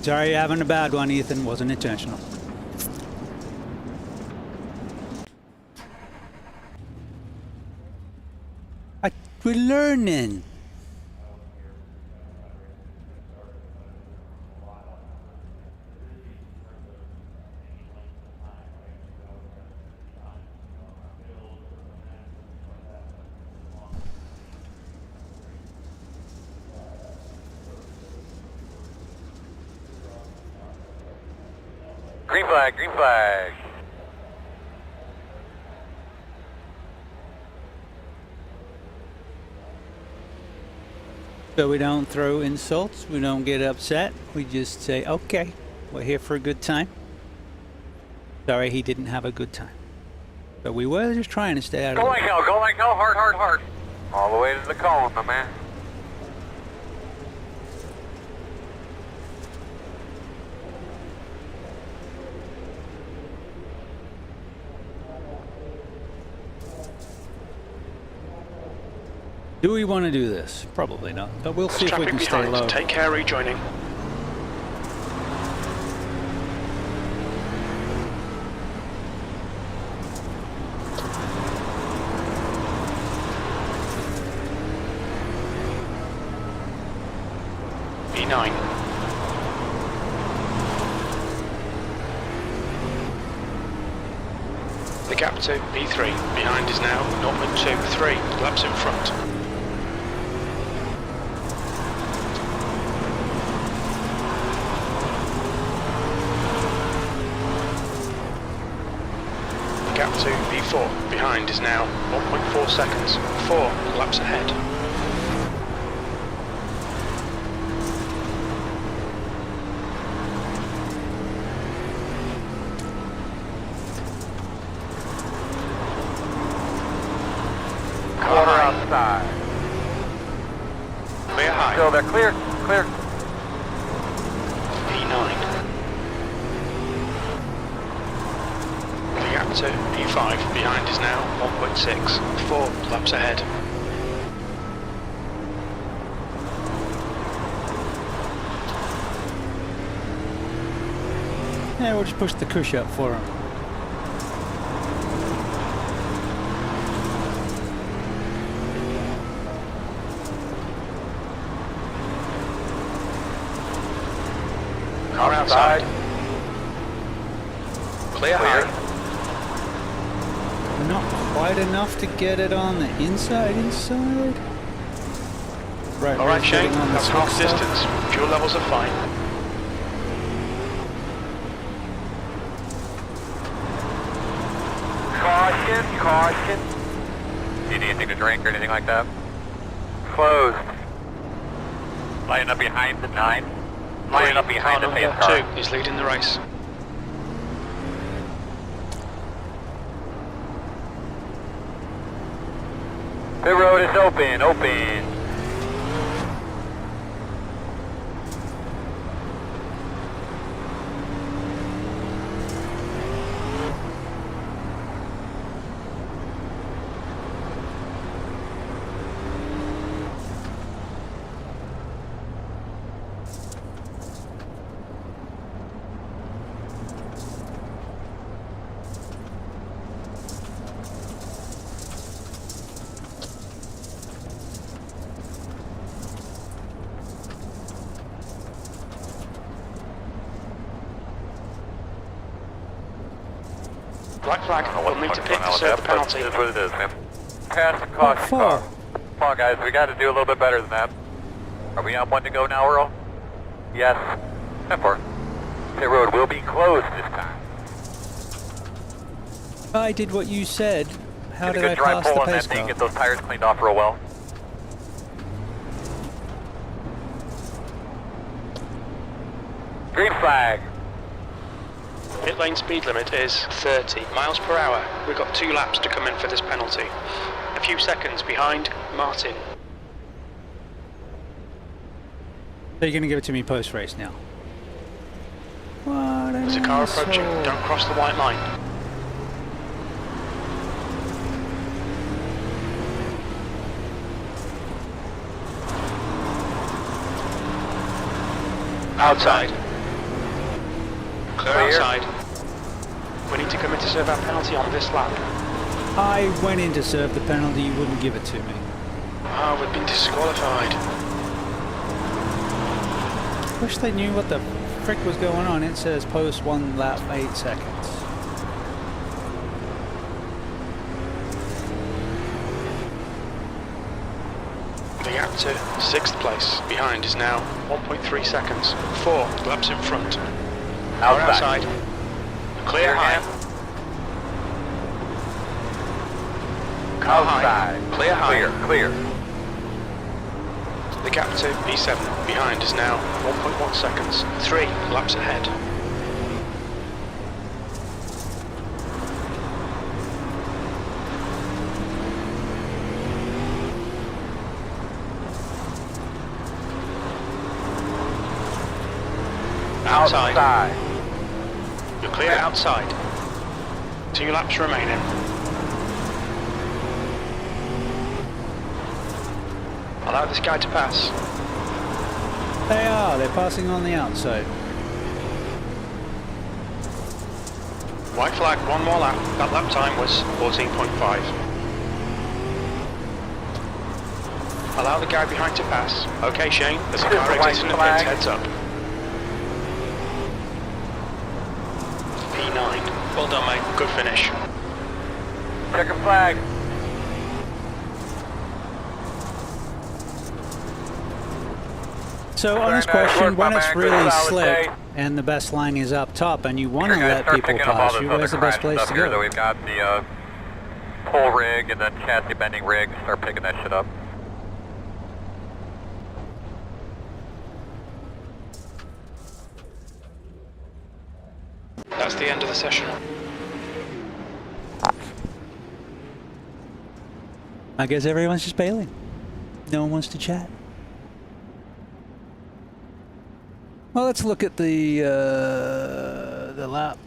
Sorry you're having a bad one, Ethan. Wasn't intentional. We're learning. Green flag, green flag. So we don't throw insults, we don't get upset, we just say, okay, we're here for a good time. Sorry he didn't have a good time. But we were just trying to stay out of Go the like hell, hard, hard, hard. All the way to the cone, my man. Do we want to do this? Probably not, but we'll see if we Traffic can stay behind. low. Take care rejoining. E9. gap to P3. Behind is now 0.23 laps in front. Gap to P4. Behind is now 1.4 seconds. 4 laps ahead. Quarter outside. Clear high. Still there, clear, clear. P9. The gap to P5. Behind is now 1.6. 4 laps ahead. Yeah, we'll just push the cush up for him. Car outside. Clear high. Not quite enough to get it on the inside. Right. Alright, we're Shane, getting on the that's half slick stuff. distance. Fuel levels are fine. Caution, caution. Do you need anything to drink or anything like that? Closed. Lining up behind the 9. Lining up behind the Car pace number car. 2 is leading the race. The road is open, open. Black flag, we'll need to pit to serve the penalty. It is what it is, man. Pass the caution car. Come on, guys, we got to do a little bit better than that. Are we on 1 to go now, Earl? Yes. 10-4. The road will be closed this time. I did what you said. How Get a did I good dry pass the pull on pace that thing, car? get those tires cleaned off real well. Green flag. Pit lane speed limit is 30 miles per hour. We've got 2 laps to come in for this penalty. A few seconds behind Martin. So you're going to give it to me post-race now? What There's a an car approaching. asshole. Don't cross the white line. Outside. Clear outside. We need to commit to serve our penalty on this lap. I went in to serve the penalty, you wouldn't give it to me. Ah, we've been disqualified. Wish they knew what the frick was going on. It says post 1 lap 8 seconds. The gap to 6th place. Behind is now 1.3 seconds. 4 laps in front. Outside. Clear high. Car high. Clear high. Clear. The gap to P7 behind is now 1.1 seconds. 3 laps ahead. Outside. You're clear outside. 2 laps remaining. Allow this guy to pass. They're passing on the outside. White flag, 1 more lap. That lap time was 14.5. Allow the guy behind to pass. Okay, Shane, there's a car exiting the pits, heads up. P9. Well done, mate. Good finish. Checker flag. So Very honest nice question, work, my when it's man. Good really solid slick day. and the best line is up top and you want to Here, guys, let start people picking up all pass this you, other where's the best crash place stuff to here that go? we've got the pull rig and then chassis bending rig. Start picking that shit up. That's the end of the session. I guess everyone's just bailing. No one wants to chat. Well, let's look at the lap.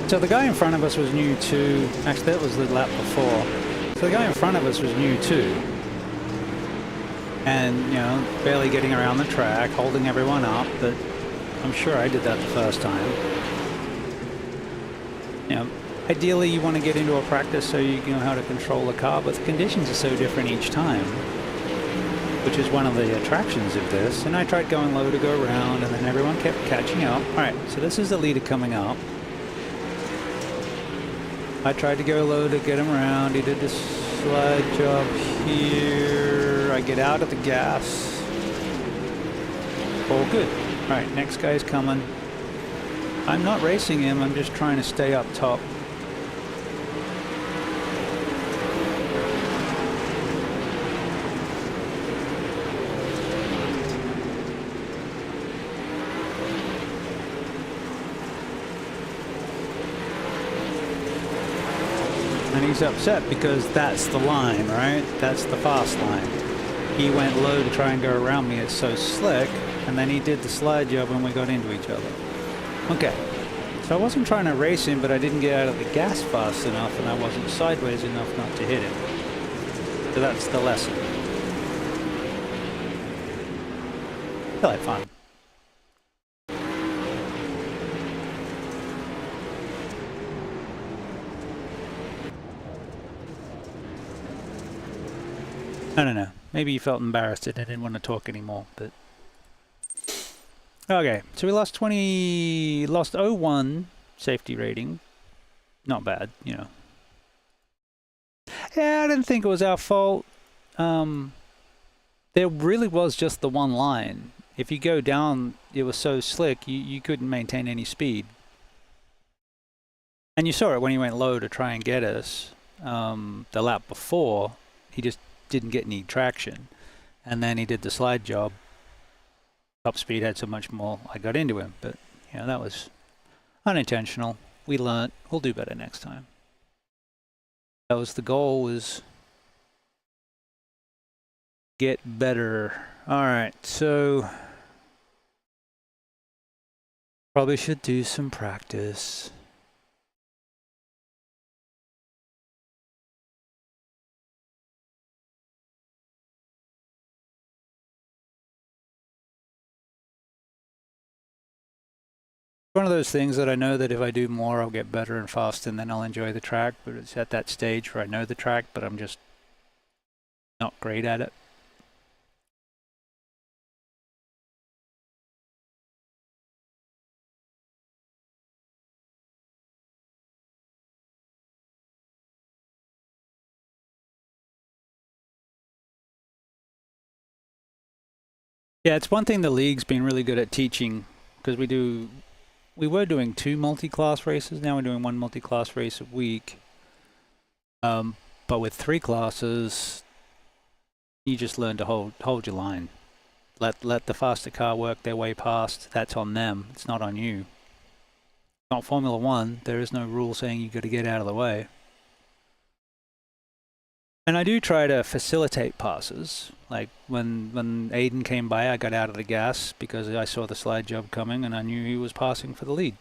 So the guy in front of us was new too. Actually, that was the lap before. So the guy in front of us was new too. And, you know, barely getting around the track, holding everyone up, but I'm sure I did that the first time. You know, ideally you want to get into a practice so you know how to control the car, but the conditions are so different each time, which is one of the attractions of this. And I tried going low to go around, and then everyone kept catching up. Alright, so this is the leader coming up. I tried to go low to get him around. He did this slide job here. I get out of the gas. All good. Alright, next guy's coming. I'm not racing him, I'm just trying to stay up top. And he's upset because that's the line, right? That's the fast line. He went low to try and go around me. It's so slick. And then he did the slide job and we got into each other. Okay. So I wasn't trying to race him, but I didn't get out of the gas fast enough and I wasn't sideways enough not to hit him. So that's the lesson. Still had fun. I don't know. Maybe he felt embarrassed and I didn't want to talk anymore, but... Okay, so we lost 01 safety rating. Not bad, you know. Yeah, I didn't think it was our fault. There really was just the one line. If you go down, it was so slick, you couldn't maintain any speed. And you saw it when he went low to try and get us. The lap before, he just didn't get any traction. And then he did the slide job. Top speed had so much more, I got into him. But, you know, that was unintentional. We learnt. We'll do better next time. That was the goal, was get better. Alright, so probably should do some practice. One of those things that I know that if I do more, I'll get better and faster, and then I'll enjoy the track. But it's at that stage where I know the track, but I'm just not great at it. Yeah, it's one thing the league's been really good at teaching, because we were doing 2 multi-class races. Now we're doing 1 multi-class race a week. But with 3 classes, you just learn to hold your line. Let the faster car work their way past. That's on them. It's not on you. It's not Formula 1. There is no rule saying you've got to get out of the way. And I do try to facilitate passes. Like when Aiden came by, I got out of the gas because I saw the slide job coming and I knew he was passing for the lead.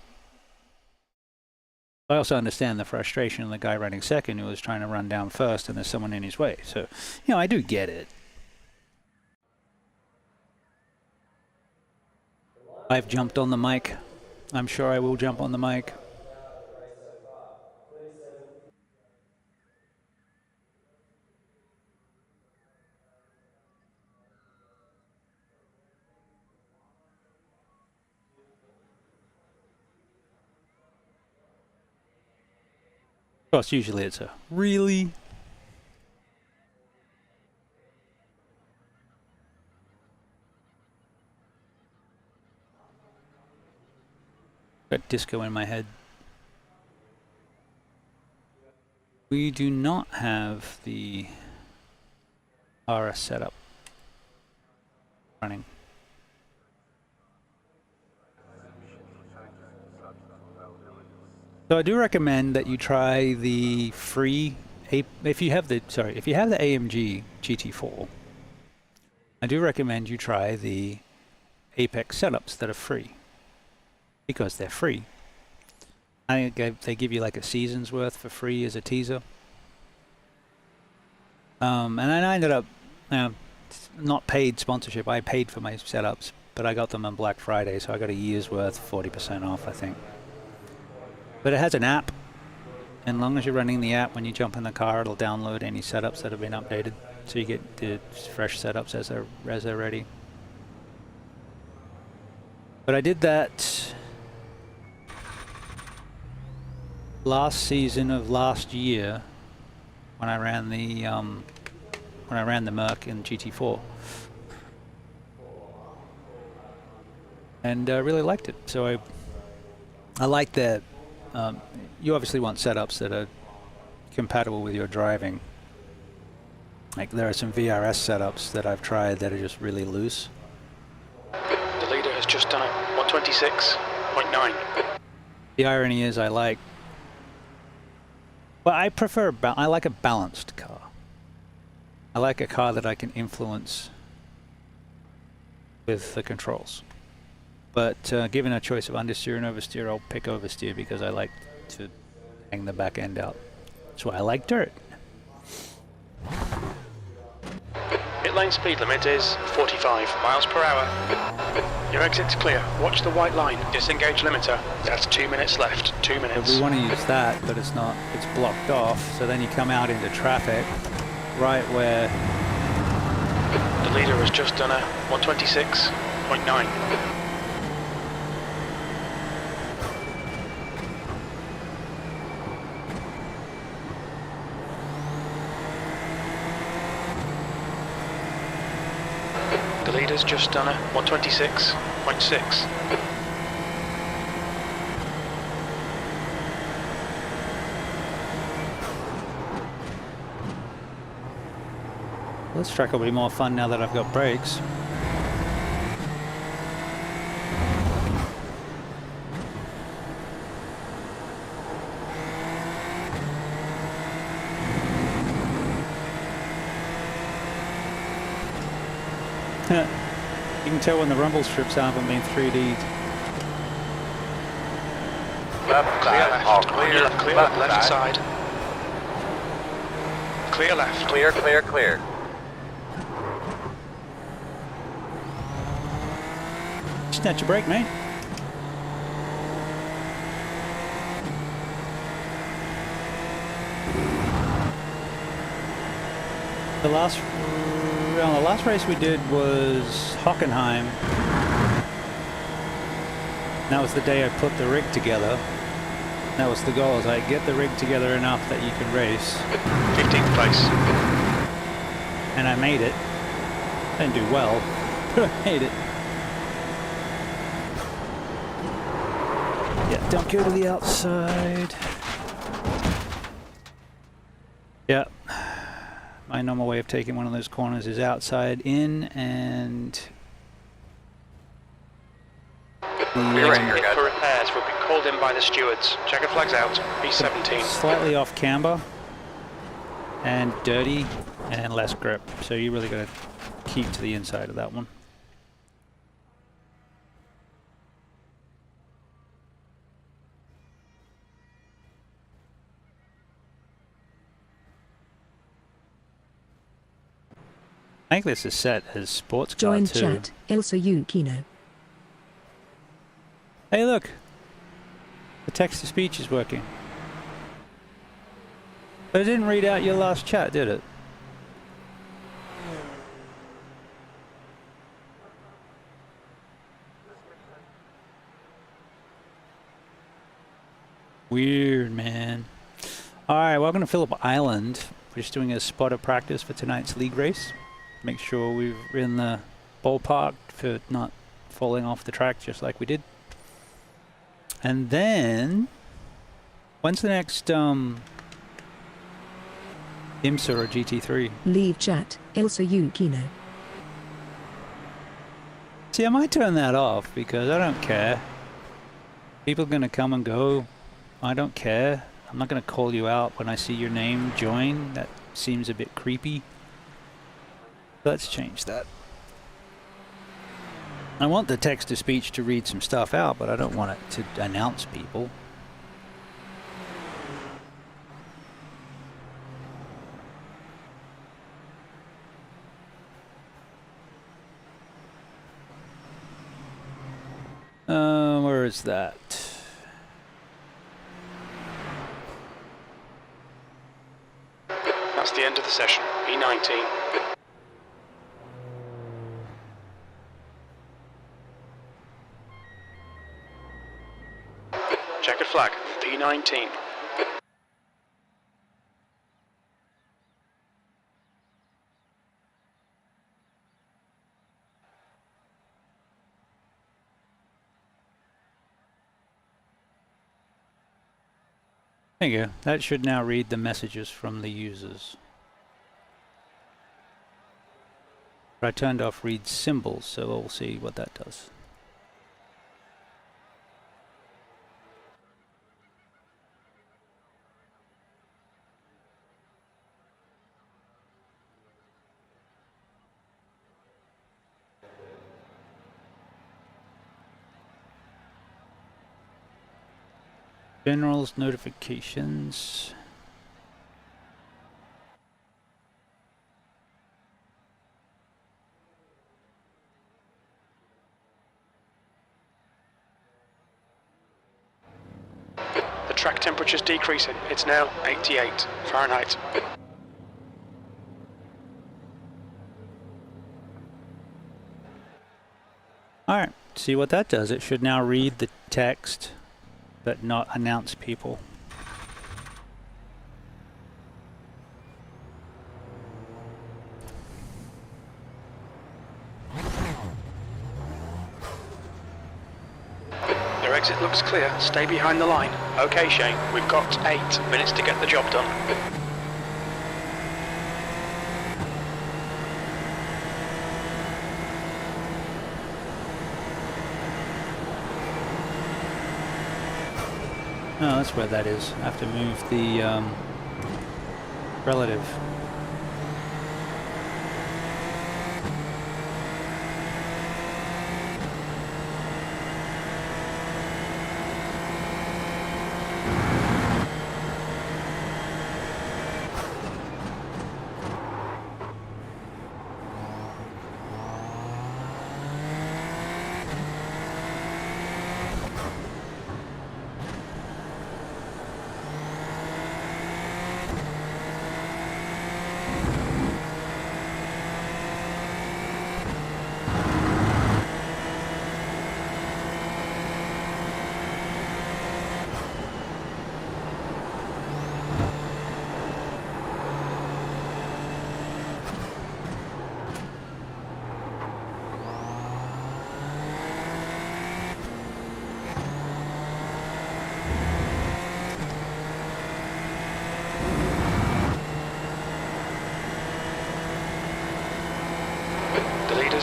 I also understand the frustration of the guy running second who was trying to run down first and there's someone in his way. So, you know, I do get it. I've jumped on the mic. I'm sure I will jump on the mic. course, usually it's a really. Got disco in my head. We do not have the RS setup running. So I do recommend that you try the free if you have the AMG GT4. I do recommend you try the Apex setups that are free because they're free. I think they give you like a season's worth for free as a teaser. And then I ended up, not paid sponsorship. I paid for my setups, but I got them on Black Friday, so I got a year's worth, 40% off, I think. But it has an app, and as long as you're running the app, when you jump in the car, it'll download any setups that have been updated, so you get the fresh setups as they're ready. But I did that last season of last year when I ran the Merc in GT4, and really liked it. So I like that. You obviously want setups that are compatible with your driving. Like there are some VRS setups that I've tried that are just really loose. The leader has just done it, 126.9. The irony is I like a balanced car. I like a car that I can influence with the controls. But given a choice of understeer and oversteer, I'll pick oversteer because I like to hang the back end out. That's why I like dirt. Pit lane speed limit is 45 miles per hour. Your exit's clear. Watch the white line. Disengage limiter. That's 2 minutes left. 2 minutes. We want to use that, but it's not. It's blocked off. So then you come out into traffic, right where the leader has just done a 126.9. The leader's just done a 126.6. this track will be more fun now that I've got brakes. You can tell when the rumble strips haven't been 3D'd. Left Clear side, left. all clear. Clear Left left side. side. Clear left. Clear, clear, clear. Snatch a brake, mate. The last race we did was Hockenheim. That was the day I put the rig together. That was the goal, is I get the rig together enough that you can race. 15th place. And I made it. I didn't do well, but I made it. Yeah, don't go to the outside. Yeah. My normal way of taking one of those corners is outside in and Rear for repairs will be called in by the stewards. Checker flags out. B17. slightly off camber and dirty and less grip. So you really got to keep to the inside of that one. I think this is set as sports car Join too. chat, Elsa Yukino. Hey, look, the text-to-speech is working. But it didn't read out your last chat, did it? Weird, man. All right, welcome to Phillip Island. We're just doing a spotter practice for tonight's league race. Make sure we're in the ballpark for not falling off the track just like we did. And then, when's the next IMSA or GT3? Leave chat, Ilsa Yukino. See, I might turn that off because I don't care. People are going to come and go. I don't care. I'm not going to call you out when I see your name join. That seems a bit creepy. Let's change that. I want the text-to-speech to read some stuff out, but I don't want it to announce people. Where is that? That's the end of the session. P19. Checkered flag. P19. There you go. That should now read the messages from the users. But I turned off read symbols, so we'll see what that does. General's notifications. The track temperature's decreasing. It's now 88 Fahrenheit. Alright, see what that does. It should now read the text, but not announce people. Your exit looks clear. Stay behind the line. Okay, Shane. We've got 8 minutes to get the job done. Oh, that's where that is. I have to move the relative.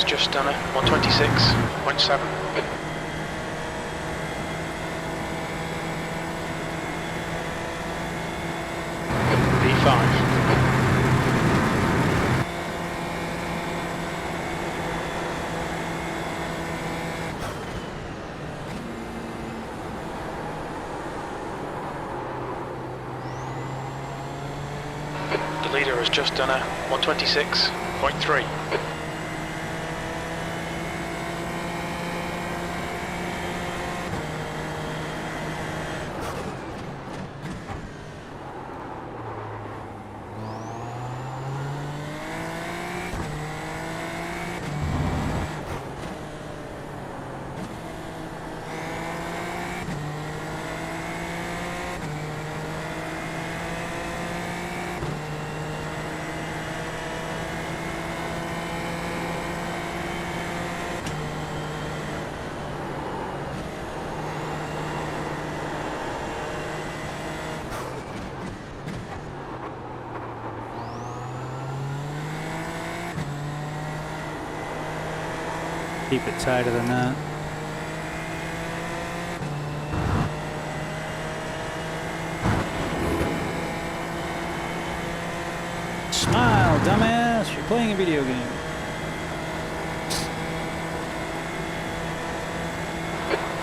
Just done a 126.7. P5. The leader has just done a 126.3. Keep it tighter than that. Smile, dumbass! You're playing a video game.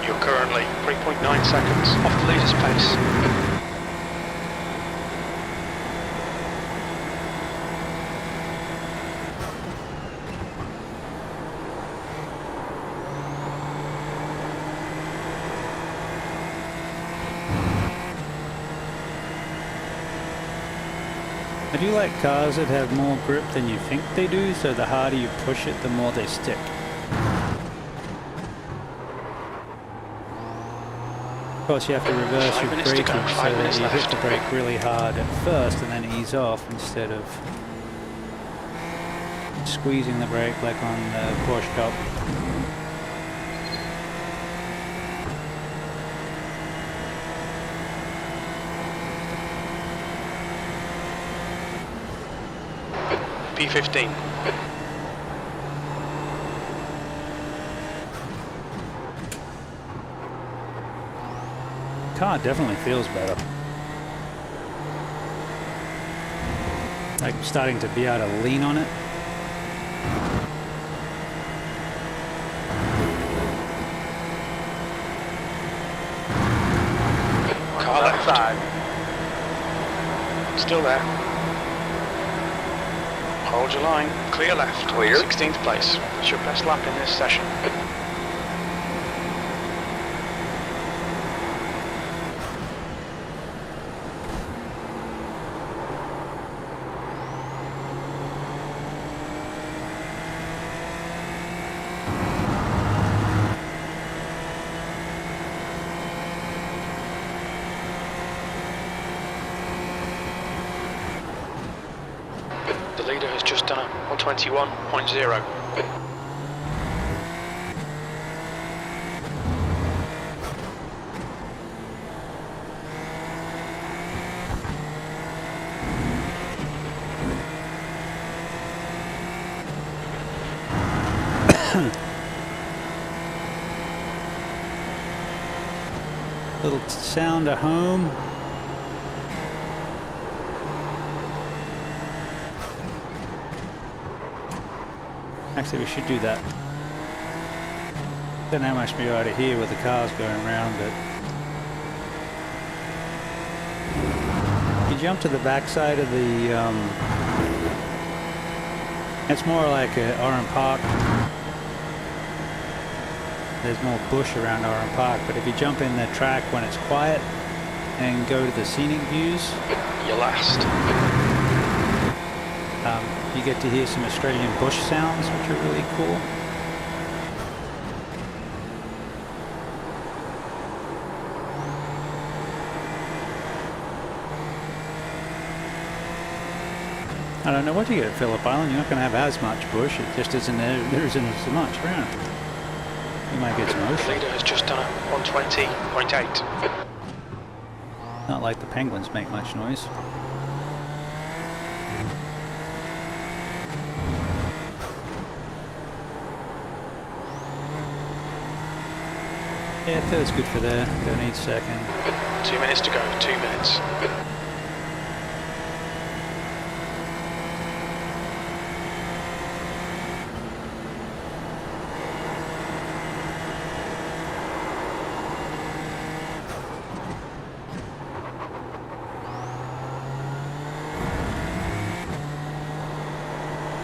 You're currently 3.9 seconds off the leader's pace. I do like cars that have more grip than you think they do, so the harder you push it, the more they stick. Of course, you have to reverse 5 your minutes to braking go, so 5 that minutes you hit left. the brake really hard at first and then ease off instead of squeezing the brake like on the Porsche Cup. P15. Car definitely feels better. Like I'm starting to be able to lean on it. Car left. Side. Still there. Hold your line. Clear left. Clear. 16th place. It's your best lap in this session. The leader has just done a 121.0. Little sound of home. Actually, we should do that. Don't know how much we are to hear with the cars going around, but if you jump to the backside of the, it's more like Oran Park. There's more bush around Oran Park, but if you jump in the track when it's quiet and go to the scenic views, You're last. you get to hear some Australian bush sounds, which are really cool. I don't know what you get at Phillip Island. You're not going to have as much bush. It just isn't there isn't as much around. You might get some The ocean. leader has just done a 120.8. Not like the penguins make much noise. Yeah, third's good for there. Don't need second. 2 minutes to go. 2 minutes.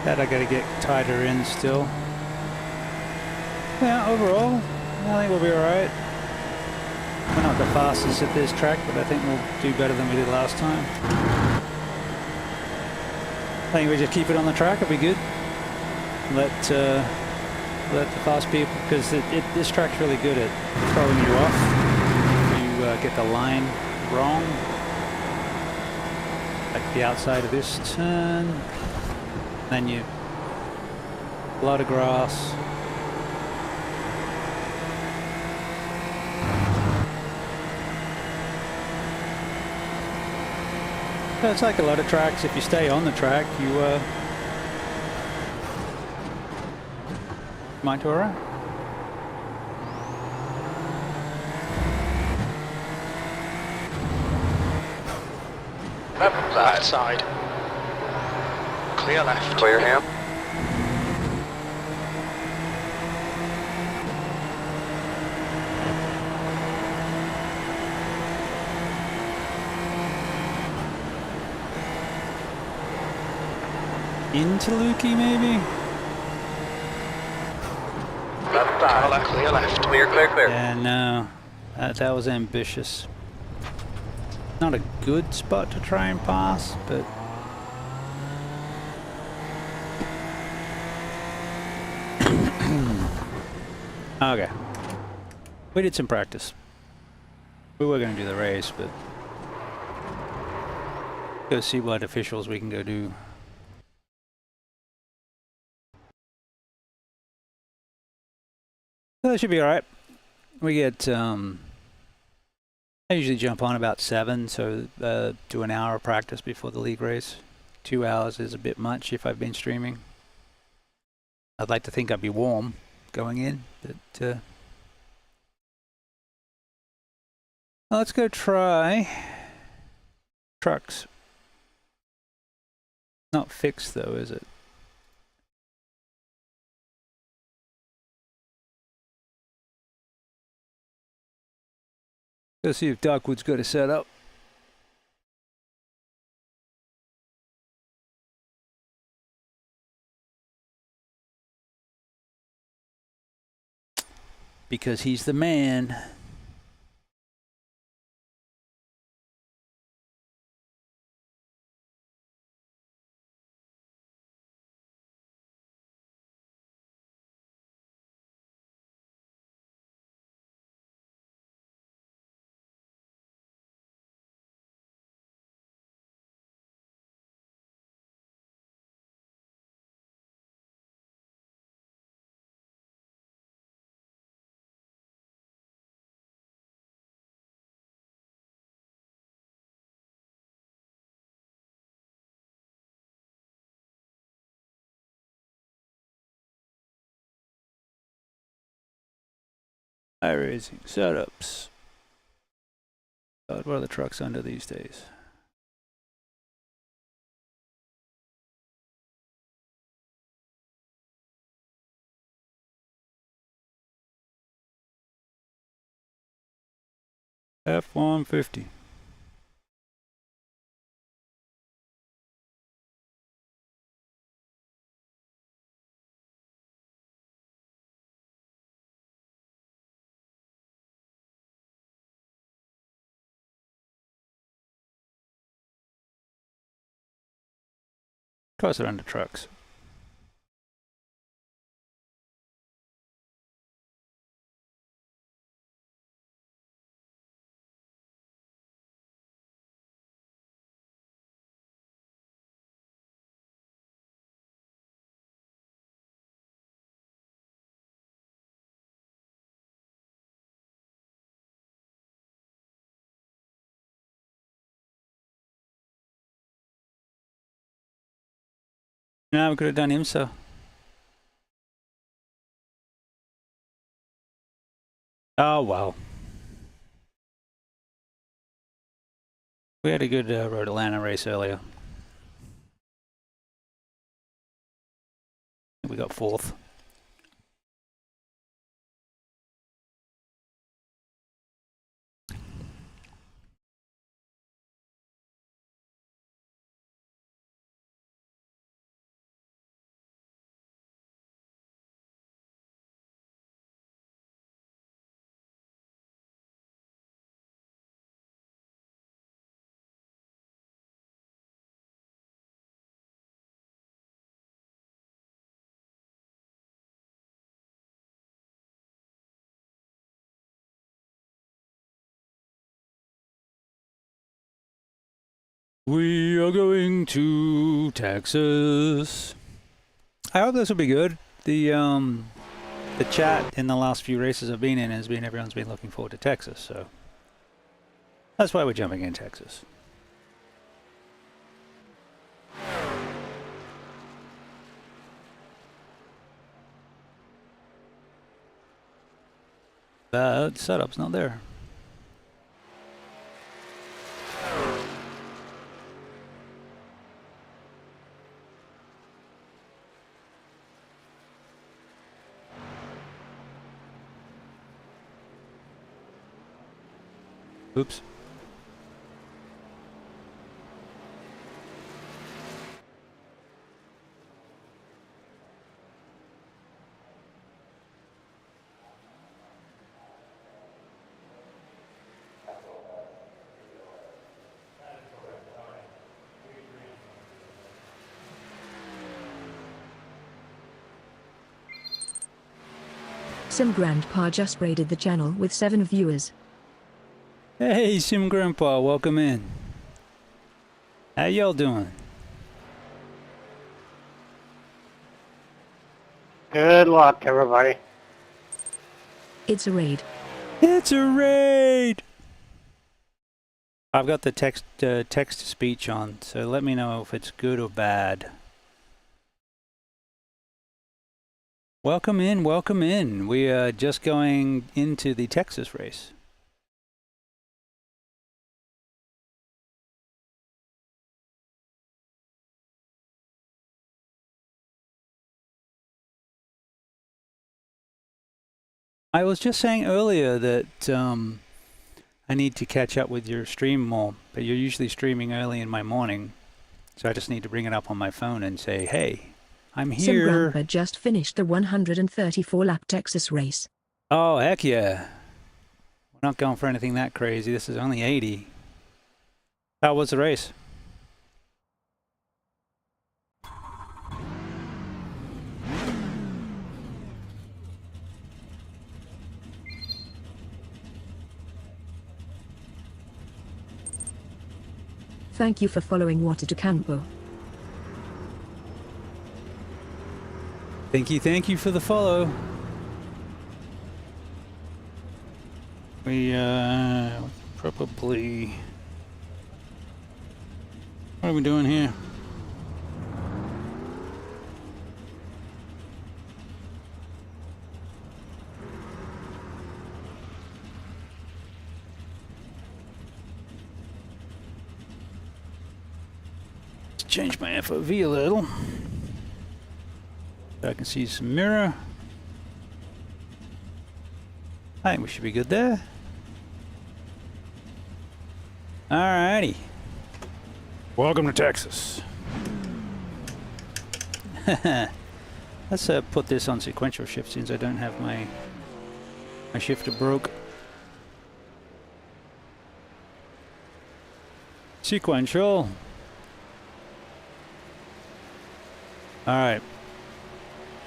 That I got to get tighter in still. Yeah, overall, I think we'll be alright. We're not the fastest at this track, but I think we'll do better than we did last time. I think we just keep it on the track, it'll be good. Let the fast people, because this track's really good at throwing you off. You get the line wrong. Like the outside of this turn. Then you, a lot of grass. So it's like a lot of tracks. If you stay on the track, you might do alright. Left side. Clear left. Clear him. Into Lukey, maybe? Left side. Clear left. Clear, clear, clear. Yeah, no. That was ambitious. Not a good spot to try and pass, but... Okay. We did some practice. We were going to do the race, but... Go see what officials we can go do. So that should be alright. We get, I usually jump on about 7, so do an hour of practice before the league race. 2 hours is a bit much if I've been streaming. I'd like to think I'd be warm going in, but let's go try trucks. Not fixed though, is it? Let's see if Darkwood's got a setup. Because he's the man. iRacing setups. God, what are the trucks under these days? F-150. Toss it under trucks. No, we could have done IMSA. Oh, well. We had a good Road Atlanta race earlier. We got 4th. We are going to Texas. I hope this will be good. The chat in the last few races I've been in has been everyone's been looking forward to Texas, so that's why we're jumping in Texas. But setup's not there. Oops. Sim Grandpa just raided the channel with 7 viewers. Hey, Sim Grandpa, welcome in. How y'all doing? Good luck, everybody. It's a raid. It's a raid! I've got the text to speech on, so let me know if it's good or bad. Welcome in, welcome in. We are just going into the Texas race. I was just saying earlier that I need to catch up with your stream more, but you're usually streaming early in my morning, so I just need to bring it up on my phone and say, hey, I'm Sim here. Grandpa just finished the 134-lap Texas race. Oh, heck yeah. We're not going for anything that crazy. This is only 80. How was the race? Thank you for following Water to Campo. Thank you for the follow. We probably... What are we doing here? Let's change my FOV a little. So I can see some mirror. I think we should be good there. Alrighty. Welcome to Texas. Let's put this on sequential shift since I don't have my shifter broke. Sequential. Alright.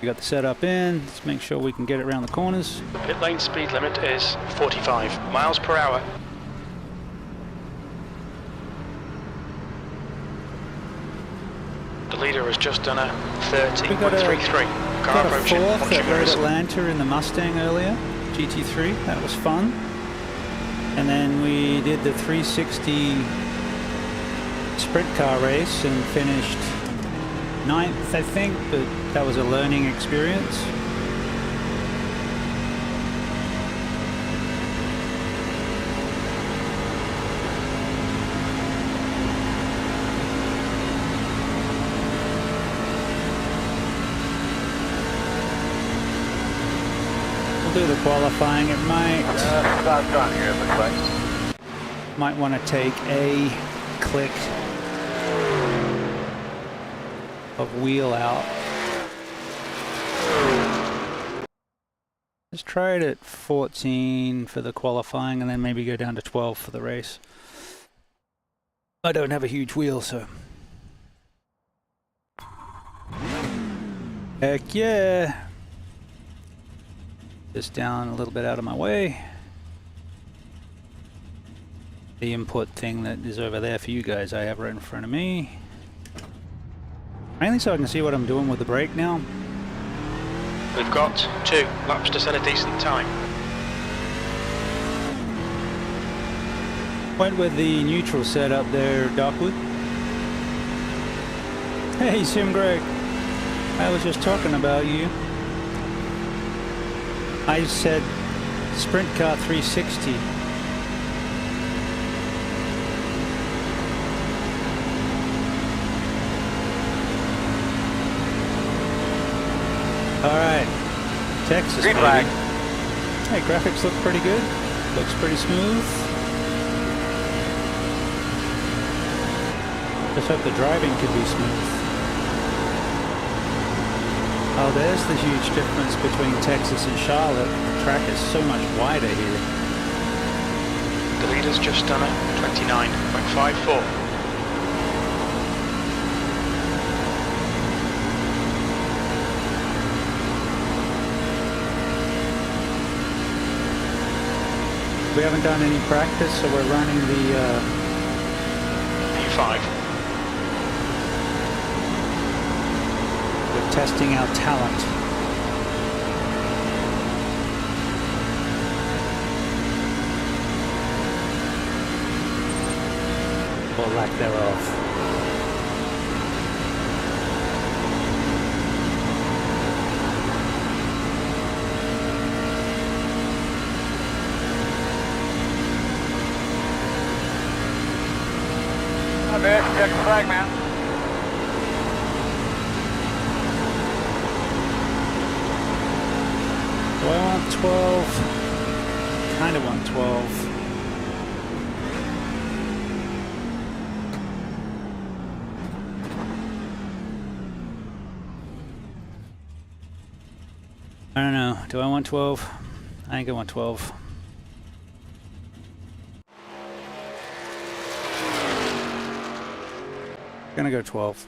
We got the setup in. Let's make sure we can get it around the corners. Pit lane speed limit is 45 miles per hour. The leader has just done a 30.33. Car Got a approaching. fourth Watching at the Road race. Atlanta in the Mustang earlier. GT3. That was fun. And then we did the 360 sprint car race and finished 9th, I think, but that was a learning experience. We'll do the qualifying. It About done here, it looks like. might want to take a click of wheel out. Let's try it at 14 for the qualifying and then maybe go down to 12 for the race. I don't have a huge wheel, so. Heck yeah! Just down a little bit out of my way. The input thing that is over there for you guys I have right in front of me. Mainly so I can see what I'm doing with the brake now. We've got 2 laps to set a decent time. Went with the neutral setup there, Darkwood. Hey, Sim Greg. I was just talking about you. I said Sprint Car 360. Alright, Texas, Green baby. flag. Hey, graphics look pretty good. Looks pretty smooth. Just hope the driving can be smooth. Oh, there's the huge difference between Texas and Charlotte. The track is so much wider here. The leader's just done it, 29.54. We haven't done any practice, so we're running the P5. we're testing our talent. Or lack thereof. Check the flag, man. Do I want 12? Kind of want 12. I don't know. Do I want 12? I think I want 12. Gonna go 12.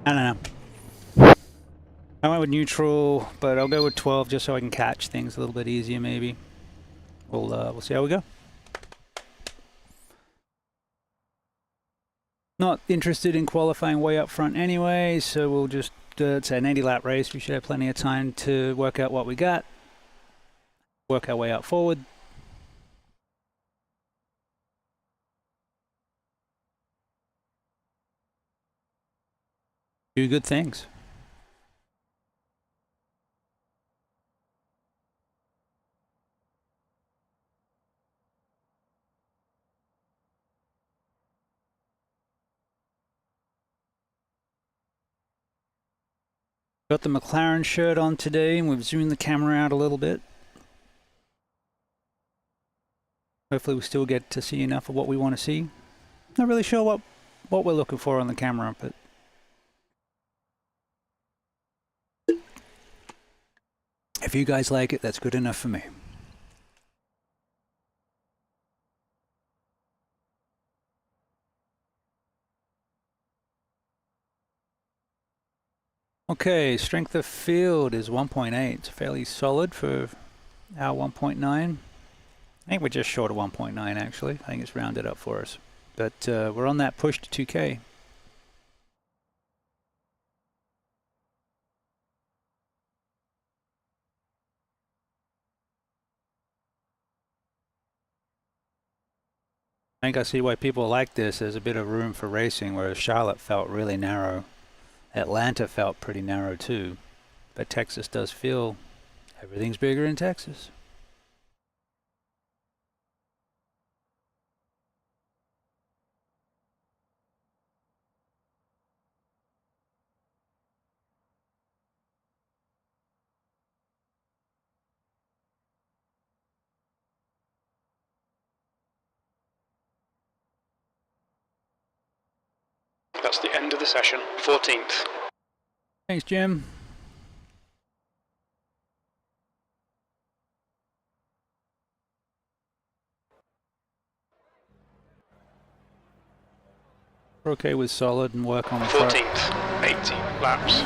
I don't know. I went with neutral, but I'll go with 12 just so I can catch things a little bit easier. Maybe we'll see how we go. Not interested in qualifying way up front anyway, so we'll just it's an 80 lap race. We should have plenty of time to work out what we got. Work our way out forward. Do good things. Got the McLaren shirt on today, and we've zoomed the camera out a little bit. Hopefully we still get to see enough of what we want to see. Not really sure what we're looking for on the camera, but if you guys like it, that's good enough for me. Okay, strength of field is 1.8. It's fairly solid for our 1.9. I think we're just short of 1.9 actually. I think it's rounded up for us. But we're on that push to 2K. I think I see why people like this. There's a bit of room for racing, whereas Charlotte felt really narrow. Atlanta felt pretty narrow too. But Texas does feel everything's bigger in Texas. That's the end of the session, 14th. Thanks, Jim. We're okay with solid and work on the truck. 14th, 80 laps.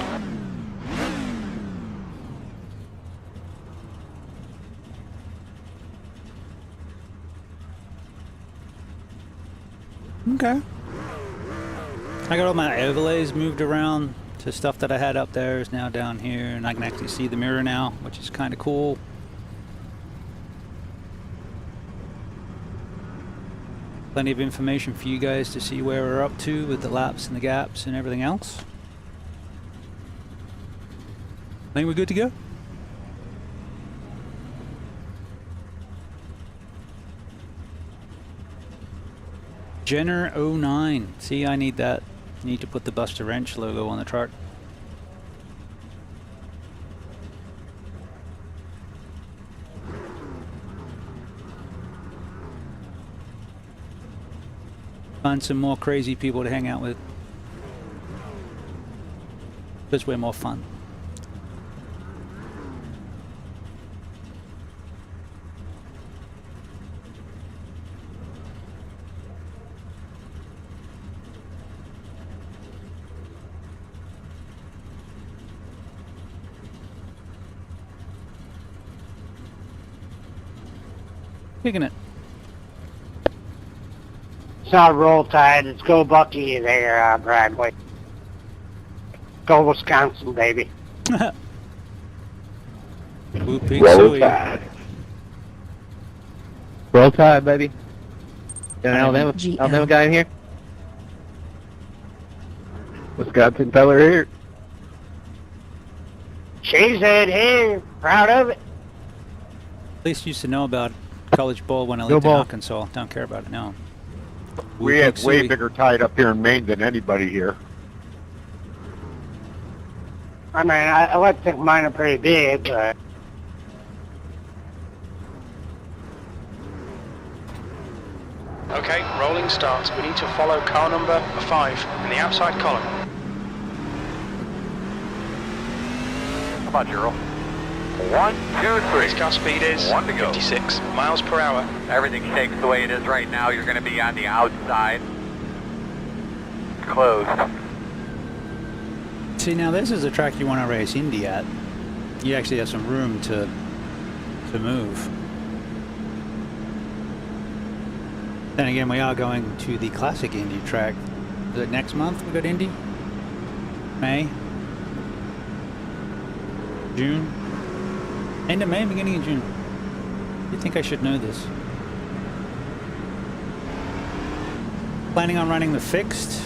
Okay. I got all my overlays moved around, so stuff that I had up there is now down here, and I can actually see the mirror now, which is kind of cool. Plenty of information for you guys to see where we're up to with the laps and the gaps and everything else. I think we're good to go. Jenner 09. See, I need that. Need to put the BustaWrench logo on the truck. Find some more crazy people to hang out with. Because we're more fun. Picking it. It's not Roll Tide, it's Go Bucky there, Bradley. Go Wisconsin, baby. Whoopie Roll suey. Tide. Roll Tide, baby. Got an GM. Alabama guy in here? Wisconsin feller here. Cheesehead here, proud of it. At least used to know about college ball when I Go lived in Ball. Arkansas. Don't care about it now. We Whoopie have way suey. bigger tide up here in Maine than anybody here. I mean, I like to think mine are pretty big, but Okay, rolling starts. We need to follow car number 5 in the outside column. Come on, Gerald. 1, 2, 3. Race car speed is 1 to go. 56 miles per hour. Everything shakes the way it is right now. You're going to be on the outside. Closed. See, now this is a track you want to race Indy at. You actually have some room to move. Then again, we are going to the classic Indy track. Is it next month we got Indy? May? June? End of May, beginning of June. You think I should know this? Planning on running the fixed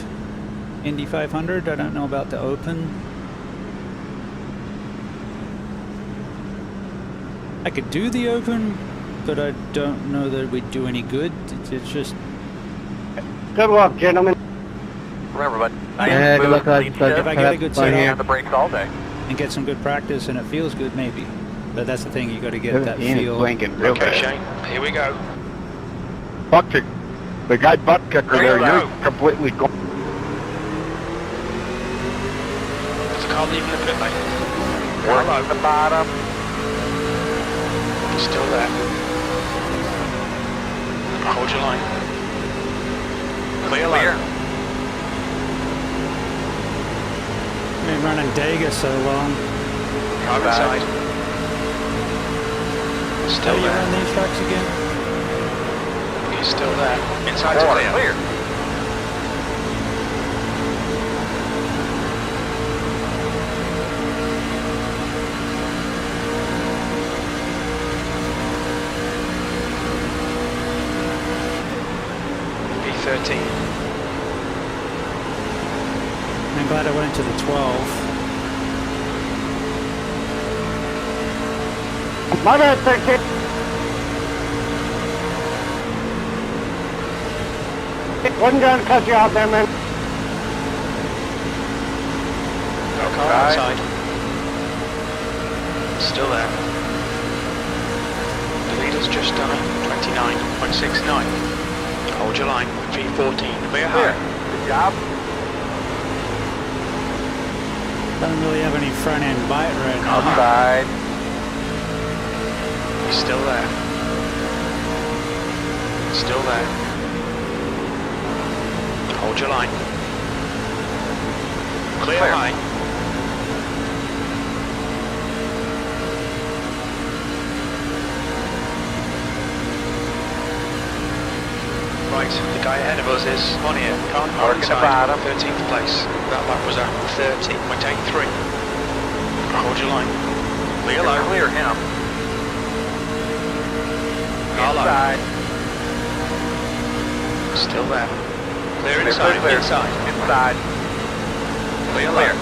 Indy 500. I don't know about the open. I could do the open, but I don't know that we'd do any good. It's just good luck, gentlemen. Remember, bud. Yeah, good luck, guys. if I get a good Fun On setup the brakes all day. and get some good practice and it feels good, maybe. But that's the thing, you got to get that 17 is feel. blinking real Okay, bad. Shane, here we go. Butt kick. The guy butt kicker there, Bring it you're out. completely gone. There's a car leaving the pit lane. Work at the bottom. Still there. Hold your line. Clear line. Been running Dega so long. Car inside. How Still do you there. run these tracks again? He's still there. Inside's Corner clear. clear. B13. I'm glad I went into the 12. My bad, 13. Wasn't going to cut you out there, man. No car Right. outside. Still there. The leader's just done a 29.69. Hold your line. V14. Clear high. Clear. Good job. Don't really have any front end bite right now. Outside. He's still there. Still there. Hold your line. Clear, Clear. high. Right, the guy ahead of us is on here. Car Working the inside, bottom. 13th place. That lap was a 30.83. Hold your line. Clear low. Clear him. Car low. Inside. Still there. Clear Clear, inside. clear. Inside. Inside. Clear low. Clear.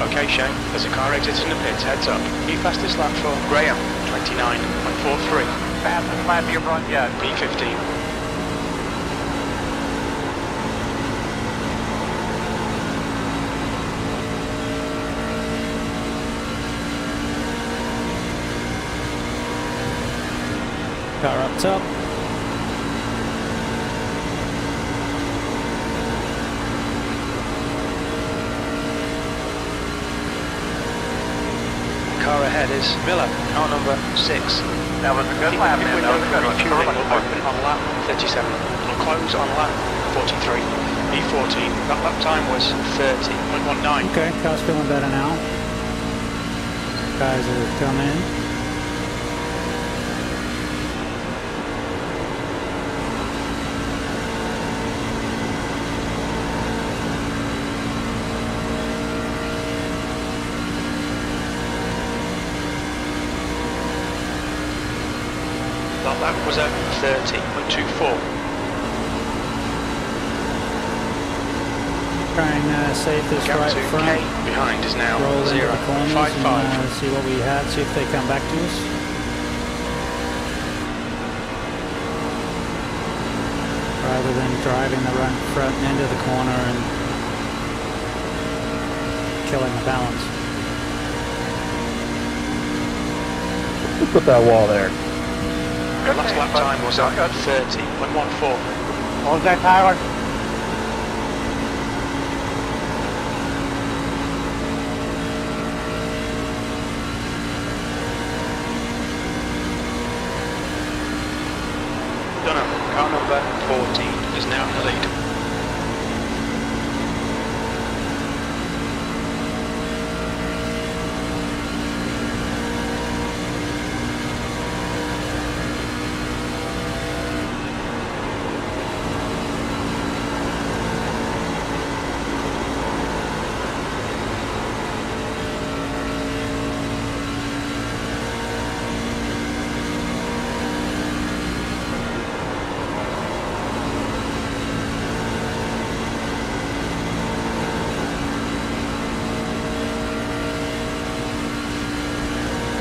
Okay, Shane, there's a car exiting the pits, heads up. New fastest lap for Graham, 29.43. Fastest lap you've run yet. B15. Lights up. Car ahead is Miller, car number 6. That was a good lap, man. That was good. Refueling will open on lap 37. Will close on lap 43. E14. That lap time was 30.19. Okay, car's feeling better now. Guys are coming in. That lap was at 30.24. Try and save this Gap right to front. K behind is now Roll into the corners 0.55. and see what we have, see if they come back to us. Rather than driving the front end of the corner and killing the balance. Let's put that wall there. The last lap time was at 30.14. What was that, Tyler? Dunham, car number 14, is now in the lead.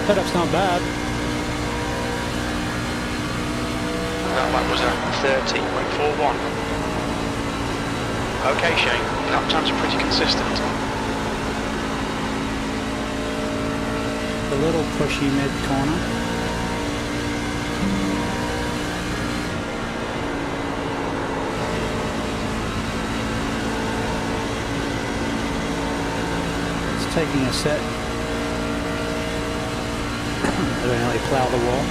Setup's not bad. That lap was at 30.41. Okay, Shane, lap times are pretty consistent. A little pushy mid-corner. It's taking a set. They nearly plow the wall.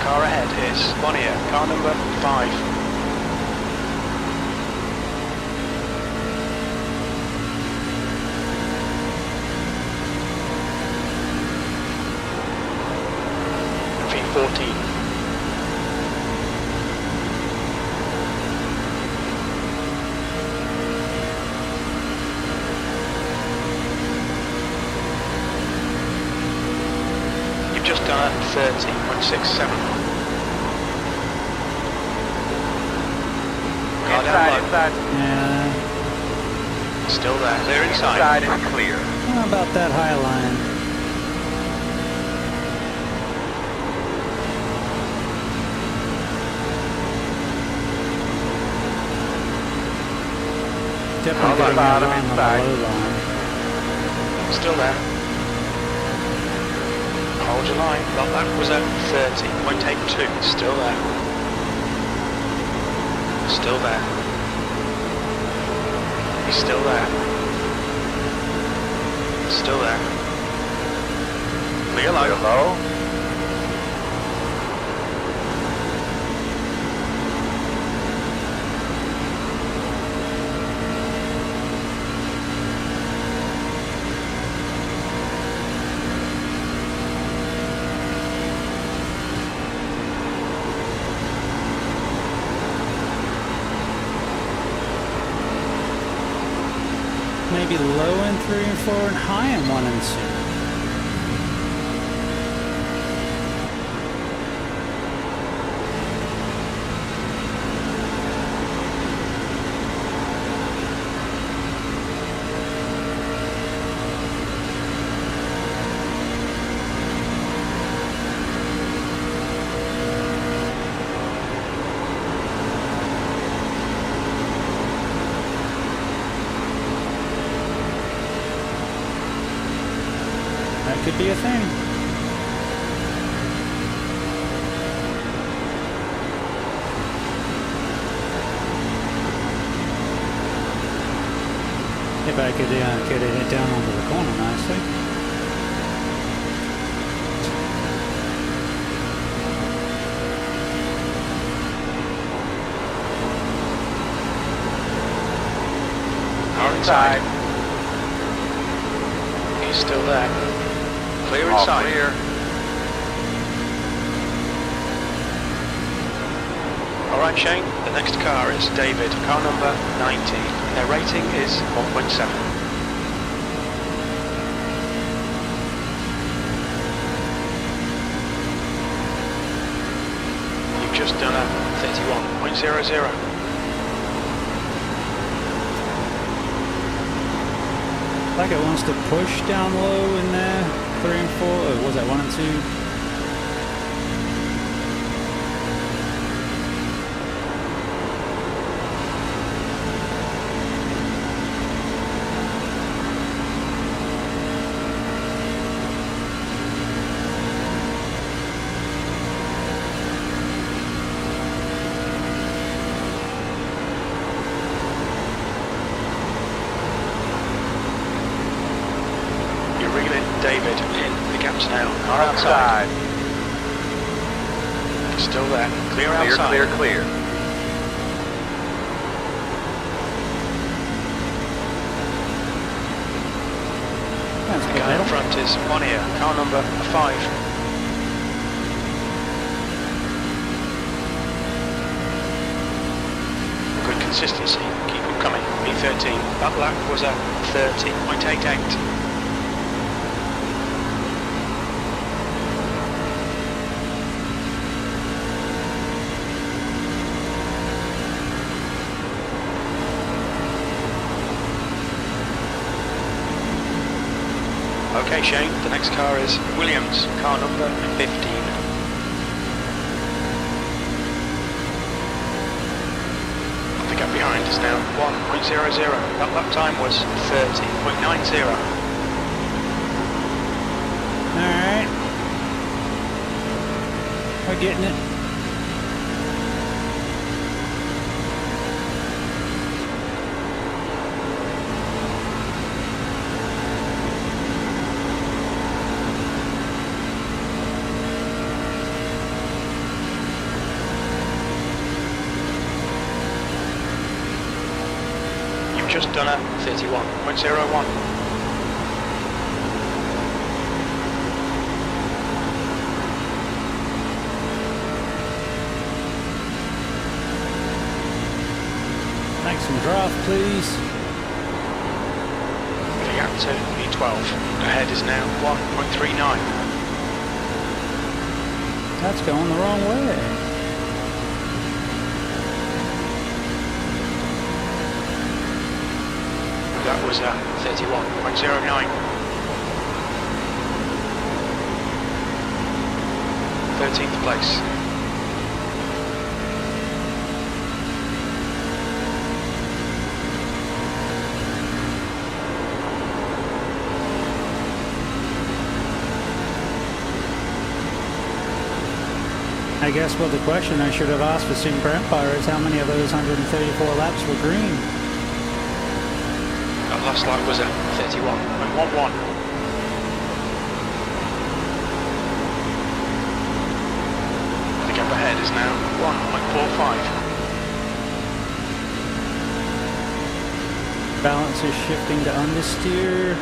Car ahead is Bonnier, car number 5. V14. You've just done a 30.67. Car down low. Inside. Yeah, Still there. Clear inside. Inside is clear. how about that high line? Definitely getting that line on the low line. Still there. Hold your line. That was at 30.82. Still there. Still there. He's still there. Still there. Clear low. Maybe low in 3 and 4 and high in 1 and 2. be a thing. If I could get it down onto the corner nicely. Car inside. He's still there. Clear inside. Clear. Alright Shane, the next car is David, car number 19. Their rating is 1.7. You've just done a 31.00. Like it wants to push down low in there. 3 and 4, or was that 1 and 2? David in the gaps now. Car outside. Still there. Clear outside. Clear. The guy in front is on here. Car number 5. Good consistency. Keep them coming. B13. That lap was a 30.88. Okay Shane, the next car is Williams, car number 15. The gap behind is now 1.00. That lap time was 30.90. Alright. We're getting it. Just done a 31.01. Make some draft, please. The gap to B12. Ahead is now 1.39. That's going the wrong way. That was a 31.09. 13th place. I guess what the question I should have asked for Sim Grandpa is how many of those 134 laps were green? That last lap was a 31.11. The gap ahead is now 1.45. Balance is shifting to understeer.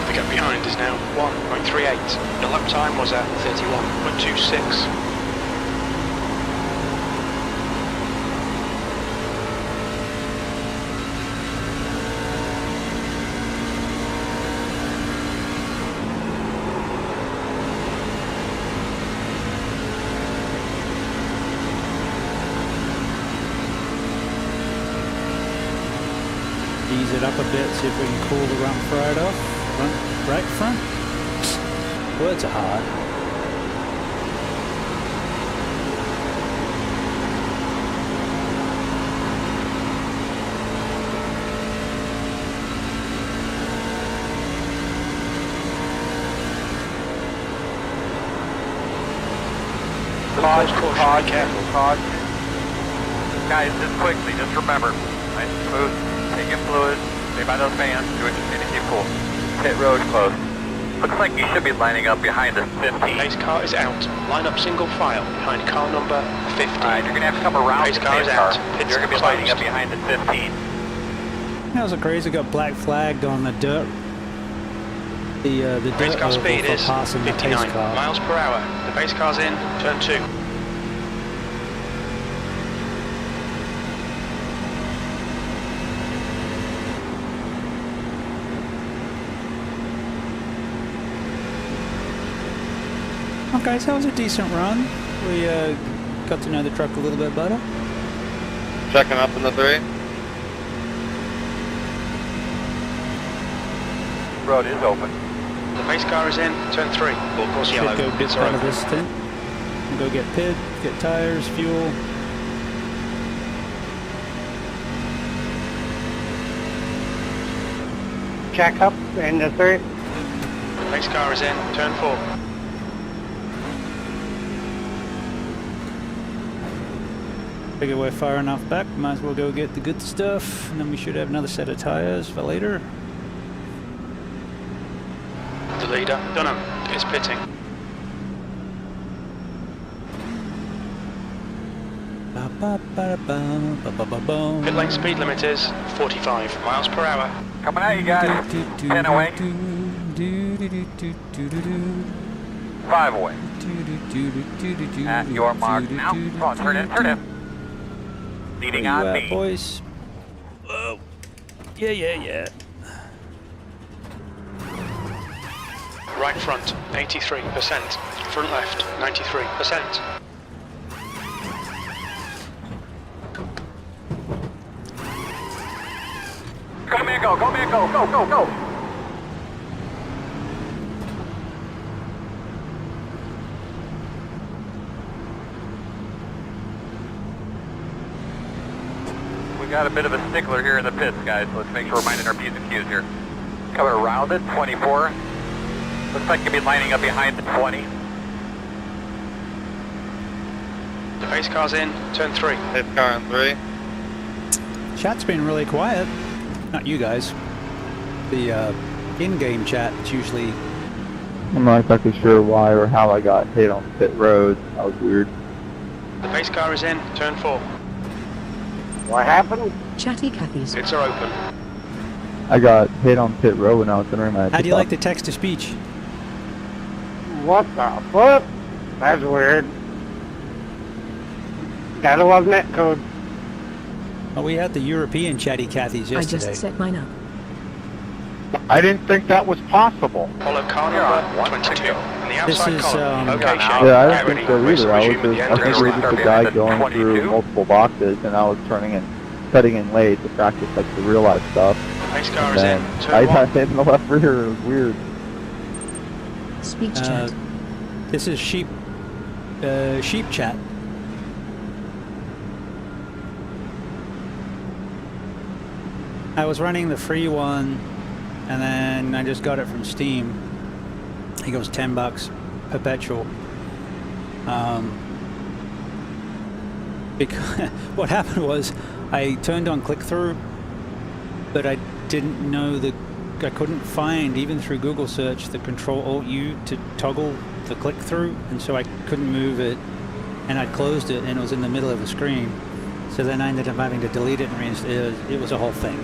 The gap behind is now 1.38. The lap time was at 31.26. Ease it up a bit, see if we can cool the front right off. Right front? Words are hard. Pause, careful, pause. Guys, just quickly, just remember, nice and smooth, take in fluid, stay by those fans, do what you need to keep cool. Pit road closed. Looks like you should be lining up behind the 15. Pace car is out. Line up single file behind car number 15. Alright, you're going to have to come around Pace the car pace is car. out. Pits You're going to be closed. lining up behind the 15. That was a crazy. Got black flagged on the dirt. The Pace dirt car oval speed for is passing the 59 pace car. miles per hour. The pace car's in, turn 2. Okay, so that was a decent run. We got to know the truck a little bit better. Checking up in the 3. Road is open. The pace car is in, turn 3. Of course, Should yellow. go get Pits out are of open. this thing. We'll go get pit, get tires, fuel. Check up into 3. The pace car is in, turn 4. Figure we're far enough back, might as well go get the good stuff, and then we should have another set of tires for later. The leader, Dunham, is pitting. Pit lane speed limit is 45 miles per hour. Coming at you guys. 10 away. 5 away. At your mark now. Come on, turn in, turn in. Leading Where you on at, me. boys? Oh, yeah. Right front, 83%. Front left, 93%. Go man, go man, go. We got a bit of a stickler here in the pits, guys. Let's make sure we're minding our P's and Q's here. Coming around it, 24. Looks like you'll be lining up behind the 20. The pace car's in, turn 3. Pace car in 3. Chat's been really quiet. Not you guys. The in-game chat is usually... I'm not exactly sure why or how I got hit on pit road. That was weird. The pace car is in, turn 4. What happened? Chatty Cathy's. Pits are open. I got hit on pit road when I was entering my... How do you like the text-to-speech? What the fuck? That's weird. That was netcode. Well, we had the European chatty Cathy's I yesterday. just set mine up. I didn't think that was possible. Follow car number 22. In the This outside is, column. Okay, Shane. Yeah, I get don't ready. think so Race either. I resume at the was end of just the a lap. guy going through multiple boxes, and I was cutting in late to practice like the real life stuff. Pace car And is then in, turn I 1. got hit in the left rear. It was weird. Speech chat. This is sheep chat. I was running the free one, and then I just got it from Steam. It goes $10 perpetual. Because what happened was I turned on click-through, but I didn't know I couldn't find, even through Google search, the Control-Alt-U to toggle the click-through, and so I couldn't move it, and I closed it, and it was in the middle of the screen. So then I ended up having to delete it and reinstate. It was a whole thing.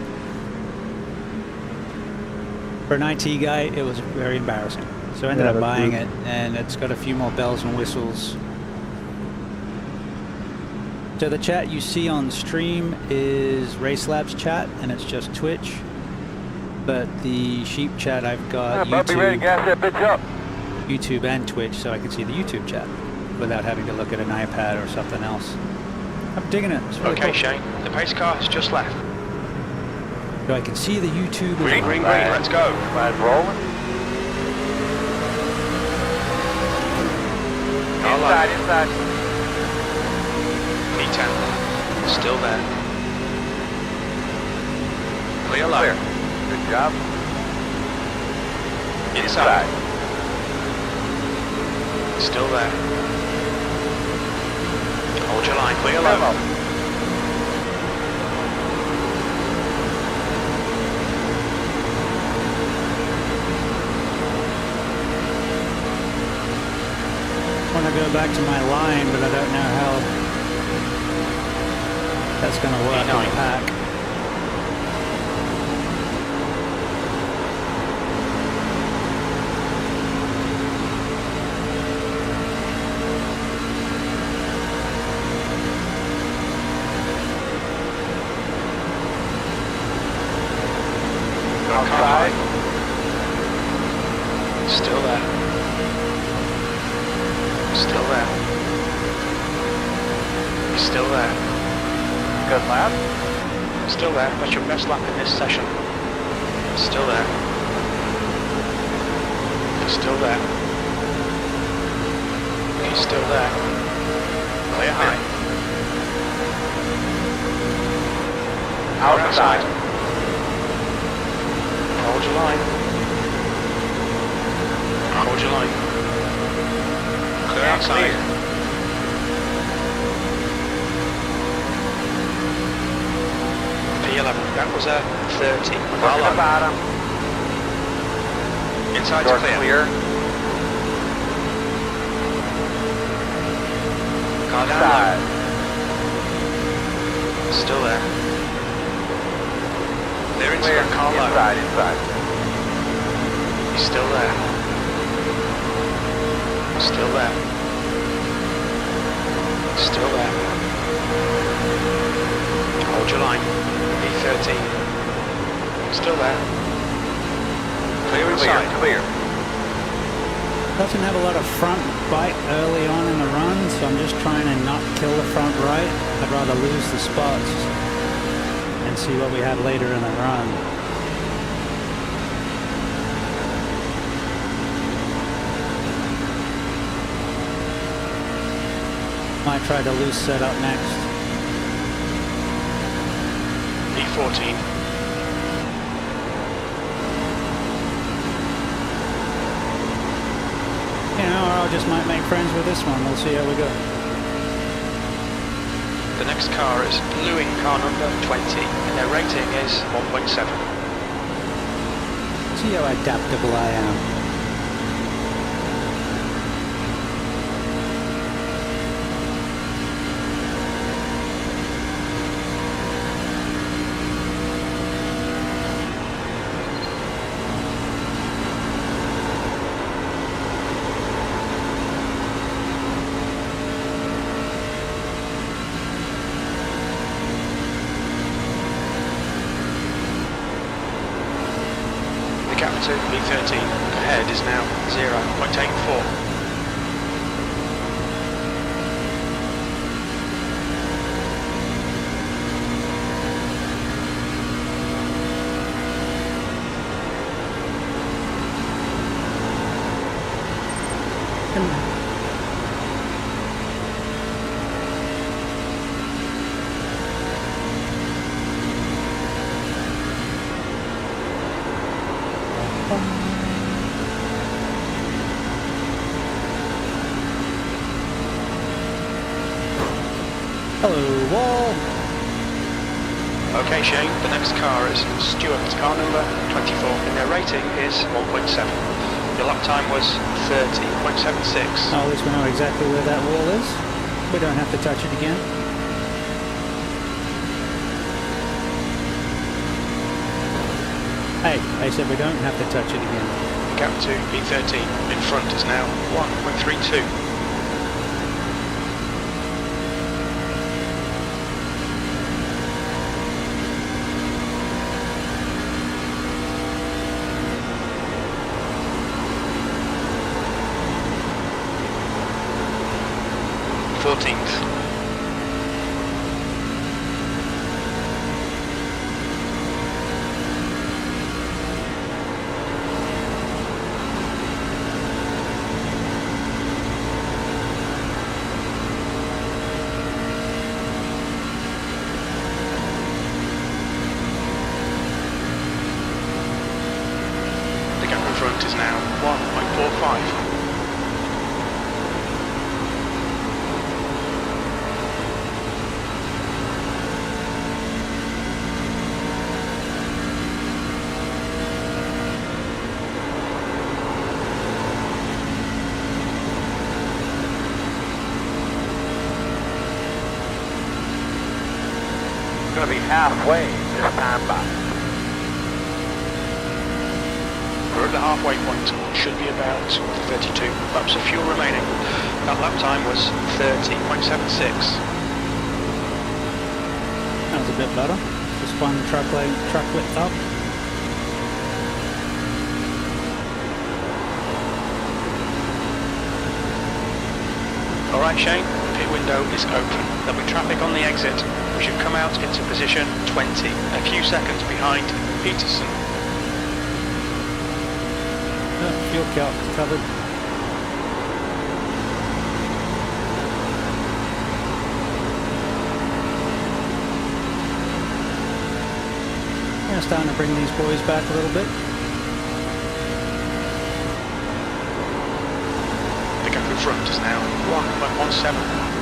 For an IT guy, it was very embarrassing. So I ended up buying it, and it's got a few more bells and whistles. So the chat you see on stream is Race Labs chat, and it's just Twitch. But the sheep chat I've got Be ready to gas that bitch up. YouTube and Twitch, so I can see the YouTube chat without having to look at an iPad or something else. I'm digging it. It's really Okay, cool. Shane. The pace car has just left. So I can see the YouTube. Green, let's go. Flags rolling. Inside, inside. P10. Still there. Clear low. Clear. Good job. Inside. Still there. Hold your line. Clear low. I want to go back to my line, but I don't know how that's going to work in the pack. Outside. Still there. Still there. He's still there. Good lap. Still there. That's your best lap in this session. Still there. He's still there. He's still there. Clear high. Outside. Hold your line. Hold your line. Clear outside. P11, that was a 30. Look at the bottom. Inside's Door's clear. Car down Inside. low. Still there. Clear Clear. inside, car low. Inside, inside. He's still there. Still there. Still there. Hold your line. B13. Still there. Clear inside. Clear. Doesn't have a lot of front bite early on in the run, so I'm just trying to not kill the front right. I'd rather lose the spots and see what we have later in the run. Might try the loose setup next. B14. You know, or I just might make friends with this one. We'll see how we go. The next car is blue in car number 20 and their rating is 1.7. See how adaptable I am. Gap to B13 ahead is now 0.84. Hello, wall. Okay, Shane, the next car is Stuart's car number 24 and their rating is 1.7. Your lap time was 30.76. Oh, at least we know exactly where that wall is. We don't have to touch it again. Hey, I said we don't have to touch it again. Gap to B13 in front is now 1.32. going to be halfway this time by. We're at the halfway point. Should be about 32 laps of fuel remaining. That lap time was 30.76. That was a bit better. Just one truck width up. Alright Shane, the pit window is open. There'll be traffic on the exit. We should come out into position 20, a few seconds behind Peterson. Fuel cap covered. Yeah, starting to bring these boys back a little bit. The gap in front is now 1.17.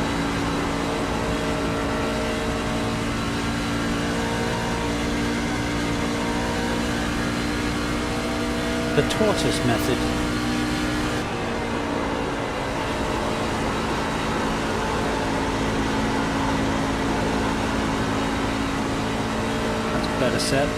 The tortoise method. That's a better set.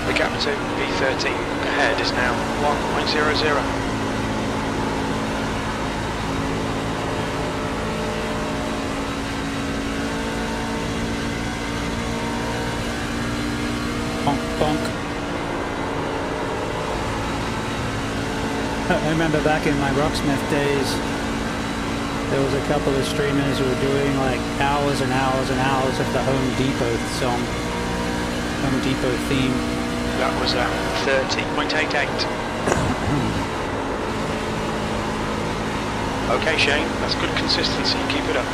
The gap to B13 ahead is now 1.00. Bonk, bonk. I remember back in my Rocksmith days, there was a couple of streamers who were doing like hours and hours and hours of the Home Depot song, Home Depot theme. That was 30.88. Okay Shane, that's good consistency, keep it up.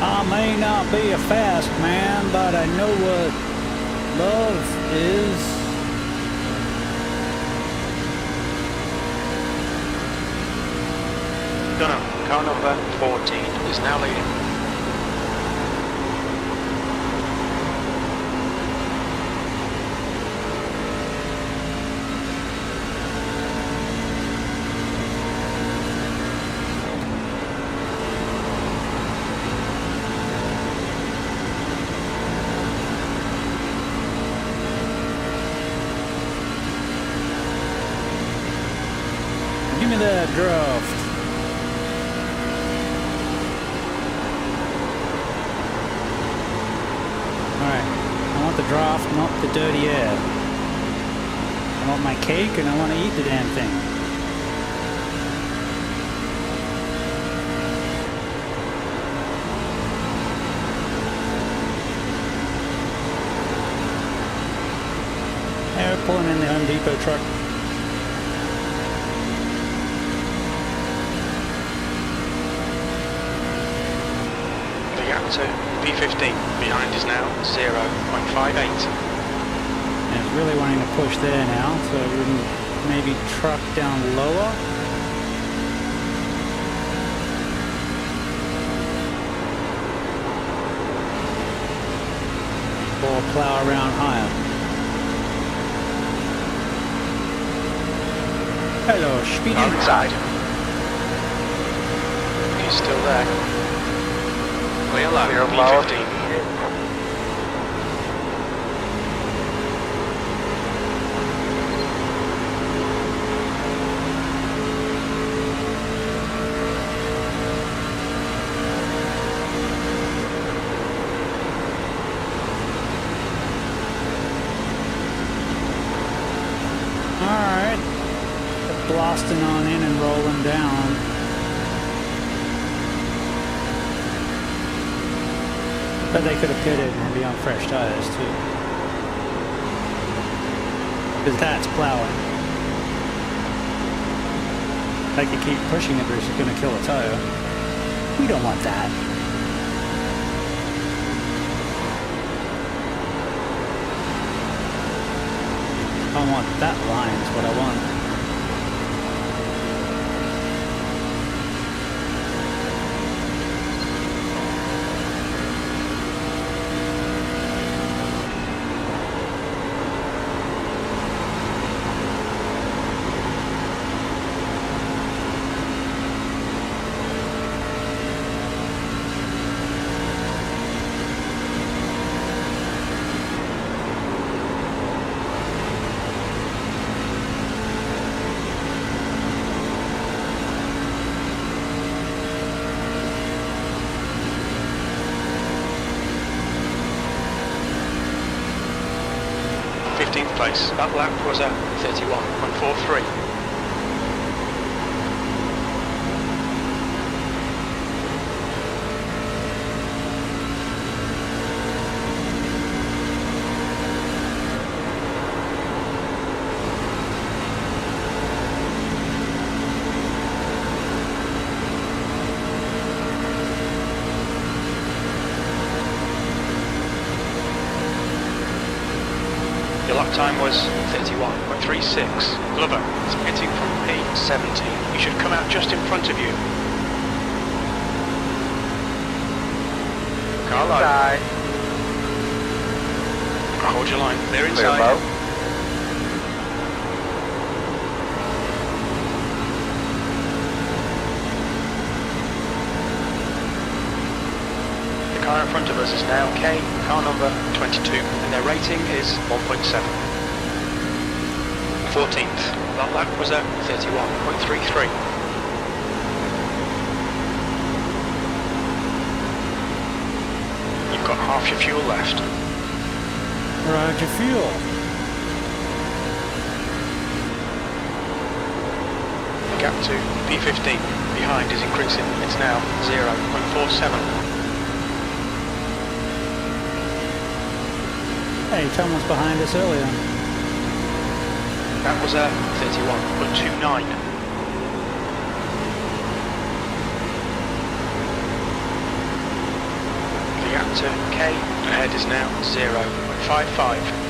I may not be a fast man, but I know what love is. Dunno, car number 14 is now leading. Give me that draft. Alright, I want the draft, not the dirty air. I want my cake and I want to eat the damn thing. Yeah, we're pulling in the Home Depot truck. To P15 behind is now 0.58. And it's really wanting to push there now, so we can maybe truck down lower. Or plow around higher. Hello, Speedy. Inside. He's still there. Clear low, P15. Alright. Blasting on in and rolling down. But they could have pitted and be on fresh tires too. Because that's plowing. They could keep pushing it, but it's going to kill a tire. We don't want that. don't want that line, is what I want. Place. That lap was a 31.43. Your lap time was 31.36. Glover is pitting from P17. He should come out just in front of you. Carlo. Inside. Hold your line. They're Clear inside. low. The car in front of us is now K, car number 22, and their rating is 1.7. 14th. That lap was at 31.33. You've got half your fuel left. Roger, fuel. The gap to P15 behind is increasing. It's now 0.47. Hey, Tom was behind us earlier. That was a 31.29. The gap to K ahead is now 0.55.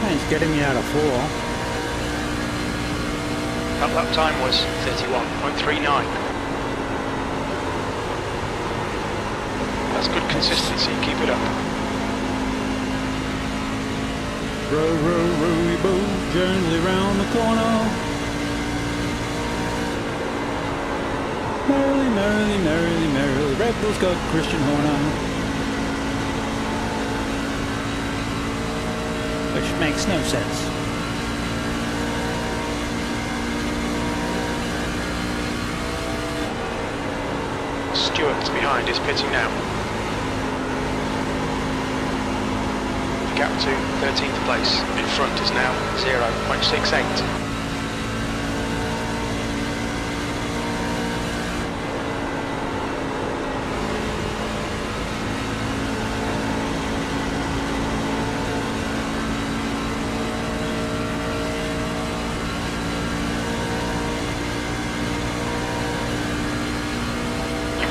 He's getting me out of 4. That lap time was 31.39. That's good consistency, keep it up. Row, row, row your boat gently round the corner. Merrily, merrily, merrily, merrily, Red Bull's got Christian Horner. Which makes no sense. Stewart's behind is pitting now. The gap to 13th place in front is now 0.68.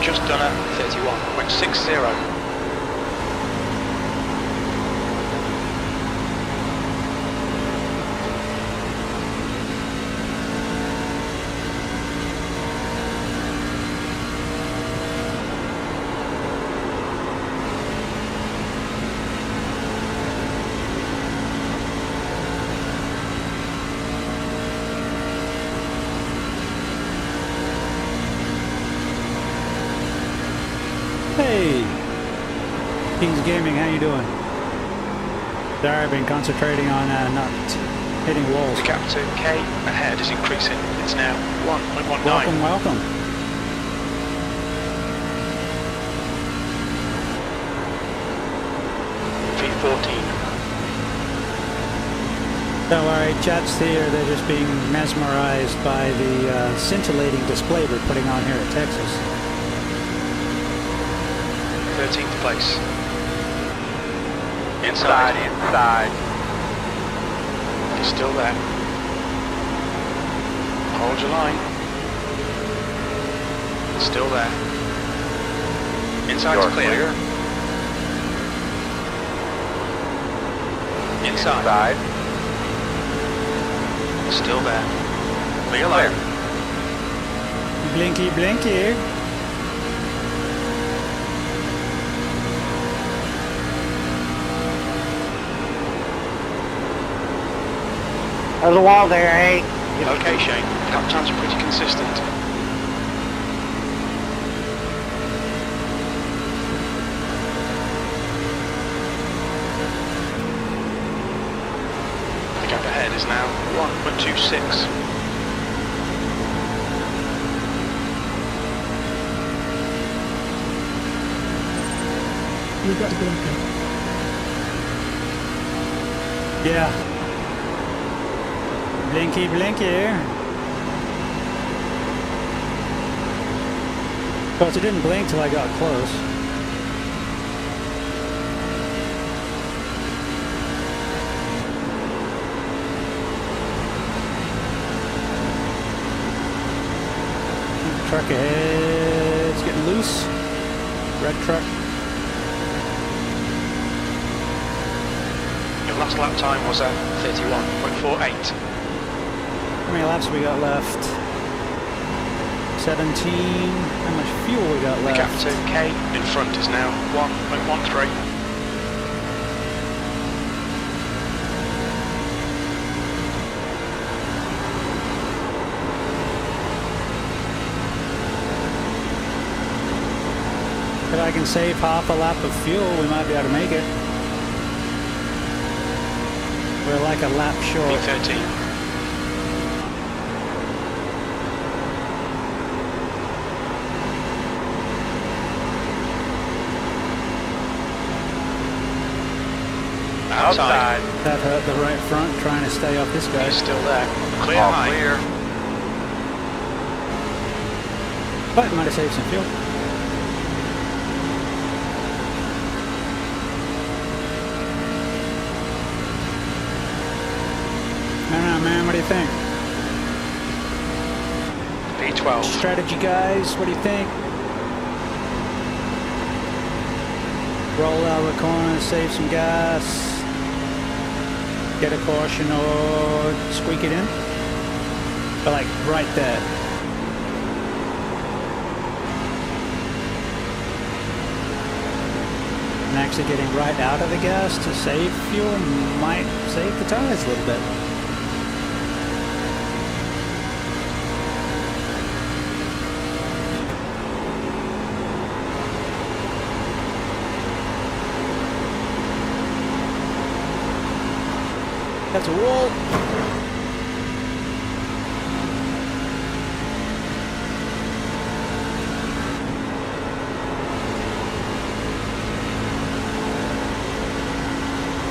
Just done a 31.60. Hey, Kings Gaming, how you doing? Sorry, I've been concentrating on not hitting walls. The gap to K ahead is increasing. It's now 1.19. Welcome, welcome. V14. Don't worry, chat's here. They're just being mesmerized by the scintillating display we're putting on here at Texas. 13th place. Inside. You're still there. Hold your line. Still there. Inside's clear. Inside. Still there. Clear line. Blinky, blinky. There's a wall there, hey. Okay, Shane. Lap times are pretty consistent. The gap ahead is now 1.26. We've got a blinker. Yeah. Blinky, blinky. Of course, it didn't blink till I got close. Truck ahead, it's getting loose. Red truck. Your last lap time was at 31.48. How many laps we got left? 17. How much fuel we got The left? gap to K in front is now 1.13. If I can save half a lap of fuel, we might be able to make it. We're like a lap short. B13. Outside. That hurt the right front, trying to stay off this guy. He's still there. Clear high. Clear. But might have saved some fuel. I don't know, man, what do you think? P12. Strategy, guys, what do you think? Roll out of the corner, save some gas. Get a caution or squeak it in. But like right there. And actually getting right out of the gas to save fuel might save the tires a little bit. That's a wall.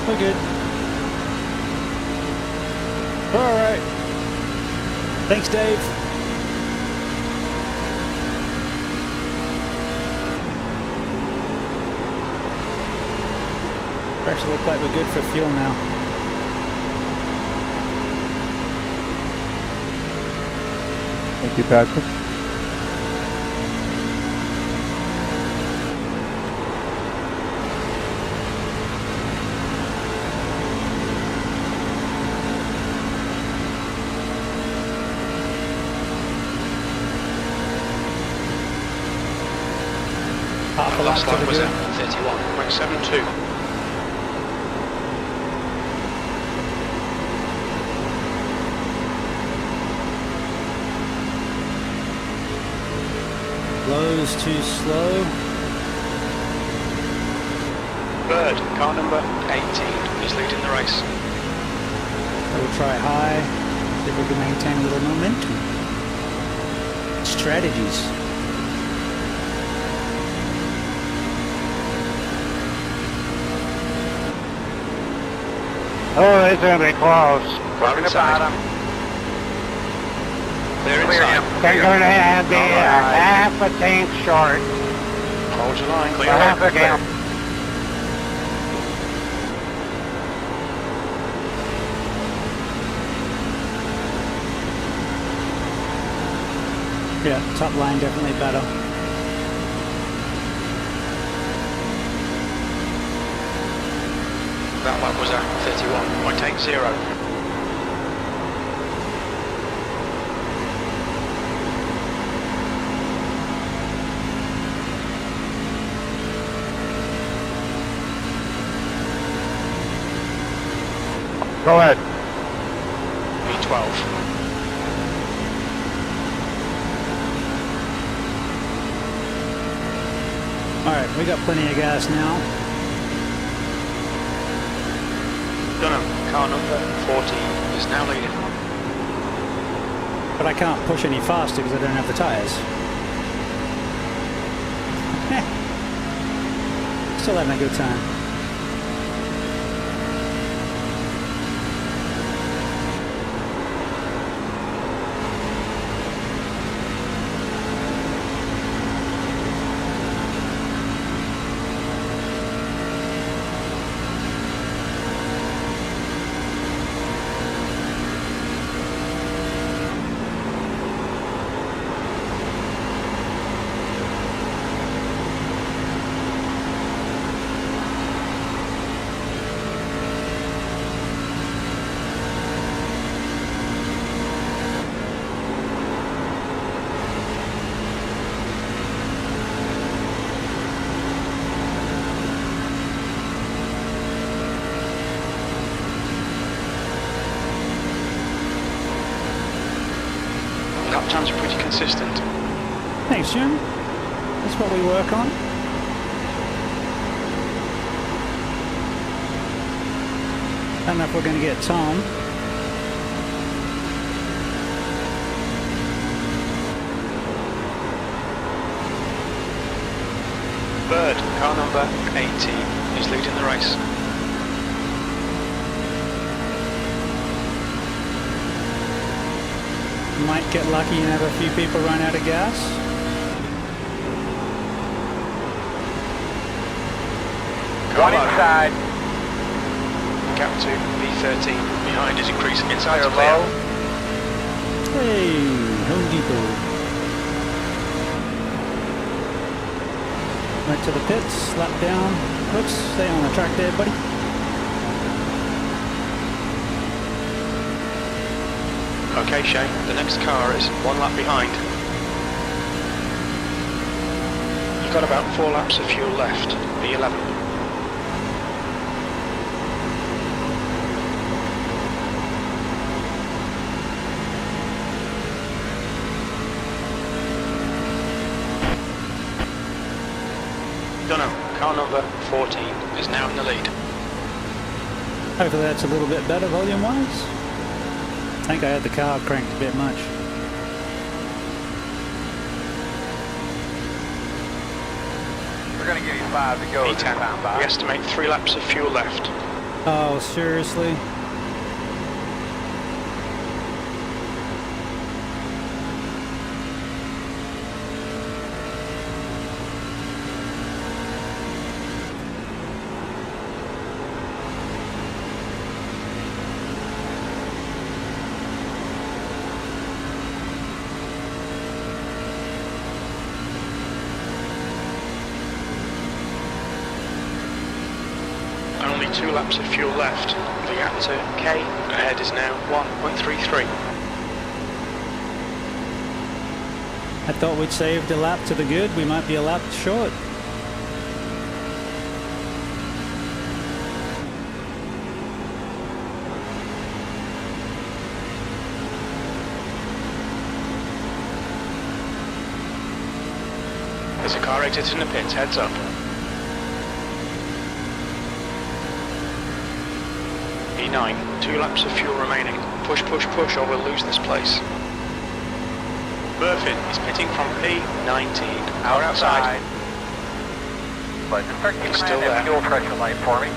We're good. We're all right. Thanks, Dave. Actually look like we're good for fuel now. Thank you, Patrick. Half a lap Last to lap the was good. at 31.72. Low's too slow. Bird, car number 18, is leading the race. So we'll try high, see if we can maintain a little momentum. Strategies. Oh, it's gonna be close. Clear inside. Clear inside. They're gonna have the half a tank short. Hold your line. Clear. Half a gallon. Yeah, top line definitely better. That lap was a 31.80. Go ahead. V12. Alright, we got plenty of gas now. Dunham, car number 14 is now leading. But I can't push any faster because I don't have the tyres. Still having a good time. Lap times are pretty consistent. Thanks, Jim. That's what we work on. I don't know if we're going to get Tom. Bird, car number 18, is leading the race. Might get lucky and have a few people run out of gas. Go inside. Gap to V13 behind is increasing inside Clear to clear. low. Hey, Home Depot. Right to the pits, lap down. Oops, stay on the track there, buddy. Okay, Shane, the next car is 1 lap behind. You've got about 4 laps of fuel left, V11. Dunham, car number 14 is now in the lead. Hopefully that's a little bit better volume-wise. I think I had the car cranked a bit much. We're going to give you 5 to go. V10, we estimate 3 laps of fuel left. Oh, seriously? Only 2 laps of fuel left. The gap to K ahead is now 1.33. I thought we'd saved a lap to the good. We might be a lap short. There's a car exiting the pits, heads up. E9, 2 laps of fuel remaining. Push, push, push, or we'll lose this place. Burfin is pitting from P19. Outside. But just start keeping It's an eye still on that there. fuel pressure light for me.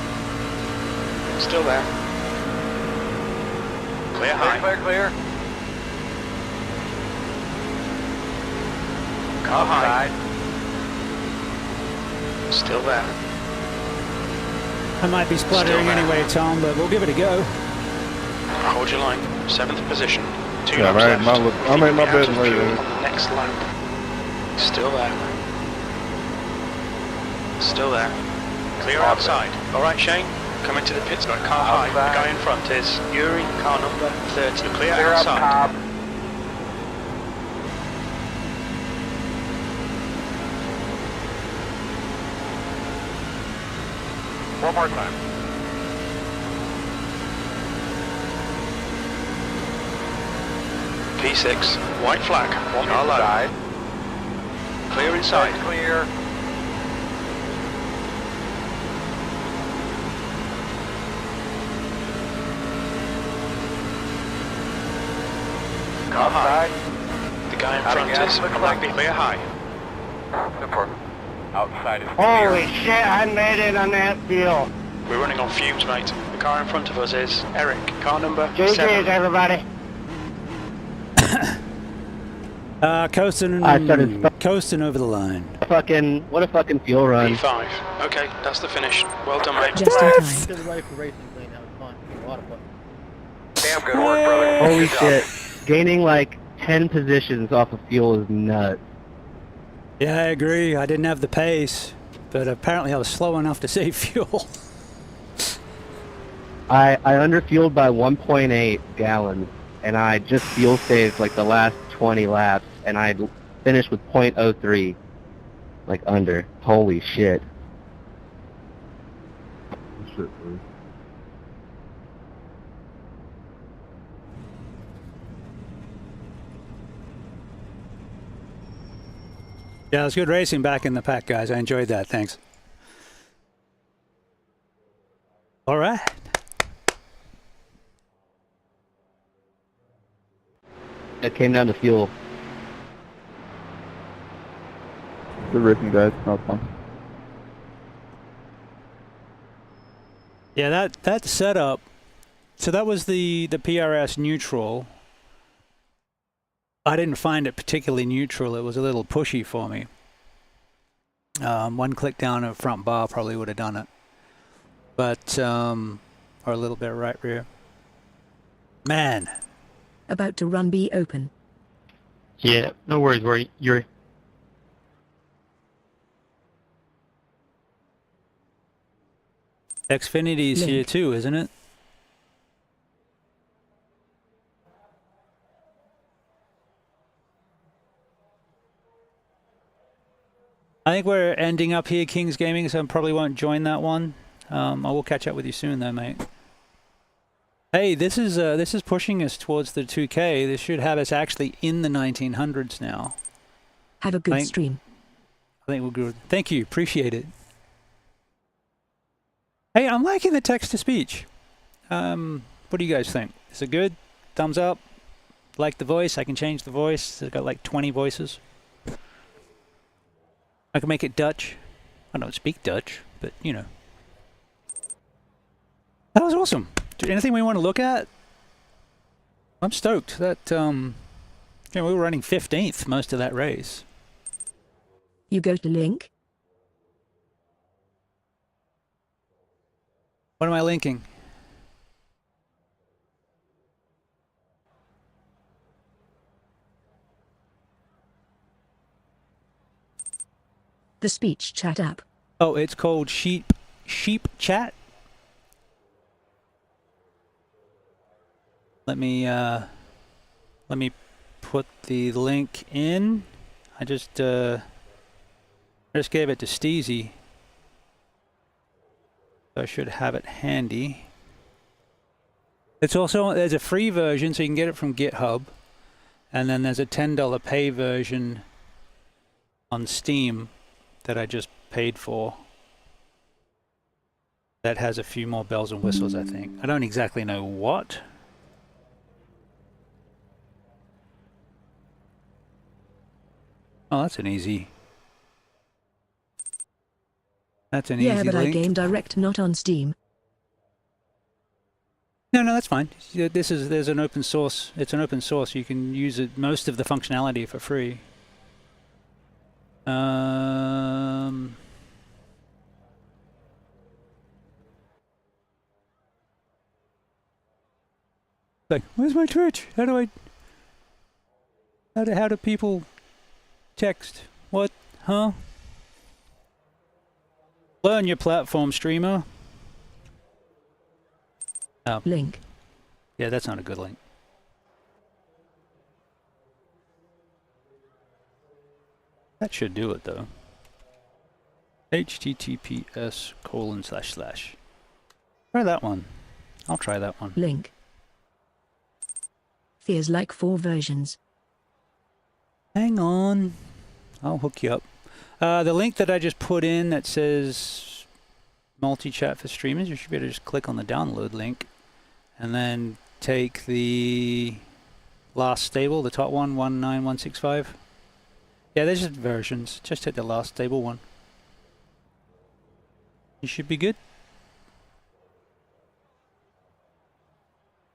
Still there. Clear high. Clear, clear, clear. Car high. Outside. Still there. I might be spluttering Still there. anyway, Tom, but we'll give it a go. Hold your line. 7th position. 2 Yeah, laps I'm left. in my We think bed we're out of later. fuel on the next lap. Still there. Still there. Clear outside. Alright, Shane. Coming to the pits. Got car high. The guy in front is Yuri, car number 30. Clear outside. One more time. P6. White flag. One car low. Clear inside. Clear. Car high. The guy in front is clear high. Outside is clear. Holy shit, I made it on that field. We're running on fumes, mate. The car in front of us is Eric, car number GG's, 7. everybody. Coasting over the line. What a fucking fuel run. P5. Okay, that's the finish. Well done, mate. Just in time. Damn good work, brother. Holy Good job. shit. Gaining like 10 positions off of fuel is nuts. Yeah, I agree. I didn't have the pace, but apparently I was slow enough to save fuel. I underfueled by 1.8 gallons, and I just fuel saved like the last 20 laps, and I finished with 0.03, like under. Holy shit. Yeah, it was good racing back in the pack, guys. I enjoyed that. Thanks. All right. It came down to fuel. Good racing, guys. That was fun. Yeah, that setup. So that was the PRS neutral. I didn't find it particularly neutral. It was a little pushy for me. One click down a front bar probably would have done it. But, or a little bit right rear. Man. About to run B open. Yeah, no worries, Yuri. Xfinity's here too, isn't it? I think we're ending up here, Kings Gaming, so I probably won't join that one. I will catch up with you soon, though, mate. Hey, this is pushing us towards the 2K. This should have us actually in the 1900s now. Have a good stream. I think we're good. Thank you. Appreciate it. Hey, I'm liking the text-to-speech. What do you guys think? Is it good? Thumbs up? Like the voice? I can change the voice. It's got like 20 voices. I can make it Dutch. I don't speak Dutch, but you know. That was awesome. Anything we want to look at? I'm stoked that we were running 15th most of that race. You go to link. What am I linking? The speech chat app. Oh, it's called Sheep Chat. Let me put the link in. I just gave it to Steezy. I should have it handy. It's also, there's a free version, so you can get it from GitHub, and then there's a $10 pay version on Steam that I just paid for. That has a few more bells and whistles, I think. I don't exactly know what. Oh, that's an easy. That's an easy link. Yeah, but I game direct, not on Steam. No, that's fine. There's an open source. It's an open source. You can use it, most of the functionality for free. Like, where's my Twitch? How do people text? What? Huh? Learn your platform, streamer. Oh. Link. Yeah, that's not a good link. That should do it though. https:// Try that one. I'll try that one. Link. Feels like 4 versions. Hang on. I'll hook you up. The link that I just put in that says multi-chat for streamers, you should be able to just click on the download link and then take the last stable, the top one, 19165. Yeah, there's just versions. Just hit the last stable one. You should be good.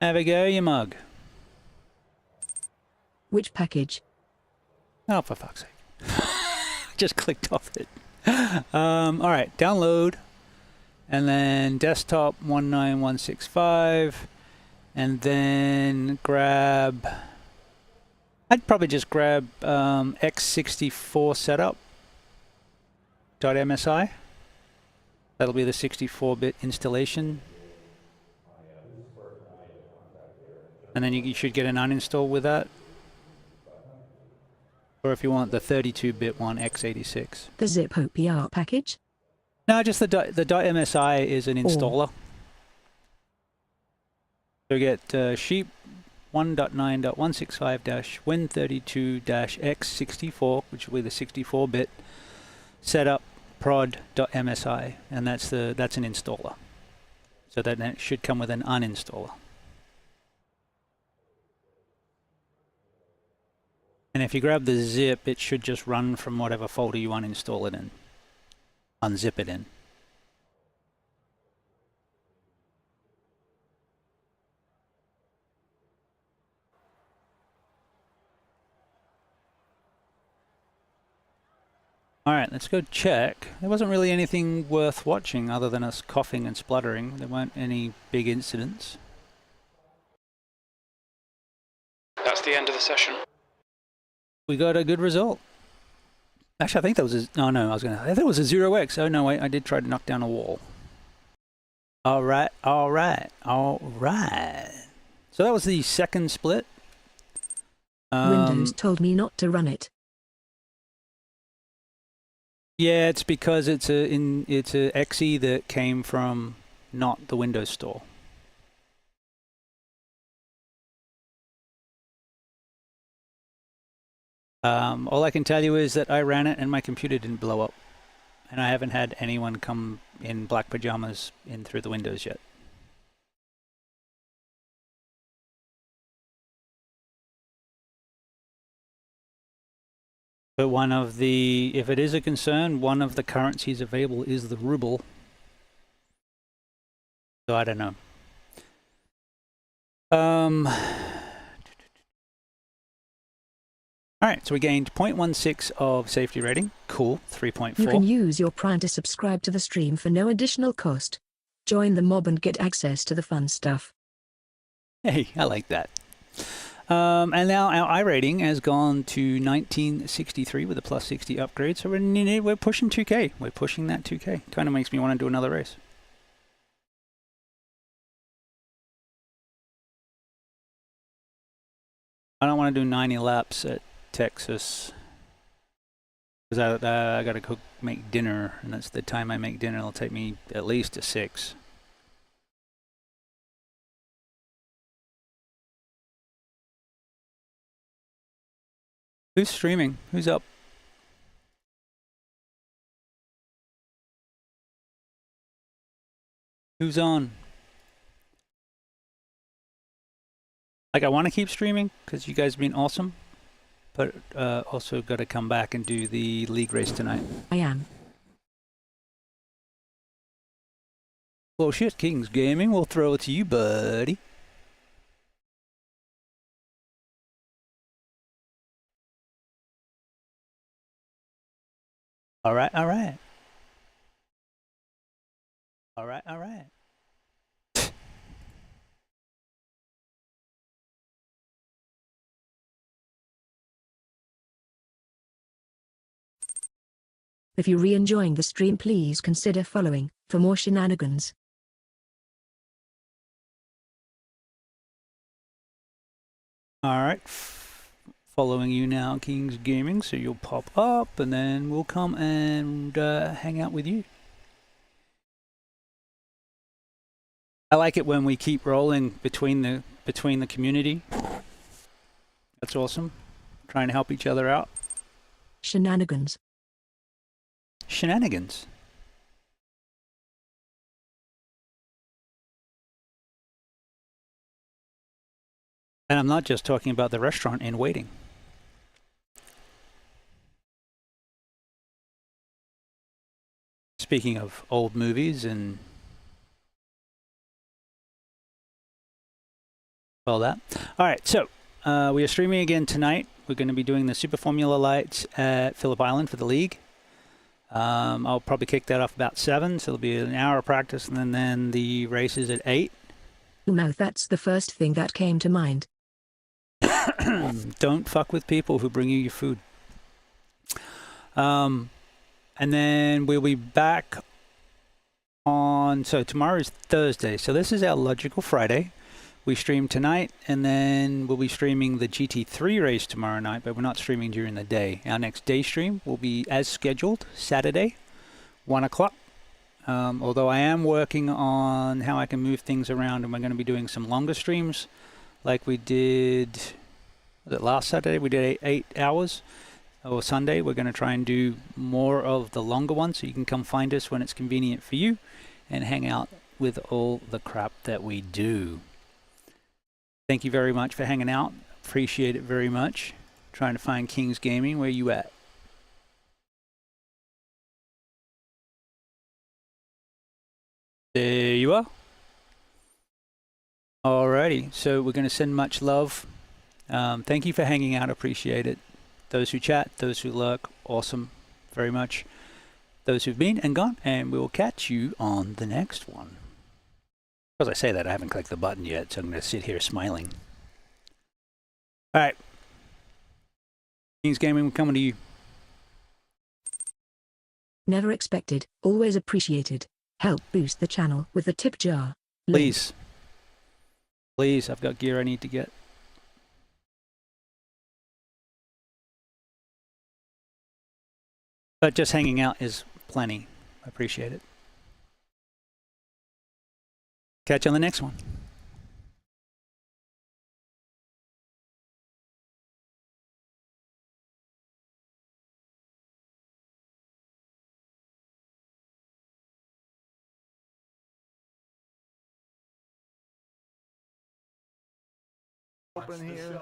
Have a go, you mug. Which package? Oh, for fuck's sake. Just clicked off it. Alright, download. And then desktop 19165. And then grab... I'd probably just grab x64 setup .msi. That'll be the 64-bit installation. And then you should get an uninstall with that. Or if you want the 32-bit one, x86. The zip OPR package? No, just the .msi is an installer. So get sheep 1.9.165-win32-x64, which will be the 64-bit setup prod.msi, and that's an installer. So that it should come with an uninstaller. And if you grab the zip, it should just run from whatever folder you uninstall it in. Unzip it in. Alright, let's go check. There wasn't really anything worth watching other than us coughing and spluttering. There weren't any big incidents. That's the end of the session. We got a good result. Actually, I think that was a... Oh, no, I thought it was a 0x. Oh, no, wait, I did try to knock down a wall. Alright, alright, alright. So that was the second split. Windows told me not to run it. Yeah, it's because it's a exe that came from not the Windows Store. All I can tell you is that I ran it and my computer didn't blow up. And I haven't had anyone come in black pajamas in through the windows yet. But one of the, if it is a concern, one of the currencies available is the ruble. So I don't know. Alright, so we gained 0.16 of safety rating. Cool, 3.4. You can use your Prime to subscribe to the stream for no additional cost. Join the mob and get access to the fun stuff. Hey, I like that. And now our iRating has gone to 1963 with a plus 60 upgrade, so we're pushing 2K. We're pushing that 2K. Kind of makes me want to do another race. I don't want to do 90 laps at Texas because I got to make dinner, and that's the time I make dinner. It'll take me at least to 6. Who's streaming? Who's up? Who's on? Like, I want to keep streaming because you guys have been awesome, but also got to come back and do the league race tonight. I am. Well, shit, Kings Gaming, we'll throw it to you, buddy. All right, all right. All right, all right. If you're re-enjoying the stream, please consider following for more shenanigans. Alright, following you now, Kings Gaming, so you'll pop up and then we'll come and hang out with you. I like it when we keep rolling between the community. That's awesome. Trying to help each other out. Shenanigans. Shenanigans. And I'm not just talking about the restaurant in waiting. Speaking of old movies and all that. All right, so we are streaming again tonight. We're going to be doing the Super Formula Lights at Phillip Island for the league. I'll probably kick that off about 7, so it'll be an hour of practice, and then the race is at 8. No, that's the first thing that came to mind. Don't fuck with people who bring you your food. And then we'll be back on, so tomorrow is Thursday, so this is our logical Friday. We stream tonight, and then we'll be streaming the GT3 race tomorrow night, but we're not streaming during the day. Our next day stream will be as scheduled, Saturday, 1 o'clock. Although I am working on how I can move things around, and we're going to be doing some longer streams like we did, was it last Saturday? We did 8 hours. Or Sunday, we're going to try and do more of the longer ones, so you can come find us when it's convenient for you and hang out with all the crap that we do. Thank you very much for hanging out. Appreciate it very much. Trying to find Kings Gaming. Where you at? There you are. Alrighty, so we're going to send much love. Thank you for hanging out. Appreciate it. Those who chat, those who lurk, awesome. Very much. Those who've been and gone, and we will catch you on the next one. As I say that, I haven't clicked the button yet, so I'm going to sit here smiling. All right. Kings Gaming, we're coming to you. Never expected, always appreciated. Help boost the channel with the tip jar. Please. Please, I've got gear I need to get. But just hanging out is plenty. I appreciate it. Catch you on the next one. Open here.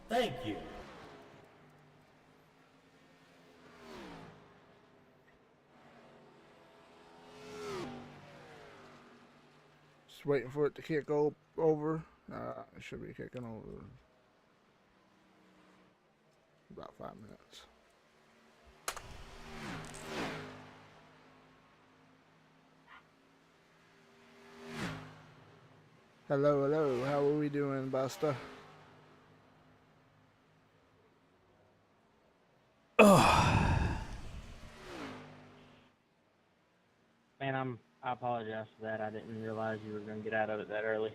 Thank you. Just waiting for it to kick over. It should be kicking over about 5 minutes. Hello, hello. How are we doing, Busta? Man, I apologize for that. I didn't realize you were going to get out of it that early.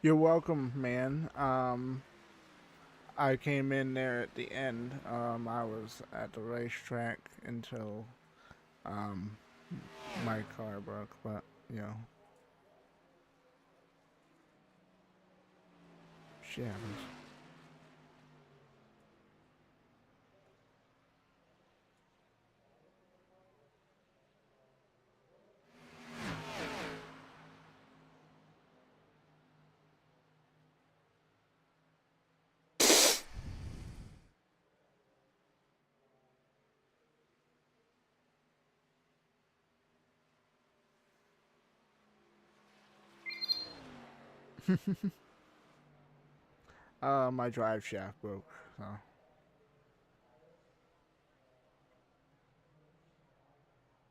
You're welcome, man. I came in there at the end. I was at the racetrack until my car broke, but you know, shit happens. My drive shaft broke, so